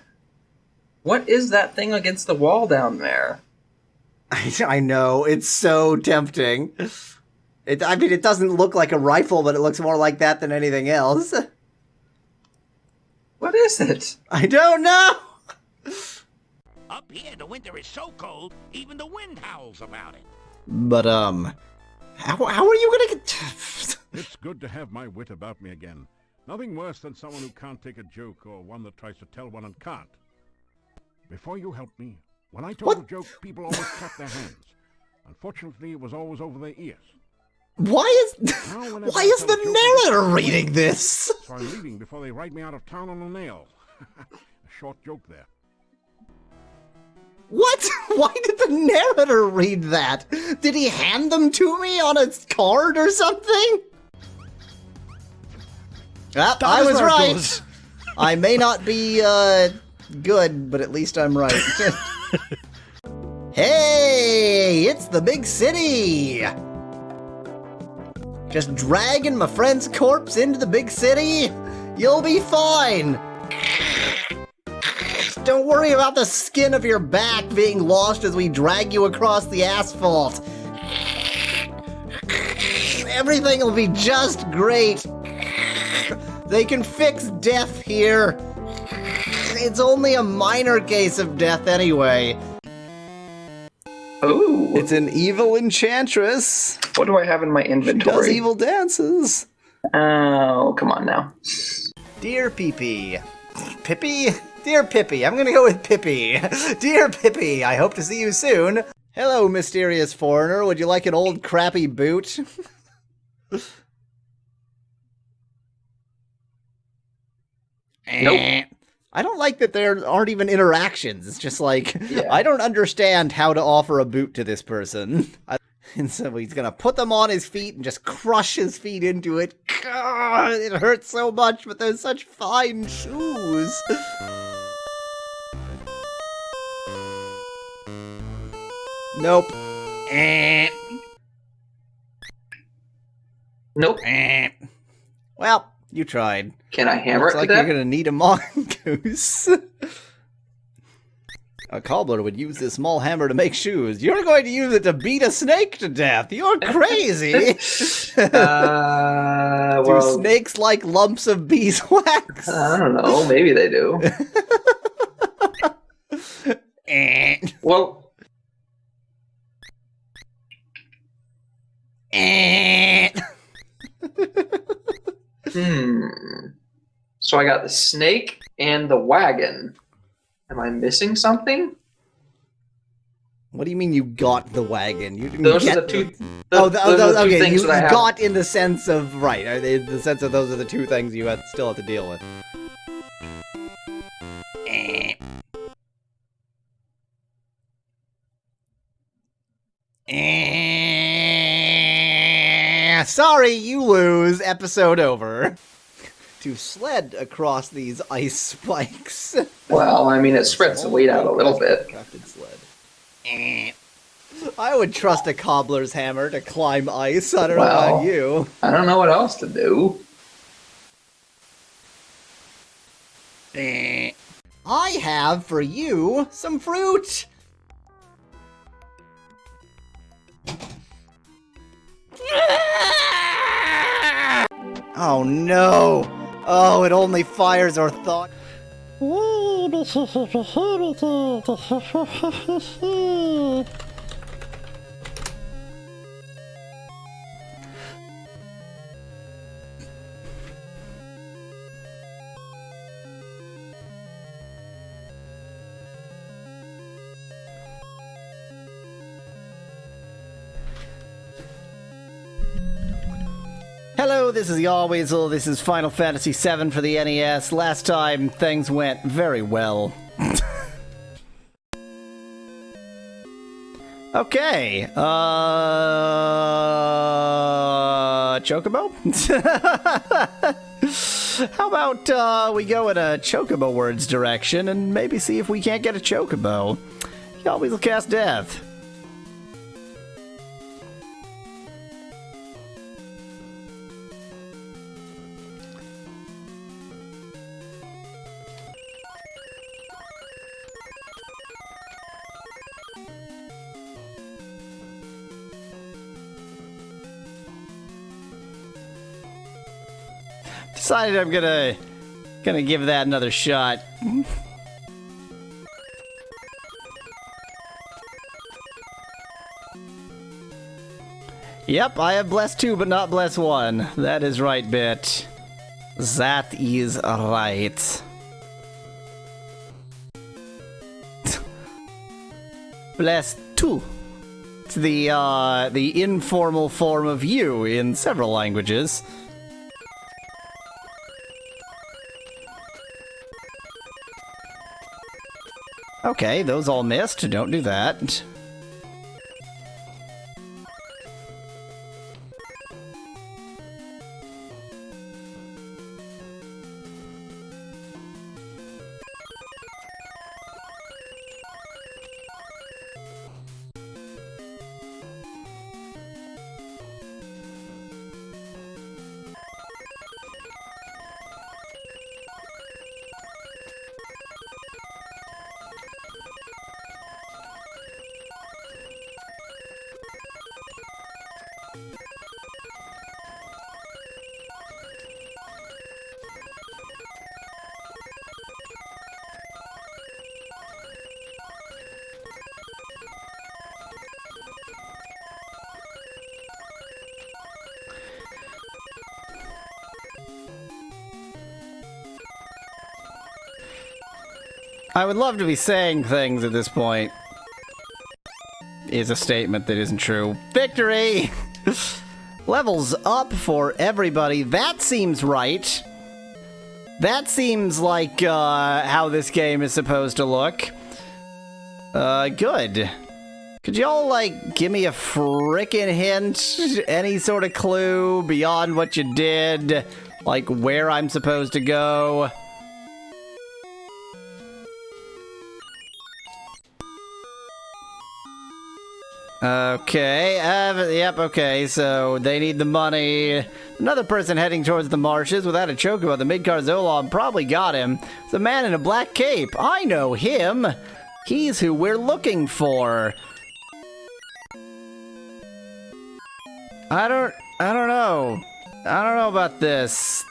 What is that thing against the wall down there? I know. It's so tempting. It doesn't look like a rifle, but it looks more like that than anything else. What is it? I don't know. Up here, the winter is so cold, even the wind howls about it. But, how are you gonna get... It's good to have my wit about me again. Nothing worse than someone who can't take a joke or one that tries to tell one and can't. Before you helped me, when I told a joke, people always clapped their hands. Unfortunately, it was always over their ears. Why is the narrator reading this? So I'm leaving before they write me out of town on a nail. A short joke there. What? Why did the narrator read that? Did he hand them to me on a card or something? I was right. I may not be, good, but at least I'm right. Hey, it's the big city! Just dragging my friend's corpse into the big city? You'll be fine! Don't worry about the skin of your back being lost as we drag you across the asphalt. Everything will be just great. They can fix death here. It's only a minor case of death anyway. Ooh. It's an evil enchantress. What do I have in my She inventory? does evil dances. Oh, come on now. Dear Pippi. Pippi? Dear Pippi. I'm gonna go with Pippi. Dear Pippi, I hope to see you soon. Hello, mysterious foreigner. Would you like an old crappy boot? Nope. I don't like that there aren't even interactions. It's just like, I don't understand how to offer a boot to this person. And so he's gonna put them on his feet and just crush his feet into it. God, it hurts so much, but they're such fine shoes. Nope. Nope. Well, you tried. Can I hammer Looks it like to you're death? gonna need a mongoose. A cobbler would use this small hammer to make shoes. You're going to use it to beat a snake to death. You're crazy. Do Well, snakes like lumps of beeswax? I don't know. Maybe they do. Well, so I got the snake and the wagon. Am I missing something? What do you mean you got the wagon? You didn't Those get are the two. those are the two okay. things You that I have. got in the sense of right. In the sense of those are the two things you still have to deal with. Sorry, you lose. Episode over. To sled across these ice spikes. Well, I mean, it spreads the weight out a little bit. Crafted sled. I would trust a cobbler's hammer to climb ice. I don't know Well. about you. I don't know what else to do. I have for you some fruit. Oh no! Oh, it only fires our thought. Hello, this is Yahweasel. This is Final Fantasy VII for the NES. Last time, things went very well. Okay, Chocobo? How about, we go in a Chocobo words direction and maybe see if we can't get a Chocobo. Yahweasel cast death. Decided I'm gonna give that another shot. Yep, I have bless 2 but not bless 1. That is right, bit. That is right. Bless 2. It's the informal form of you in several languages. Okay, those all missed. Don't do that. I would love to be saying things at this point. Is a statement that isn't true. Victory! Levels up for everybody. That seems right. That seems like how this game is supposed to look. Good. Could y'all, like, give me a frickin' hint? Any sort of clue beyond what you did? Like, where I'm supposed to go? Okay, yep, okay, so they need the money. Another person heading towards the marshes without a chocobo. The Midgar Zolom probably got him. It's a man in a black cape. I know him. He's who we're looking for. I don't know. I don't know about this.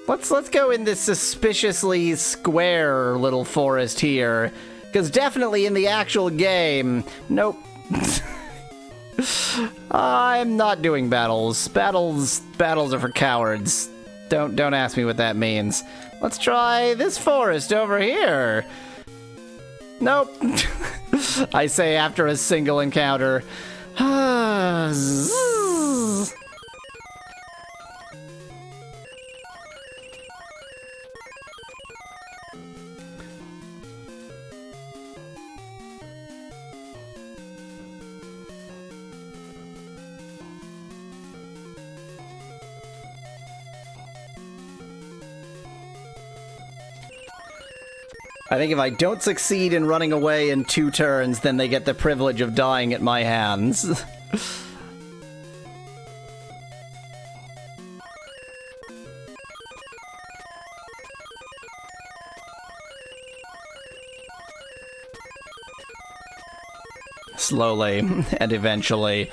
Let's go in this suspiciously square little forest here. Because definitely in the actual game, nope. I'm not doing battles. Battles are for cowards. Don't ask me what that means. Let's try this forest over here. Nope. I say after a single encounter. I think if I don't succeed in running away in 2 turns, then they get the privilege of dying at my hands. Slowly, and eventually.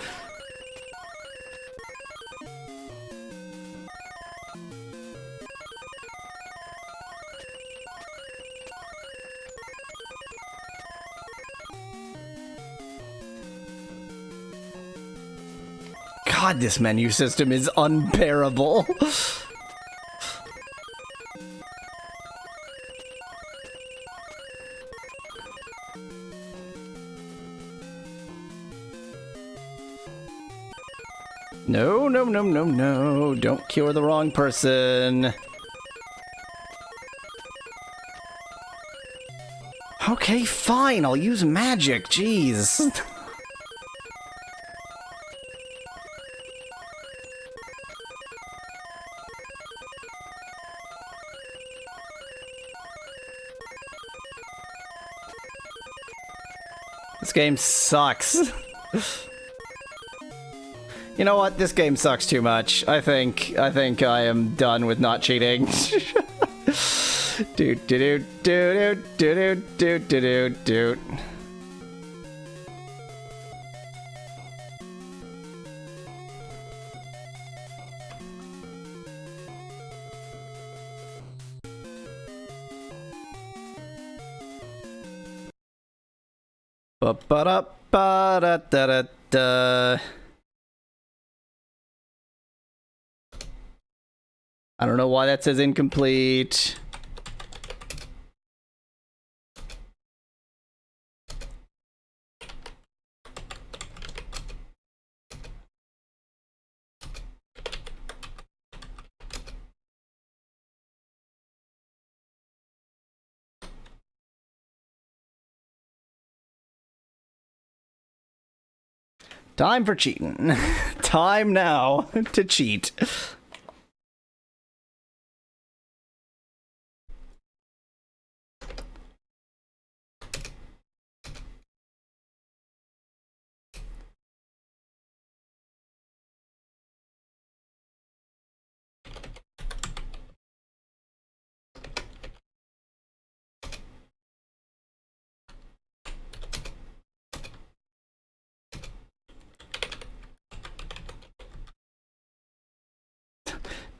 God, this menu system is unbearable. No, no, no, no, no. Don't cure the wrong person. Okay, fine. I'll use magic. Jeez. This game sucks. You know what? This game sucks too much. I think I am done with not cheating. Doot doot doot doot doot doot doot doot. Ba-ba-da-ba-da-da-da-da. I don't know why that says incomplete. Time for cheating. Time now to cheat.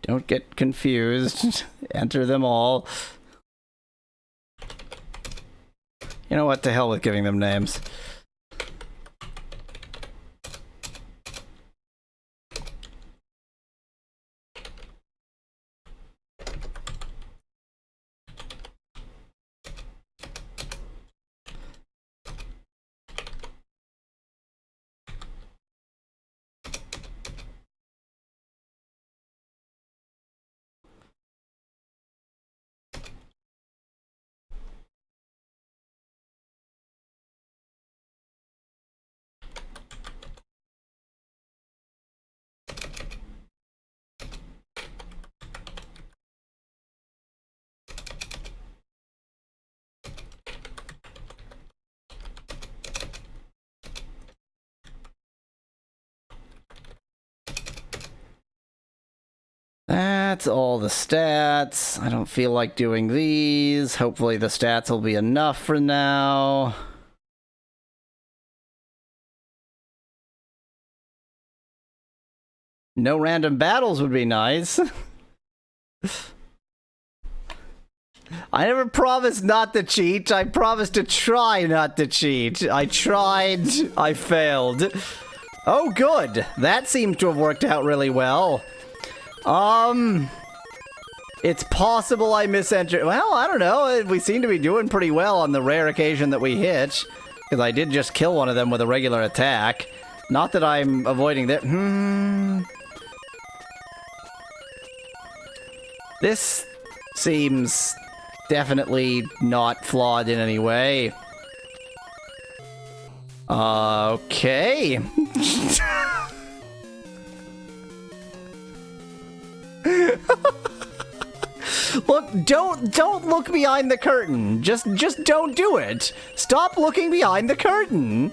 Don't get confused. Enter them all. You know what? To hell with giving them names. That's all the stats. I don't feel like doing these. Hopefully the stats will be enough for now. No random battles would be nice. I never promised not to cheat. I promised to try not to cheat. I tried. I failed. Oh, good. That seemed to have worked out really well. It's possible I misentered. Well, I don't know. We seem to be doing pretty well on the rare occasion that we hit. Because I did just kill one of them with a regular attack. Not that I'm avoiding that. This seems definitely not flawed in any way. Okay. Look, don't look behind the curtain. Just don't do it. Stop looking behind the curtain.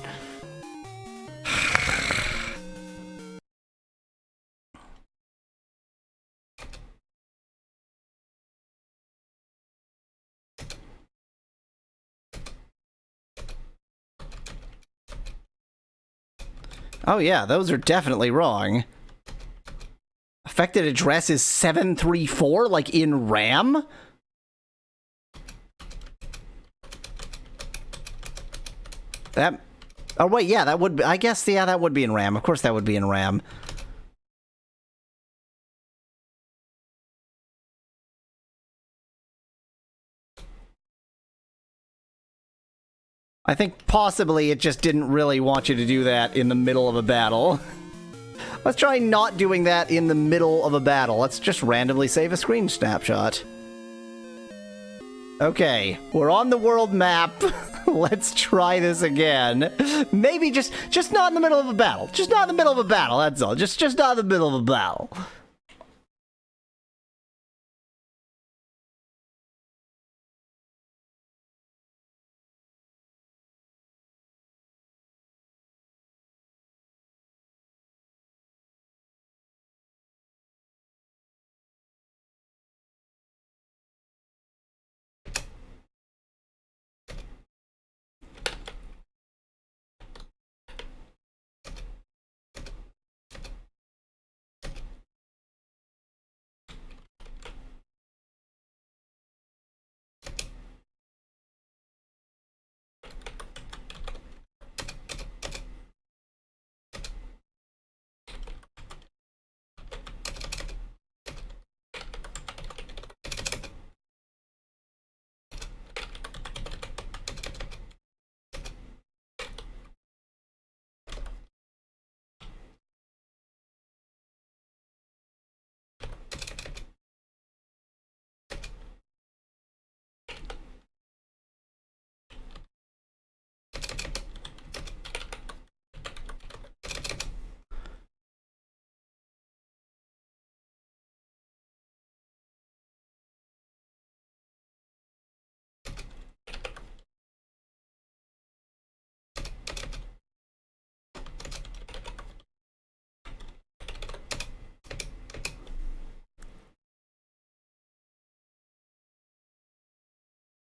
Oh yeah, those are definitely wrong. Affected address is 734, like in RAM? That... Oh wait, yeah, that would be... I guess, yeah, that would be in RAM. Of course that would be in RAM. I think possibly it just didn't really want you to do that in the middle of a battle. Let's try not doing that in the middle of a battle. Let's just randomly save a screen snapshot. Okay, we're on the world map. Let's try this again. Maybe just not in the middle of a battle. Just not in the middle of a battle, that's all. Just not in the middle of a battle.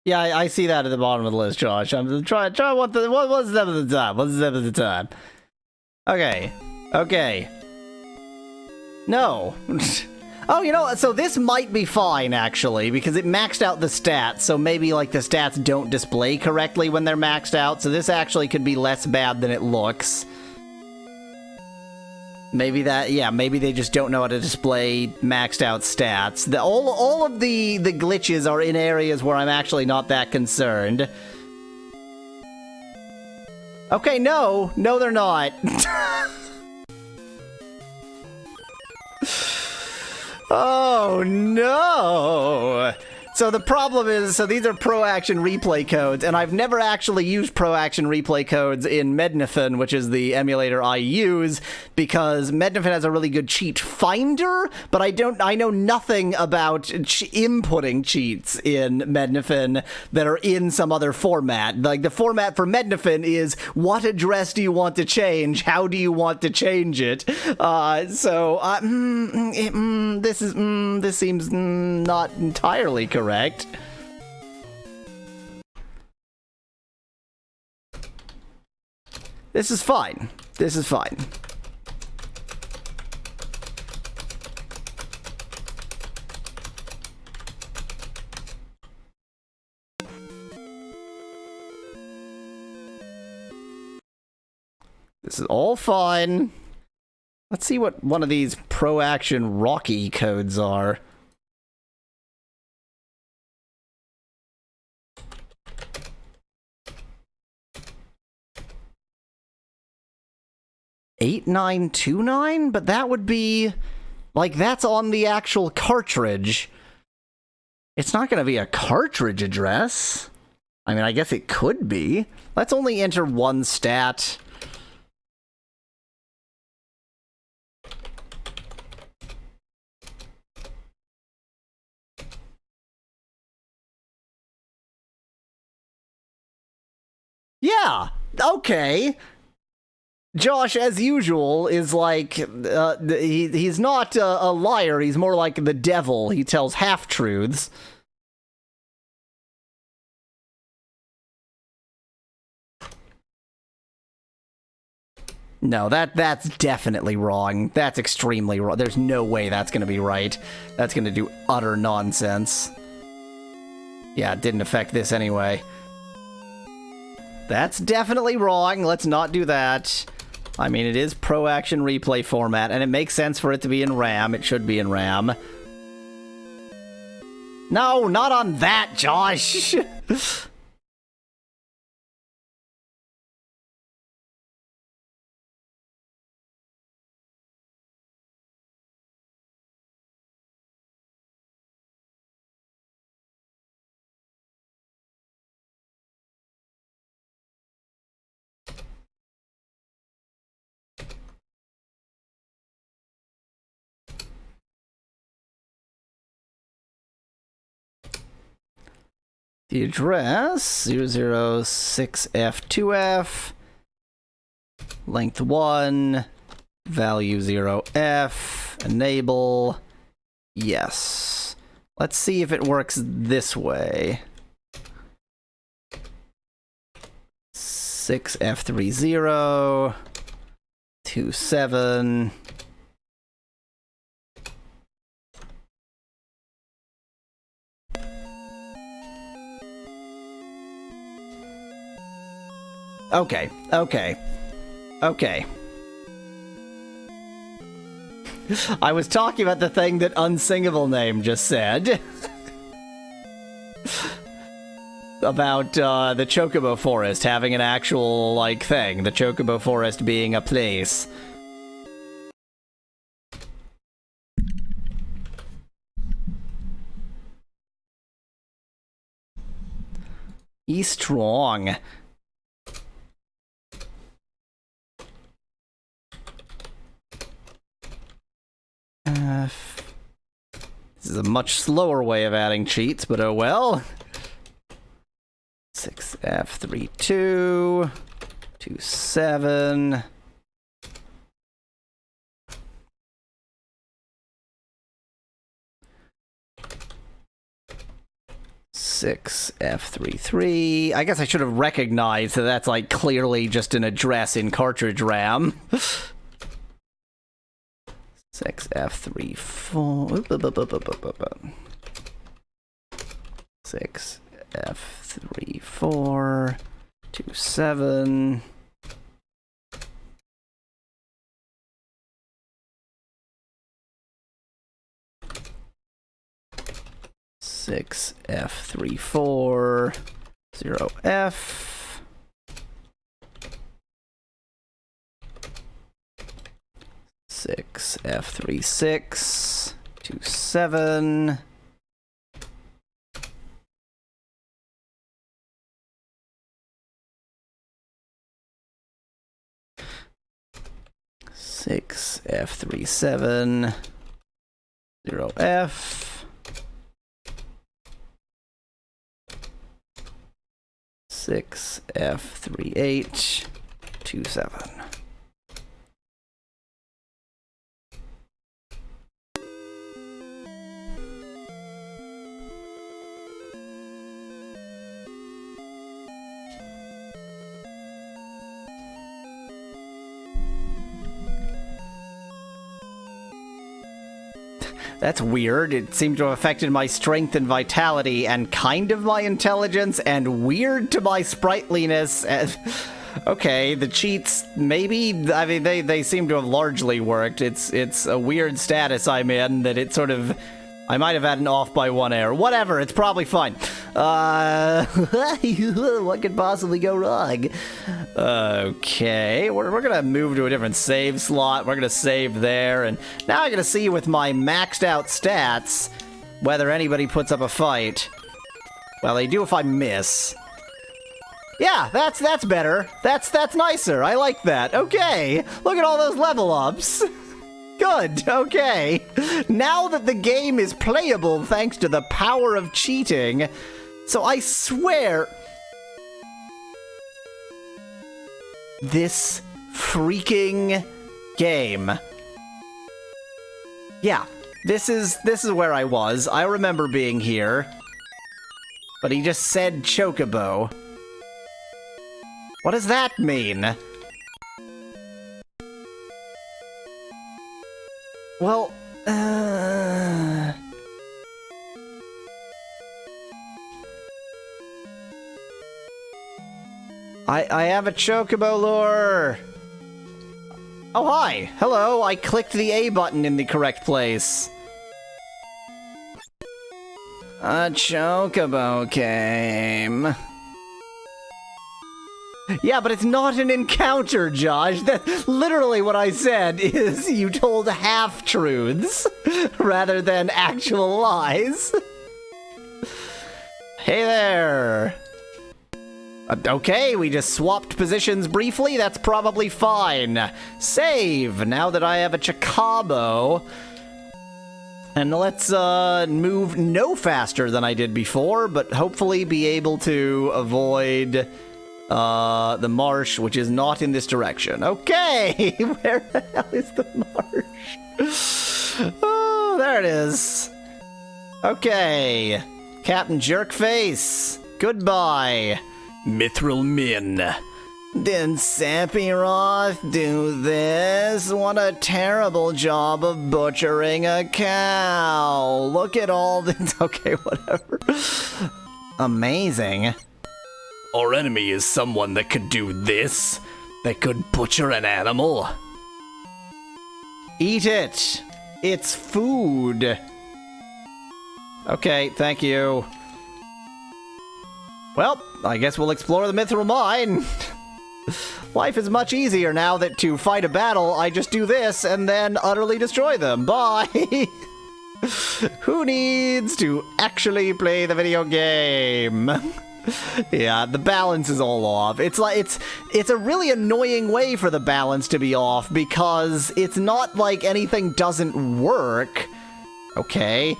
Yeah, I see that at the bottom of the list, Josh. I'm trying what's the step at the time? What's the step at the time? Okay. Okay. No. Oh, you know what? So this might be fine, actually, because it maxed out the stats, so maybe, like, the stats don't display correctly when they're maxed out, so this actually could be less bad than it looks. Maybe that, yeah, maybe they just don't know how to display maxed out stats. All of the glitches are in areas where I'm actually not that concerned. Okay, no, they're not. Oh, no. So the problem is, so these are Pro Action replay codes, and I've never actually used Pro Action replay codes in Mednafin, which is the emulator I use, because Mednafin has a really good cheat finder, but I know nothing about inputting cheats in Mednafin that are in some other format. Like, the format for Mednafin is, what address do you want to change? How do you want to change it? This seems not entirely correct. This is fine. This is fine. This is all fine. Let's see what one of these Pro Action Rocky codes are. $8929? But that would be... like, that's on the actual cartridge. It's not going to be a cartridge address. I mean, I guess it could be. Let's only enter one stat. Yeah, okay. Josh, as usual, is like, he's not a liar, he's more like the devil. He tells half-truths. No, that's definitely wrong. That's extremely wrong. There's no way that's gonna be right. That's gonna do utter nonsense. Yeah, it didn't affect this anyway. That's definitely wrong. Let's not do that. I mean, it is Pro Action replay format, and it makes sense for it to be in RAM. It should be in RAM. No, not on that, Josh! The address, 006F2F, length 1, value 0F, enable, yes. Let's see if it works this way. 6F30, 27. Okay. I was talking about the thing that Unsingable Name just said. About, the Chocobo Forest having an actual, like, thing. The Chocobo Forest being a place. He's strong. This is a much slower way of adding cheats, but oh well. 6F32, 27. Six F33. I guess I should have recognized that that's like clearly just an address in cartridge RAM. 6F34. 6F34. 27. Six F34 0F 6F36 27 6 F37 0F 6 F38 27. That's weird. It seemed to have affected my strength and vitality and kind of my intelligence and weird to my sprightliness. Okay, the cheats, maybe, I mean, they seem to have largely worked. It's a weird status I'm in that it sort of, I might have had an off by 1 error. Whatever, it's probably fine. What could possibly go wrong? Okay, we're gonna move to a different save slot. We're gonna save there, and now I'm gonna see with my maxed out stats whether anybody puts up a fight. Well, they do if I miss. Yeah, that's better. That's nicer. I like that. Okay, look at all those level ups. Good, okay. Now that the game is playable thanks to the power of cheating, so I swear... This freaking game. Yeah, this is where I was. I remember being here. But he just said Chocobo. What does that mean? Well, I have a Chocobo lure. Oh, hi. Hello, I clicked the A button in the correct place. A Chocobo came. Yeah, but it's not an encounter, Josh. That's literally what I said is you told half-truths rather than actual lies. Hey there. Okay, we just swapped positions briefly. That's probably fine. Save, now that I have a Chocobo. And let's move no faster than I did before, but hopefully be able to avoid... the marsh, which is not in this direction. Okay, where the hell is the marsh? Oh, there it is. Okay, Captain Jerkface, goodbye. Mithril Min. Did Sephiroth do this? What a terrible job of butchering a cow. Look at all this. Okay, whatever. Amazing. Our enemy is someone that could do this. That could butcher an animal. Eat it. It's food. Okay, thank you. Well, I guess we'll explore the Mithril Mine. Life is much easier now that to fight a battle, I just do this and then utterly destroy them. Bye. Who needs to actually play the video game? Yeah, the balance is all off. It's like it's a really annoying way for the balance to be off because it's not like anything doesn't work. Okay.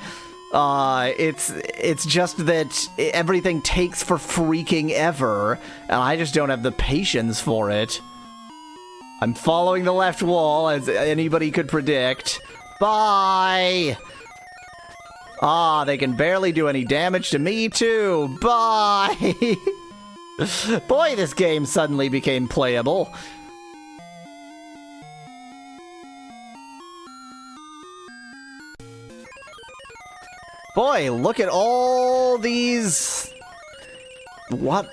It's just that everything takes for freaking ever, and I just don't have the patience for it. I'm following the left wall, as anybody could predict. Bye! Ah, they can barely do any damage to me, too. Bye! Boy, this game suddenly became playable. Boy, look at all these... What?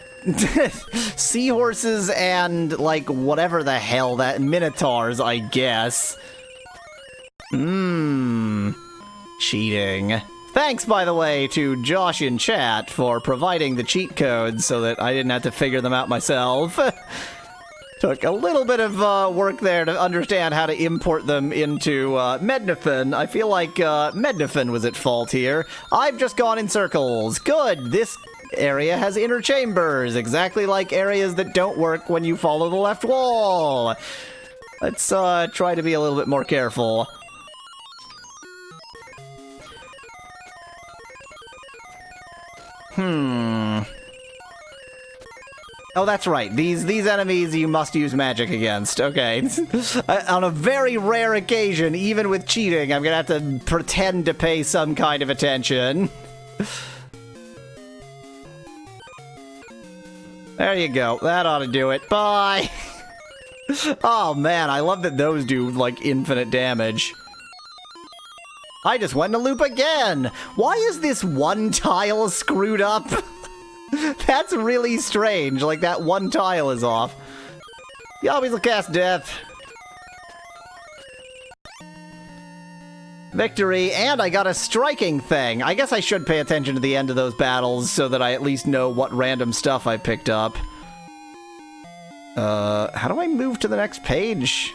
Seahorses and, like, whatever the hell that... Minotaurs, I guess. Cheating. Thanks, by the way, to Josh in chat for providing the cheat codes so that I didn't have to figure them out myself. Took a little bit of work there to understand how to import them into Mednafin. I feel like Mednafin was at fault here. I've just gone in circles. Good, this area has inner chambers, exactly like areas that don't work when you follow the left wall. Let's try to be a little bit more careful. Oh, that's right. These enemies you must use magic against. Okay. On a very rare occasion, even with cheating, I'm gonna have to pretend to pay some kind of attention. There you go. That ought to do it. Bye! Oh man, I love that those do, like, infinite damage. I just went in a loop again! Why is this one tile screwed up? That's really strange, like that one tile is off. Yahweasel cast death. Victory, and I got a striking thing. I guess I should pay attention to the end of those battles so that I at least know what random stuff I picked up. How do I move to the next page?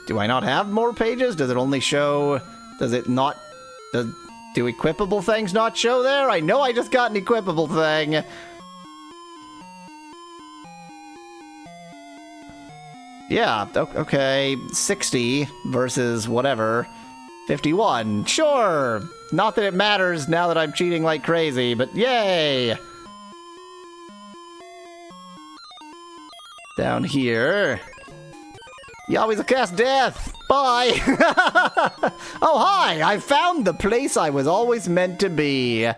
Do I not have more pages? Does it only show... Does it not... Do equipable things not show there? I know I just got an equipable thing. Yeah, okay, 60 versus whatever, 51. Sure! Not that it matters now that I'm cheating like crazy, but yay! Down here. Yahweasel cast death! Bye! Oh, hi! I found the place I was always meant to be.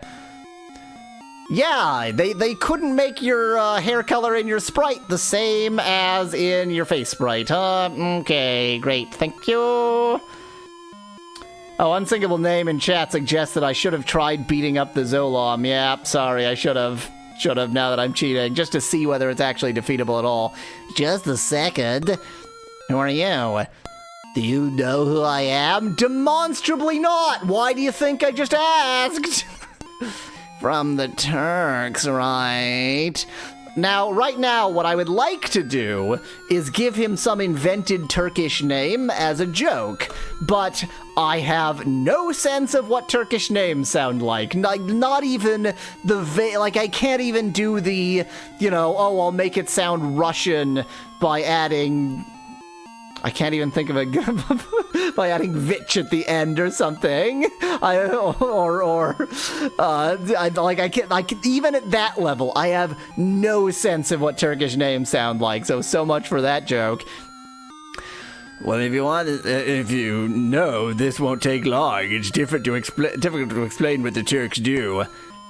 Yeah, they couldn't make your hair color in your sprite the same as in your face sprite, huh? Okay, great, thank you. Oh, unsinkable name in chat suggests that I should have tried beating up the Zolom. Yeah, sorry, I should have. Should have, now that I'm cheating, just to see whether it's actually defeatable at all. Just a second. Who are you? Do you know who I am? Demonstrably not! Why do you think I just asked? From the Turks, right? Now, right now, what I would like to do is give him some invented Turkish name as a joke, but I have no sense of what Turkish names sound like. Not even the like, I can't even do the, you know, oh, I'll make it sound Russian by adding... I can't even think of a by adding Vich at the end or something. I can't even at that level. I have no sense of what Turkish names sound like. So much for that joke. Well, if you know, this won't take long. It's difficult to explain what the Turks do.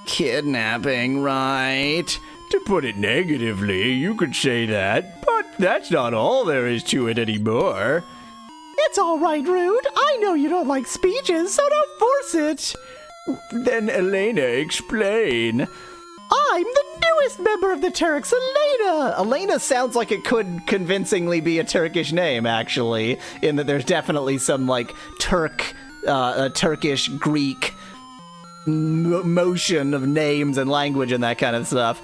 Kidnapping, right? To put it negatively, you could say that, but that's not all there is to it anymore. It's all right, Rude. I know you don't like speeches, so don't force it. Then Elena, explain. I'm the newest member of the Turks, Elena. Elena sounds like it could convincingly be a Turkish name, actually, in that there's definitely some, like, Turkish, Greek motion of names and language and that kind of stuff.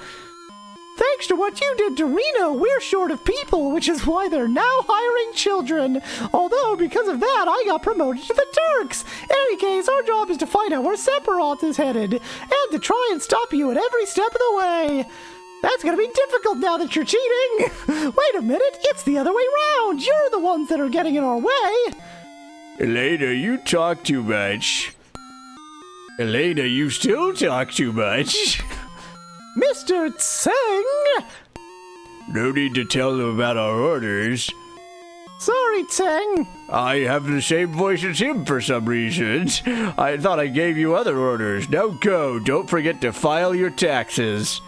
Thanks to what you did to Reno, we're short of people, which is why they're now hiring children. Although, because of that, I got promoted to the Turks. In any case, our job is to find out where Sephiroth is headed, and to try and stop you at every step of the way. That's gonna be difficult now that you're cheating. Wait a minute, it's the other way round. You're the ones that are getting in our way. Elena, you talk too much. Elena, you still talk too much. Mr. Tseng! No need to tell them about our orders. Sorry, Tseng. I have the same voice as him for some reason. I thought I gave you other orders. Now go. Don't forget to file your taxes.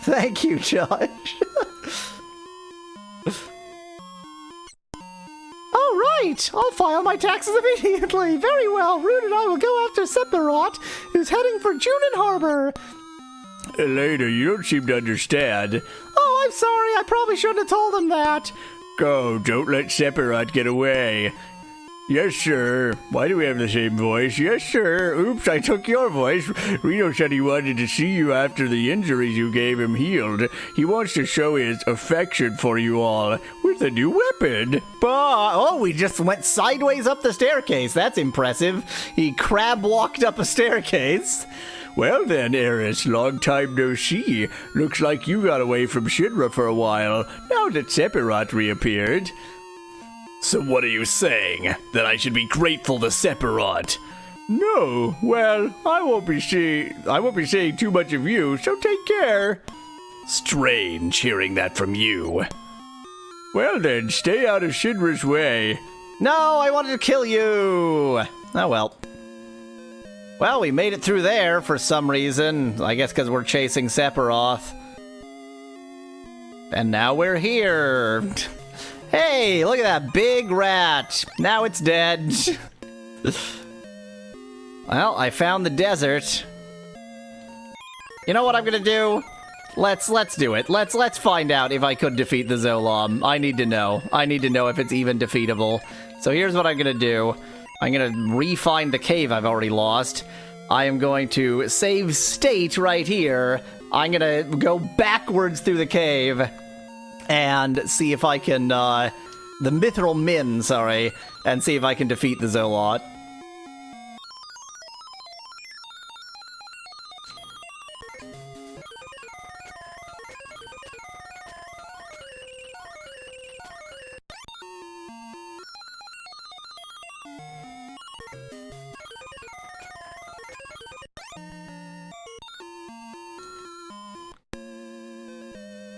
Thank you, Josh. All right, I'll file my taxes immediately. Very well, Rude and I will go after Sephiroth, who's heading for Junin Harbor. Elena, you don't seem to understand. Oh, I'm sorry. I probably shouldn't have told him that. Go, don't let Sephiroth get away. Yes, sir. Why do we have the same voice? Yes, sir. Oops, I took your voice. Reno said he wanted to see you after the injuries you gave him healed. He wants to show his affection for you all with a new weapon. Oh, we just went sideways up the staircase. That's impressive. He crab walked up a staircase. Well then, Eris, long time no see. Looks like you got away from Shinra for a while, now that Sephiroth reappeared. So what are you saying? That I should be grateful to Sephiroth? No, well, I won't be saying too much of you, so take care. Strange hearing that from you. Well then, stay out of Shinra's way. No, I wanted to kill you! Oh well. Well, we made it through there for some reason. I guess because we're chasing Sephiroth. And now we're here. Hey, look at that big rat. Now it's dead. Well, I found the desert. You know what I'm gonna do? Let's do it. Let's find out if I could defeat the Zolam. I need to know. I need to know if it's even defeatable. So here's what I'm gonna do. I'm gonna re-find the cave I've already lost. I am going to save state right here. I'm gonna go backwards through the cave and see if I can, the Mithril Min, sorry, and see if I can defeat the Zolot.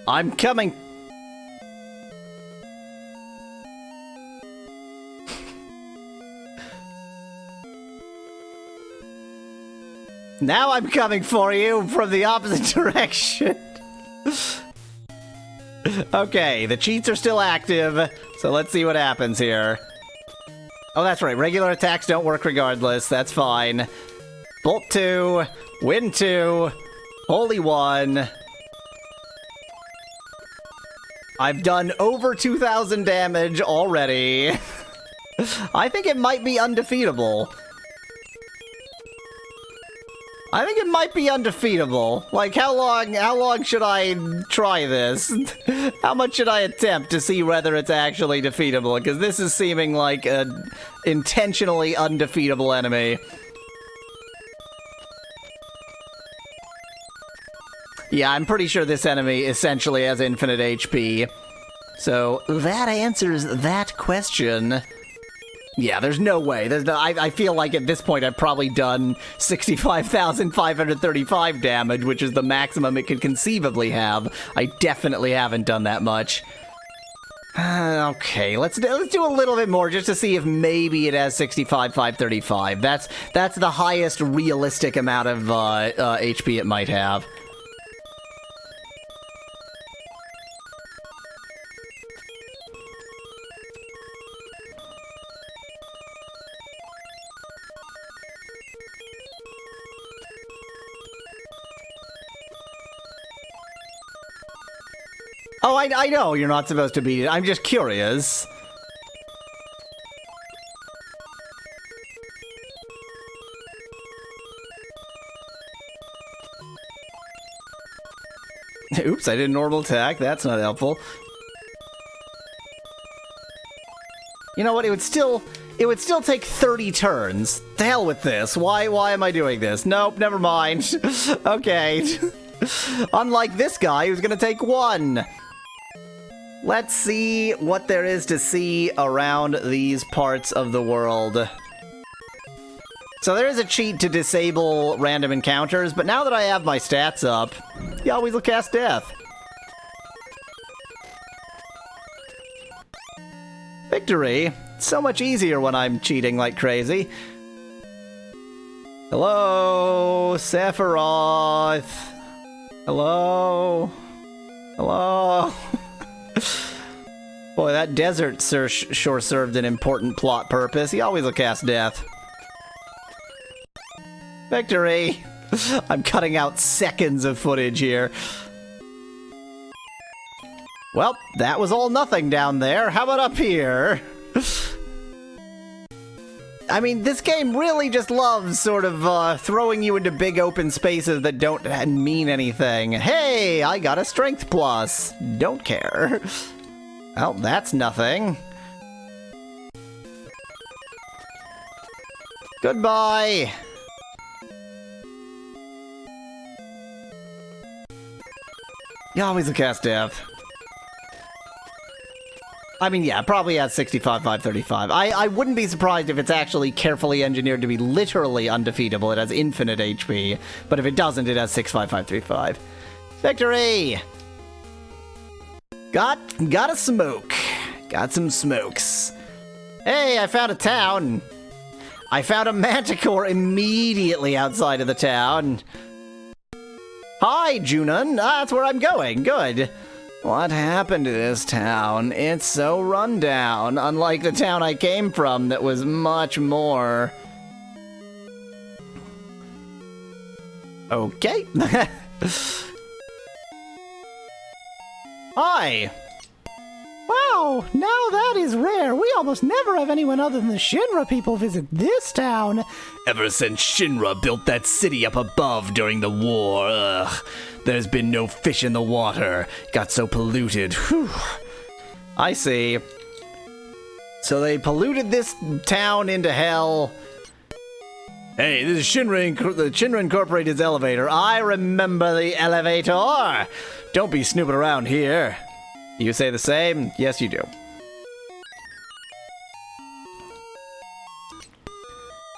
I'm coming. Now I'm coming for you from the opposite direction. Okay, the cheats are still active, so let's see what happens here. Oh, that's right. Regular attacks don't work regardless. That's fine. Bolt 2, Wind 2, Holy 1. I've done over 2,000 damage already. I think it might be undefeatable. I think it might be undefeatable. Like, how long should I try this? How much should I attempt to see whether it's actually defeatable? Because this is seeming like an intentionally undefeatable enemy. Yeah, I'm pretty sure this enemy essentially has infinite HP. So, that answers that question. Yeah, there's no way. I feel like at this point I've probably done 65,535 damage, which is the maximum it could conceivably have. I definitely haven't done that much. Okay, let's do a little bit more just to see if maybe it has 65,535. That's the highest realistic amount of HP it might have. Oh, I know you're not supposed to beat it. I'm just curious. Oops, I did a normal attack. That's not helpful. You know what? It would still take 30 turns. The hell with this. Why am I doing this? Nope, never mind. Okay. Unlike this guy who's gonna take 1. Let's see what there is to see around these parts of the world. So there is a cheat to disable random encounters, but now that I have my stats up, Yahweasel cast Death. Victory! It's so much easier when I'm cheating like crazy. Hello, Sephiroth. Hello. Hello. Boy, that desert sure served an important plot purpose. He always will cast Death. Victory! I'm cutting out seconds of footage here. Well, that was all nothing down there. How about up here? I mean, this game really just loves sort of throwing you into big open spaces that don't mean anything. Hey, I got a strength plus. Don't care. Well, that's nothing. Goodbye. Yahweasel cast death. I mean, yeah, probably at 65, 535. I wouldn't be surprised if it's actually carefully engineered to be literally undefeatable. It has infinite HP. But if it doesn't, it has 65, 535. Victory! Got a smoke. Got some smokes. Hey, I found a town. I found a manticore immediately outside of the town. Hi, Junon. That's where I'm going. Good. What happened to this town? It's so run down, unlike the town I came from that was much more... Okay. Hi. Wow, now that is rare. We almost never have anyone other than the Shinra people visit this town. Ever since Shinra built that city up above during the war, there's been no fish in the water. Got so polluted. Whew. I see. So they polluted this town into hell. Hey, this is The Shinra Incorporated's elevator. I remember the elevator. Don't be snooping around here. You say the same? Yes, you do.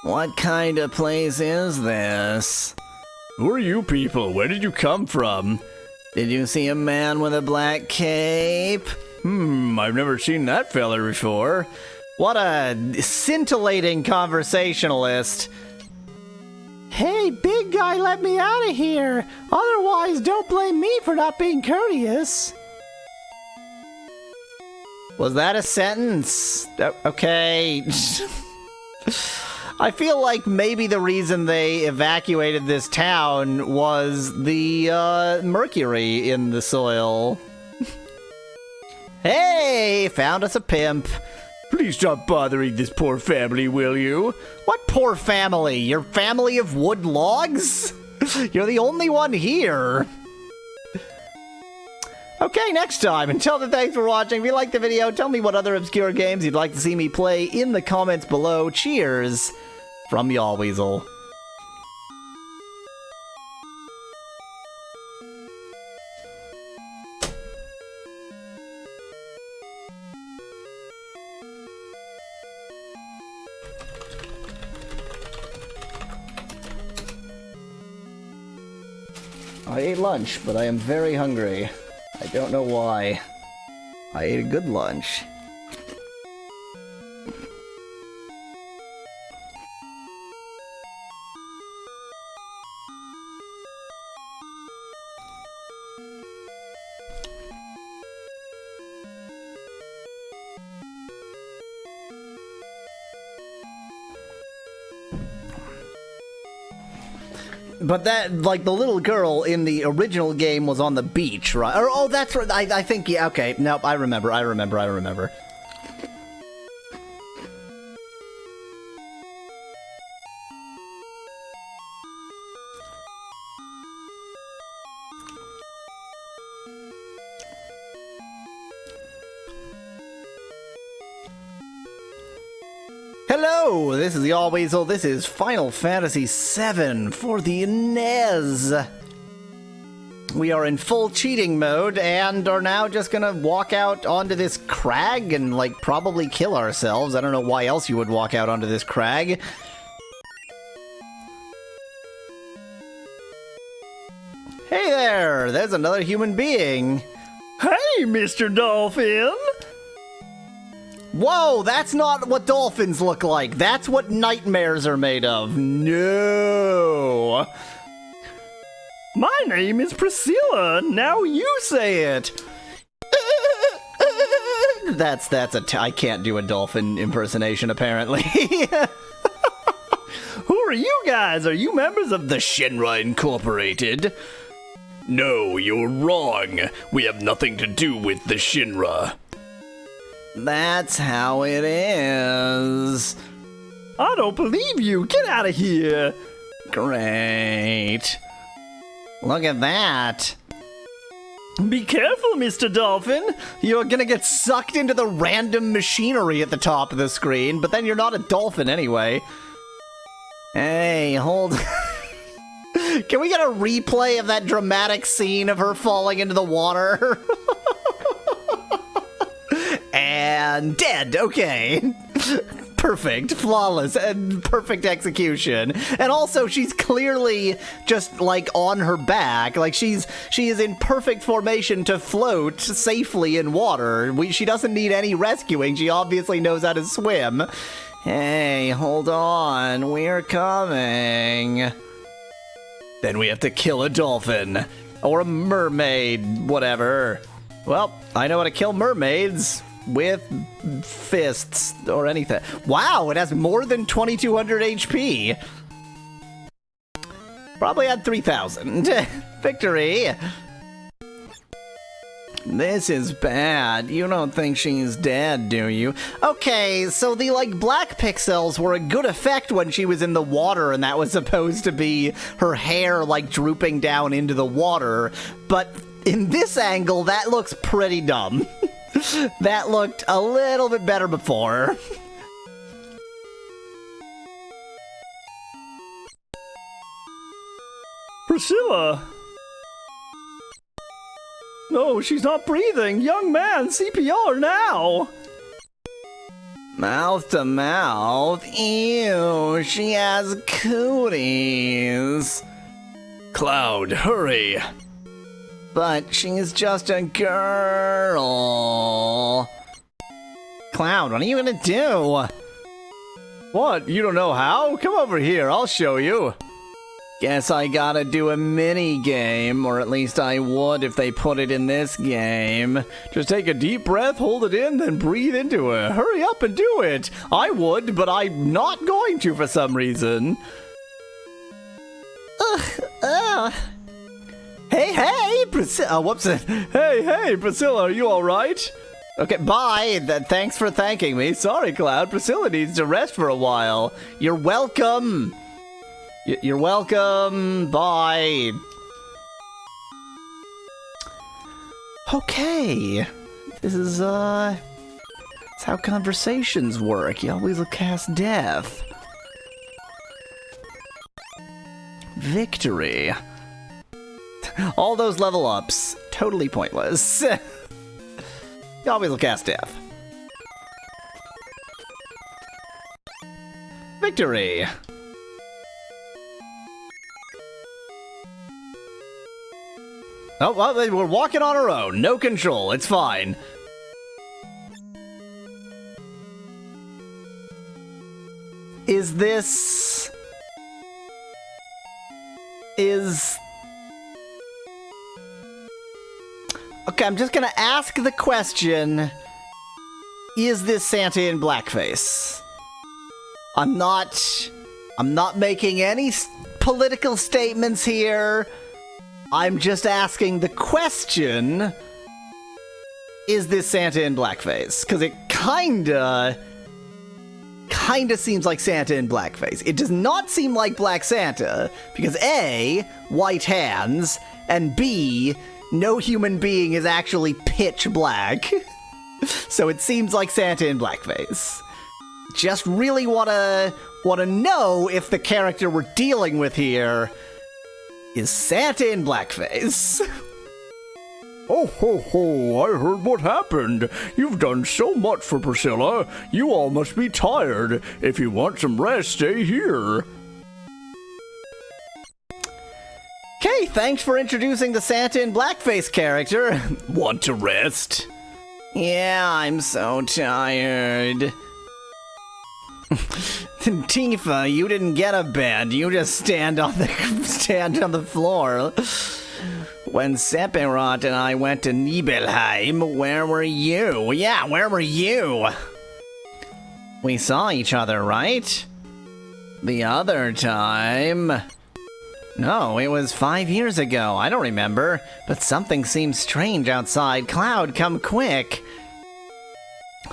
What kind of place is this? Who are you people? Where did you come from? Did you see a man with a black cape? I've never seen that fella before. What a scintillating conversationalist. Hey, big guy, let me out of here. Otherwise, don't blame me for not being courteous. Was that a sentence? Okay. I feel like maybe the reason they evacuated this town was the mercury in the soil. Hey, found us a pimp. Please stop bothering this poor family, will you? What poor family? Your family of wood logs? You're the only one here. Okay, next time. Until then, thanks for watching. If you liked the video, tell me what other obscure games you'd like to see me play in the comments below. Cheers from Yahweasel. I ate lunch, but I am very hungry. I don't know why. I ate a good lunch. But that, like, the little girl in the original game was on the beach, right? Or, oh, that's right. I think, yeah, okay. Nope, I remember. Hello, this is Yahweasel. This is Final Fantasy VII for the NES. We are in full cheating mode and are now just gonna walk out onto this crag and, like, probably kill ourselves. I don't know why else you would walk out onto this crag. Hey there! There's another human being. Hey, Mr. Dolphin! Whoa, that's not what dolphins look like. That's what nightmares are made of. No. My name is Priscilla. Now you say it. I can't do a dolphin impersonation, apparently. Who are you guys? Are you members of the Shinra Incorporated? No, you're wrong. We have nothing to do with the Shinra. That's how it is. I don't believe you. Get out of here. Great. Look at that. Be careful, Mr. Dolphin. You're gonna get sucked into the random machinery at the top of the screen, but then you're not a dolphin anyway. Hey, hold... Can we get a replay of that dramatic scene of her falling into the water? And dead. Okay. Perfect, flawless, and perfect execution. And also, she's clearly just, like, on her back. Like, she is in perfect formation to float safely in water. She doesn't need any rescuing. She obviously knows how to swim. Hey, hold on. We're coming. Then we have to kill a dolphin. Or a mermaid, whatever. Well, I know how to kill mermaids. With fists or anything. Wow, it has more than 2200 HP. Probably had 3000. Victory. This is bad. You don't think she's dead, do you? Okay, so the, like, black pixels were a good effect when she was in the water, and that was supposed to be her hair, like, drooping down into the water. But in this angle, that looks pretty dumb. That looked a little bit better before. Priscilla! No, she's not breathing! Young man, CPR now! Mouth to mouth? Ew, she has cooties. Cloud, hurry! But she's just a girl. Cloud, what are you gonna do? What? You don't know how? Come over here, I'll show you. Guess I gotta do a mini game, or at least I would if they put it in this game. Just take a deep breath, hold it in, then breathe into it. Hurry up and do it. I would, but I'm not going to for some reason. Hey, Priscilla. Whoops. Hey, Priscilla, are you alright? Okay, bye. Thanks for thanking me. Sorry, Cloud. Priscilla needs to rest for a while. You're welcome. You're welcome. Bye. Okay. This is, that's how conversations work. Yahweasel cast death. Victory. All those level ups, totally pointless. Yahweasel cast death. Victory. Oh, well, we're walking on our own. No control. It's fine. Is this... Okay, I'm just gonna ask the question, is this Santa in blackface? I'm not making any political statements here. I'm just asking the question, is this Santa in blackface? Because it kinda seems like Santa in blackface. It does not seem like Black Santa, because A, white hands, and B, no human being is actually pitch black. So it seems like Santa in blackface. Just really wanna know if the character we're dealing with here is Santa in blackface. Oh, ho, ho, I heard what happened. You've done so much for Priscilla. You all must be tired. If you want some rest, stay here. Okay, thanks for introducing the Santa in blackface character. Want to rest? Yeah, I'm so tired. Tifa, you didn't get a bed. You just stand on the floor. When Sephiroth and I went to Nibelheim, where were you? Yeah, where were you? We saw each other, right? The other time... No, it was 5 years ago. I don't remember. But something seems strange outside. Cloud, come quick.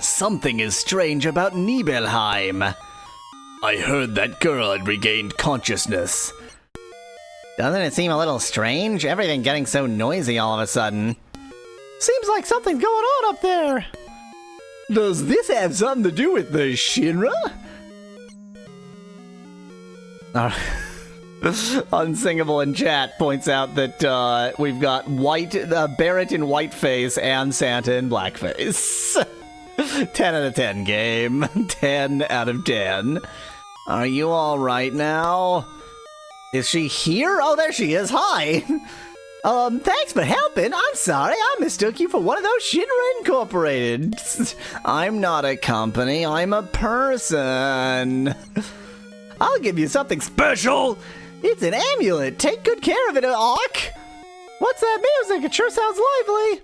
Something is strange about Nibelheim. I heard that girl had regained consciousness. Doesn't it seem a little strange? Everything getting so noisy all of a sudden. Seems like something's going on up there. Does this have something to do with the Shinra? Unsingable in chat points out that we've got Barrett in whiteface and Santa in blackface. 10 out of 10 game. 10 out of 10. Are you alright now? Is she here? Oh, there she is. Hi. Thanks for helping. I'm sorry. I mistook you for one of those Shinra Incorporated. I'm not a company. I'm a person. I'll give you something special. It's an amulet. Take good care of it, Ark. What's that music? It sure sounds lively.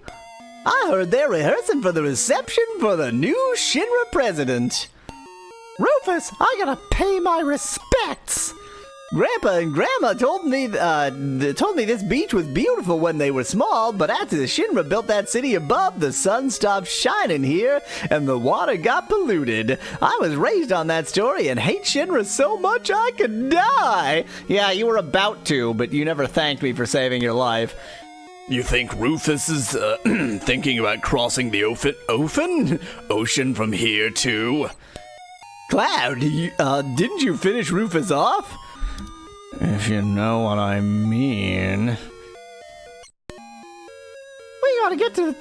I heard they're rehearsing for the reception for the new Shinra president. Rufus, I gotta pay my respects. Grandpa and Grandma told me this beach was beautiful when they were small, but after the Shinra built that city above, the sun stopped shining here and the water got polluted. I was raised on that story and hate Shinra so much I could die. Yeah, you were about to, but you never thanked me for saving your life. You think Rufus is thinking about crossing the ocean from here too? Cloud, didn't you finish Rufus off? If you know what I mean. We gotta get to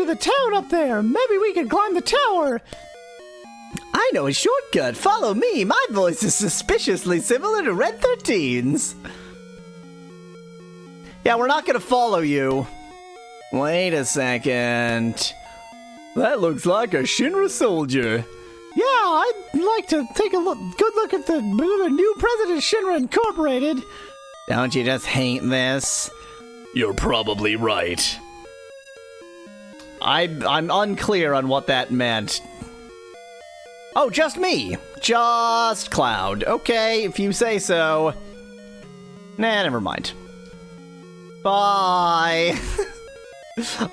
the town up there. Maybe we can climb the tower. I know a shortcut. Follow me. My voice is suspiciously similar to Red 13's. Yeah, we're not gonna follow you. Wait a second. That looks like a Shinra soldier. Yeah, I'd like to take a good look at the new president of Shinra Incorporated. Don't you just hate this? You're probably right. I'm unclear on what that meant. Oh, just me. Just Cloud. Okay, if you say so. Nah, never mind. Bye.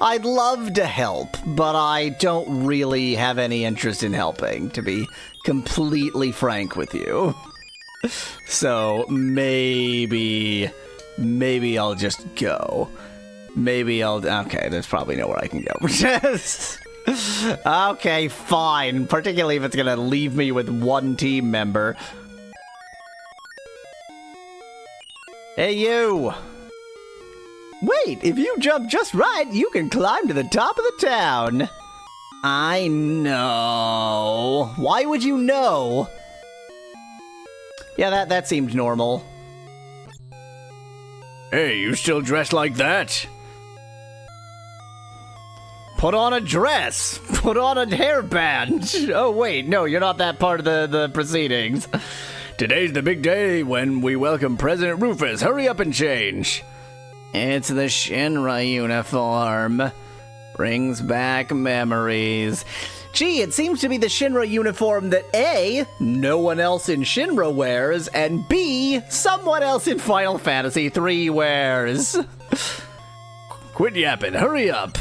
I'd love to help, but I don't really have any interest in helping, to be completely frank with you. So maybe I'll just go. Okay, there's probably nowhere I can go. Okay, fine. Particularly if it's gonna leave me with one team member. Hey, you! Wait, if you jump just right, you can climb to the top of the town. I know. Why would you know? Yeah, that seemed normal. Hey, you still dressed like that? Put on a dress. Put on a hairband. Oh, wait, no, you're not that part of the proceedings. Today's the big day when we welcome President Rufus. Hurry up and change. It's the Shinra uniform. Brings back memories. Gee, it seems to be the Shinra uniform that A, no one else in Shinra wears, and B, someone else in Final Fantasy III wears. Quit yapping, hurry up.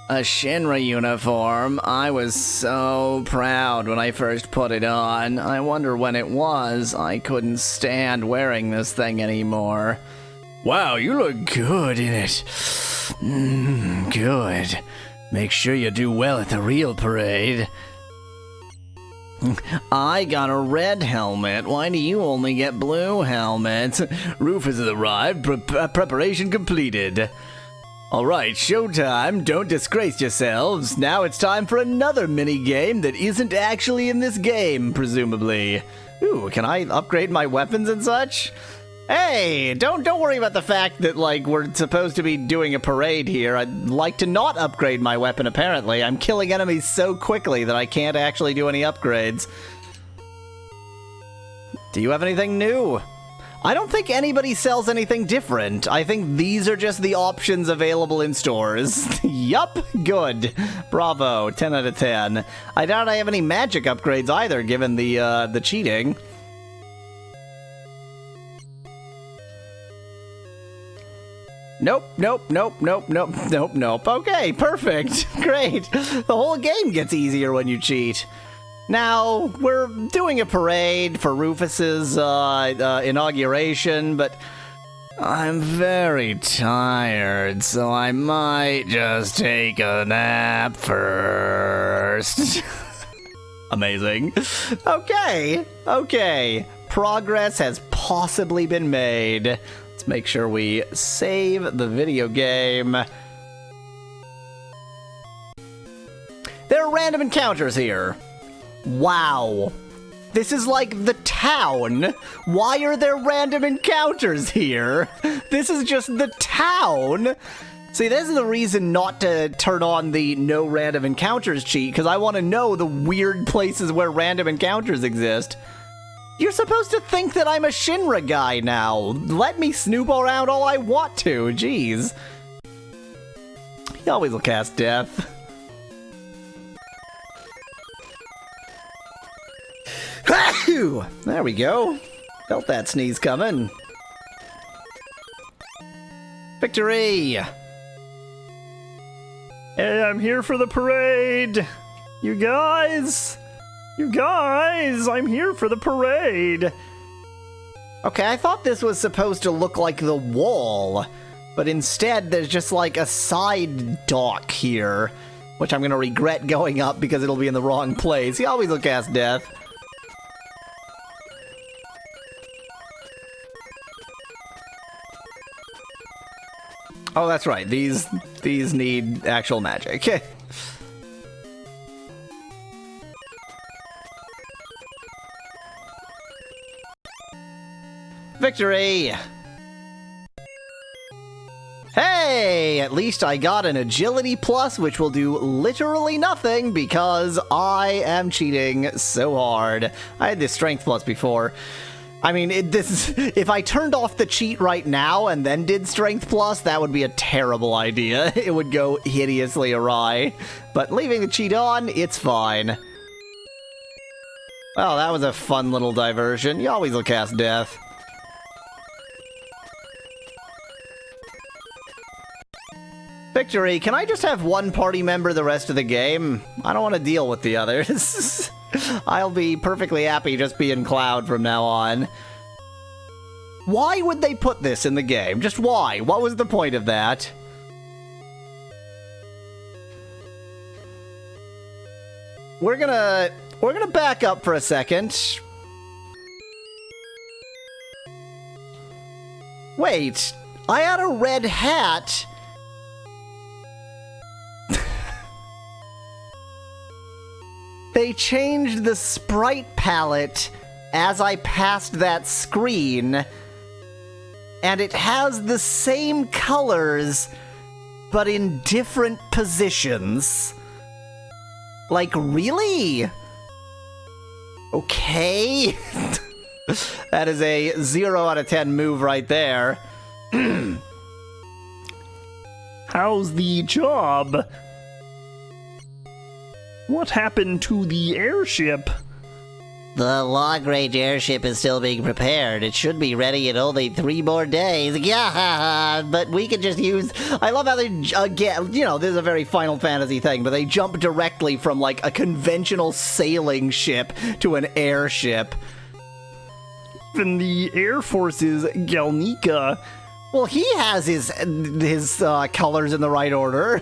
A Shinra uniform. I was so proud when I first put it on. I wonder when it was. I couldn't stand wearing this thing anymore. Wow, you look good in it. Good. Make sure you do well at the real parade. I got a red helmet. Why do you only get blue helmets? Rufus has arrived. Preparation completed. All right, showtime. Don't disgrace yourselves. Now it's time for another mini-game that isn't actually in this game, presumably. Ooh, can I upgrade my weapons and such? Hey, don't worry about the fact that, like, we're supposed to be doing a parade here. I'd like to not upgrade my weapon, apparently. I'm killing enemies so quickly that I can't actually do any upgrades. Do you have anything new? I don't think anybody sells anything different. I think these are just the options available in stores. Yup, good. Bravo, 10 out of 10. I doubt I have any magic upgrades either, given the cheating. Nope. Okay, perfect. Great. The whole game gets easier when you cheat. Now, we're doing a parade for Rufus's inauguration, but I'm very tired, so I might just take a nap first. Amazing. Okay. Progress has possibly been made. Let's make sure we save the video game. There are random encounters here. Wow. This is like the town. Why are there random encounters here? This is just the town. See, this is the reason not to turn on the no random encounters cheat, because I want to know the weird places where random encounters exist. You're supposed to think that I'm a Shinra guy now. Let me snoop around all I want to, jeez. He always will cast death. There we go. Felt that sneeze coming. Victory! Hey, I'm here for the parade! You guys, I'm here for the parade! Okay, I thought this was supposed to look like the wall, but instead there's just like a side dock here, which I'm gonna regret going up because it'll be in the wrong place. He always will cast death. Oh, that's right. These need actual magic. Victory! Hey! At least I got an agility plus, which will do literally nothing because I am cheating so hard. I had this strength plus before. I mean, if I turned off the cheat right now and then did Strength Plus, that would be a terrible idea. It would go hideously awry. But leaving the cheat on, it's fine. Well, that was a fun little diversion. You always will cast death. Victory, can I just have one party member the rest of the game? I don't want to deal with the others. I'll be perfectly happy just being Cloud from now on. Why would they put this in the game? Just why? What was the point of that? We're gonna back up for a second. Wait, I had a red hat. They changed the sprite palette as I passed that screen, and it has the same colors, but in different positions. Like, really? Okay. That is a 0 out of 10 move right there. How's the job? What happened to the airship? The long-range airship is still being prepared. It should be ready in only 3 more days. Yeah, but we can just use... I love how they, again, you know, this is a very Final Fantasy thing, but they jump directly from, like, a conventional sailing ship to an airship. Even the Air Force's Galnica. Well, he has his colors in the right order.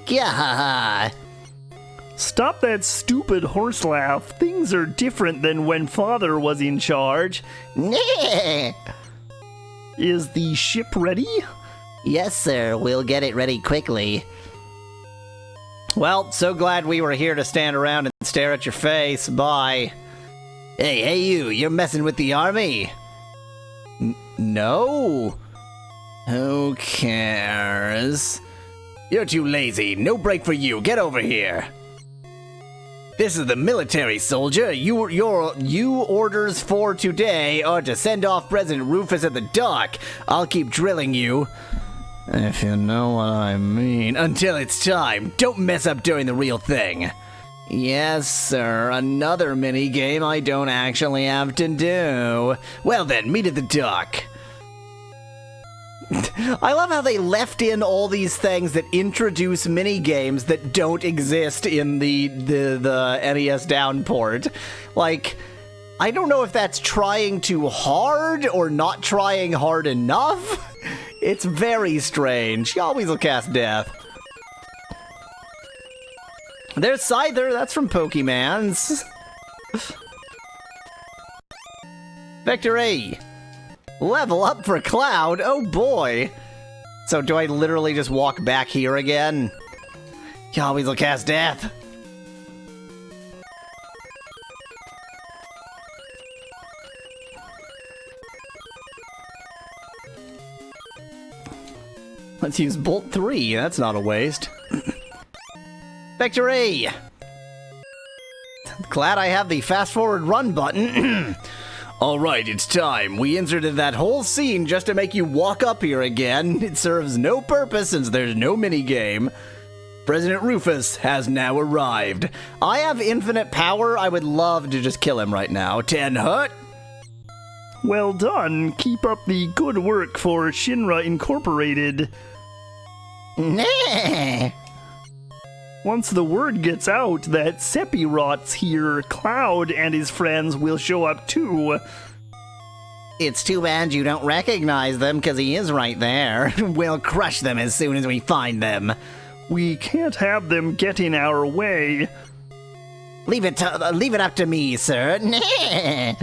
Yeah. Stop that stupid horse laugh. Things are different than when Father was in charge. Is the ship ready? Yes, sir. We'll get it ready quickly. Well, so glad we were here to stand around and stare at your face. Bye. Hey, you're messing with the army? No. Who cares? You're too lazy. No break for you. Get over here. This is the military, soldier. You orders for today are to send off President Rufus at the dock. I'll keep drilling you. If you know what I mean. Until it's time. Don't mess up during the real thing. Yes, sir. Another mini-game I don't actually have to do. Well then, meet at the dock. I love how they left in all these things that introduce mini-games that don't exist in the NES downport. Like, I don't know if that's trying too hard or not trying hard enough. It's very strange. He always will cast death. There's Scyther, that's from Pokemans. Victory! Level up for Cloud? Oh boy! So do I literally just walk back here again? Yahweasel cast death! Let's use Bolt 3, that's not a waste. Victory! Glad I have the fast forward run button. Alright, it's time. We inserted that whole scene just to make you walk up here again. It serves no purpose since there's no minigame. President Rufus has now arrived. I have infinite power. I would love to just kill him right now. 10 hut. Well done. Keep up the good work for Shinra Incorporated. Nah. Once the word gets out that Sephiroth's here, Cloud and his friends will show up too. It's too bad you don't recognize them, because he is right there. We'll crush them as soon as we find them. We can't have them get in our way. Leave it up to me, sir. Nah.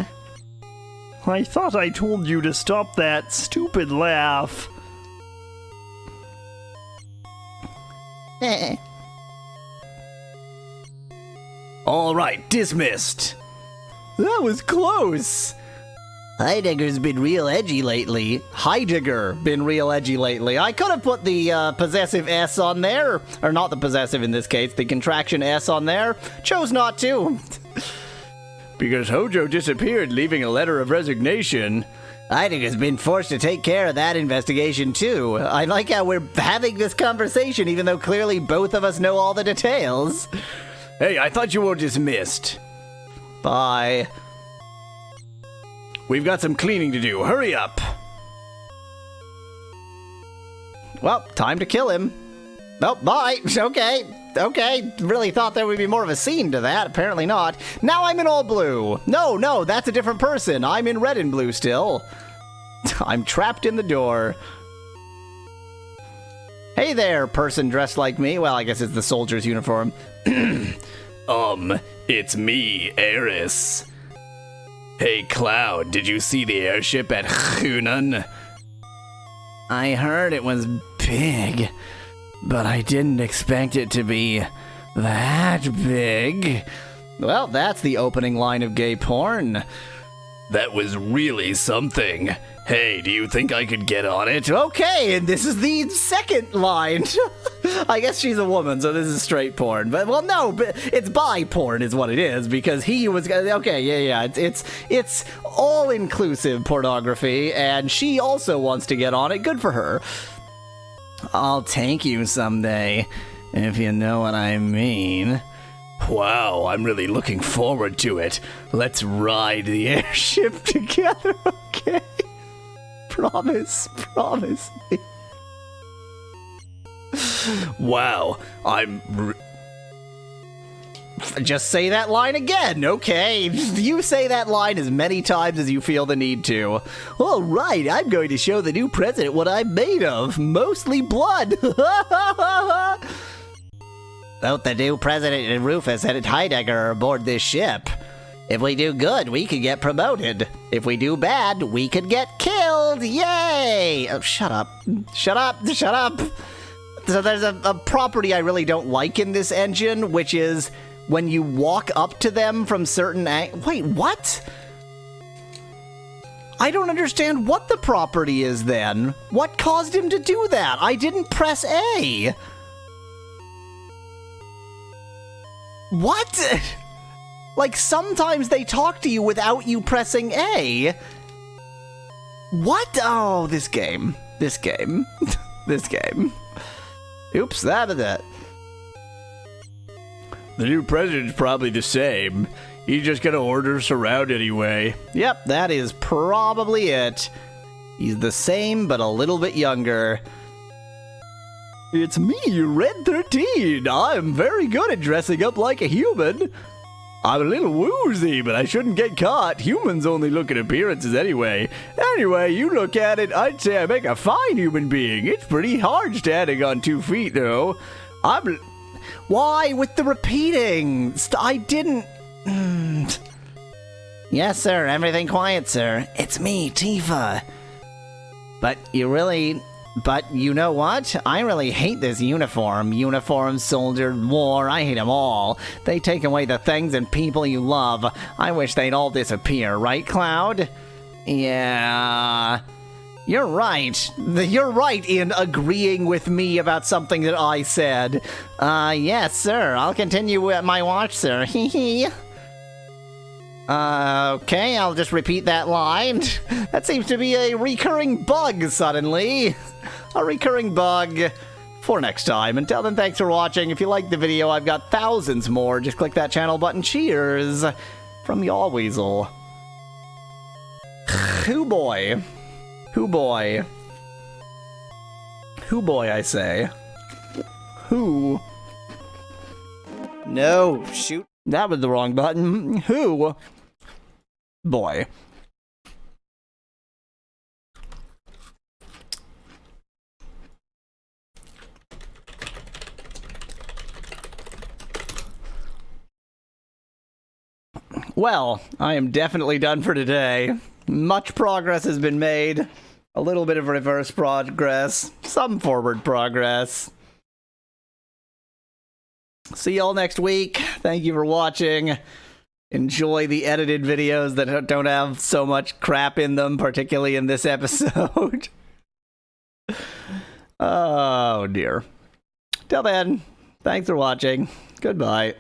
I thought I told you to stop that stupid laugh. Alright, dismissed. That was close. Heidegger's been real edgy lately. Heidegger been real edgy lately. I could have put the possessive S on there. Or not the possessive in this case, the contraction S on there. Chose not to. Because Hojo disappeared, leaving a letter of resignation. Heidegger's been forced to take care of that investigation too. I like how we're having this conversation even though clearly both of us know all the details. Hey, I thought you were dismissed. Bye. We've got some cleaning to do. Hurry up. Well, time to kill him. Oh, bye. Okay. Really thought there would be more of a scene to that. Apparently not. Now I'm in all blue. No, that's a different person. I'm in red and blue still. I'm trapped in the door. Hey there, person dressed like me. Well, I guess it's the soldier's uniform. It's me, Eris. Hey, Cloud, did you see the airship at Hunan? I heard it was big, but I didn't expect it to be that big. Well, that's the opening line of gay porn. That was really something. Hey, do you think I could get on it? Okay, and this is the second line. I guess she's a woman, so this is straight porn. But, well, no, but it's bi porn is what it is, because he was... Okay, yeah, it's all-inclusive pornography, and she also wants to get on it. Good for her. I'll take you someday, if you know what I mean. Wow, I'm really looking forward to it. Let's ride the airship together, okay? Promise me. Wow, Just say that line again, okay? You say that line as many times as you feel the need to. All right, I'm going to show the new president what I'm made of. Mostly blood. Both the new president and Rufus and Heidegger are aboard this ship. If we do good, we could get promoted. If we do bad, we could get killed. Yay! Oh, shut up. So there's a property I really don't like in this engine, which is when you walk up to them from certain Wait, what? I don't understand what the property is then. What caused him to do that? I didn't press A. What? Like, sometimes they talk to you without you pressing A. What? Oh, this game. This game. Oops, that is it. The new president's probably the same. He's just gonna order us around anyway. Yep, that is probably it. He's the same, but a little bit younger. It's me, Red 13. I'm very good at dressing up like a human. I'm a little woozy, but I shouldn't get caught. Humans only look at appearances anyway. Anyway, you look at it, I'd say I make a fine human being. It's pretty hard standing on 2 feet, though. Why with the repeating? I didn't... Yes, sir. Everything quiet, sir. It's me, Tifa. But you know what? I really hate this uniform. Uniform, soldier, war, I hate them all. They take away the things and people you love. I wish they'd all disappear, right, Cloud? Yeah... You're right. You're right in agreeing with me about something that I said. Yes, sir. I'll continue at my watch, sir. Hee hee. Okay, I'll just repeat that line. That seems to be a recurring bug suddenly. A recurring bug for next time. Until then, thanks for watching. If you liked the video, I've got thousands more. Just click that channel button. Cheers from Yahweasel. Hoo boy. Hoo boy. Hoo boy, I say. Who? No, shoot. That was the wrong button. Who? Boy. Well, I am definitely done for today. Much progress has been made. A little bit of reverse progress. Some forward progress. See y'all next week. Thank you for watching. Enjoy the edited videos that don't have so much crap in them, particularly in this episode. Oh dear. Till then, thanks for watching. Goodbye.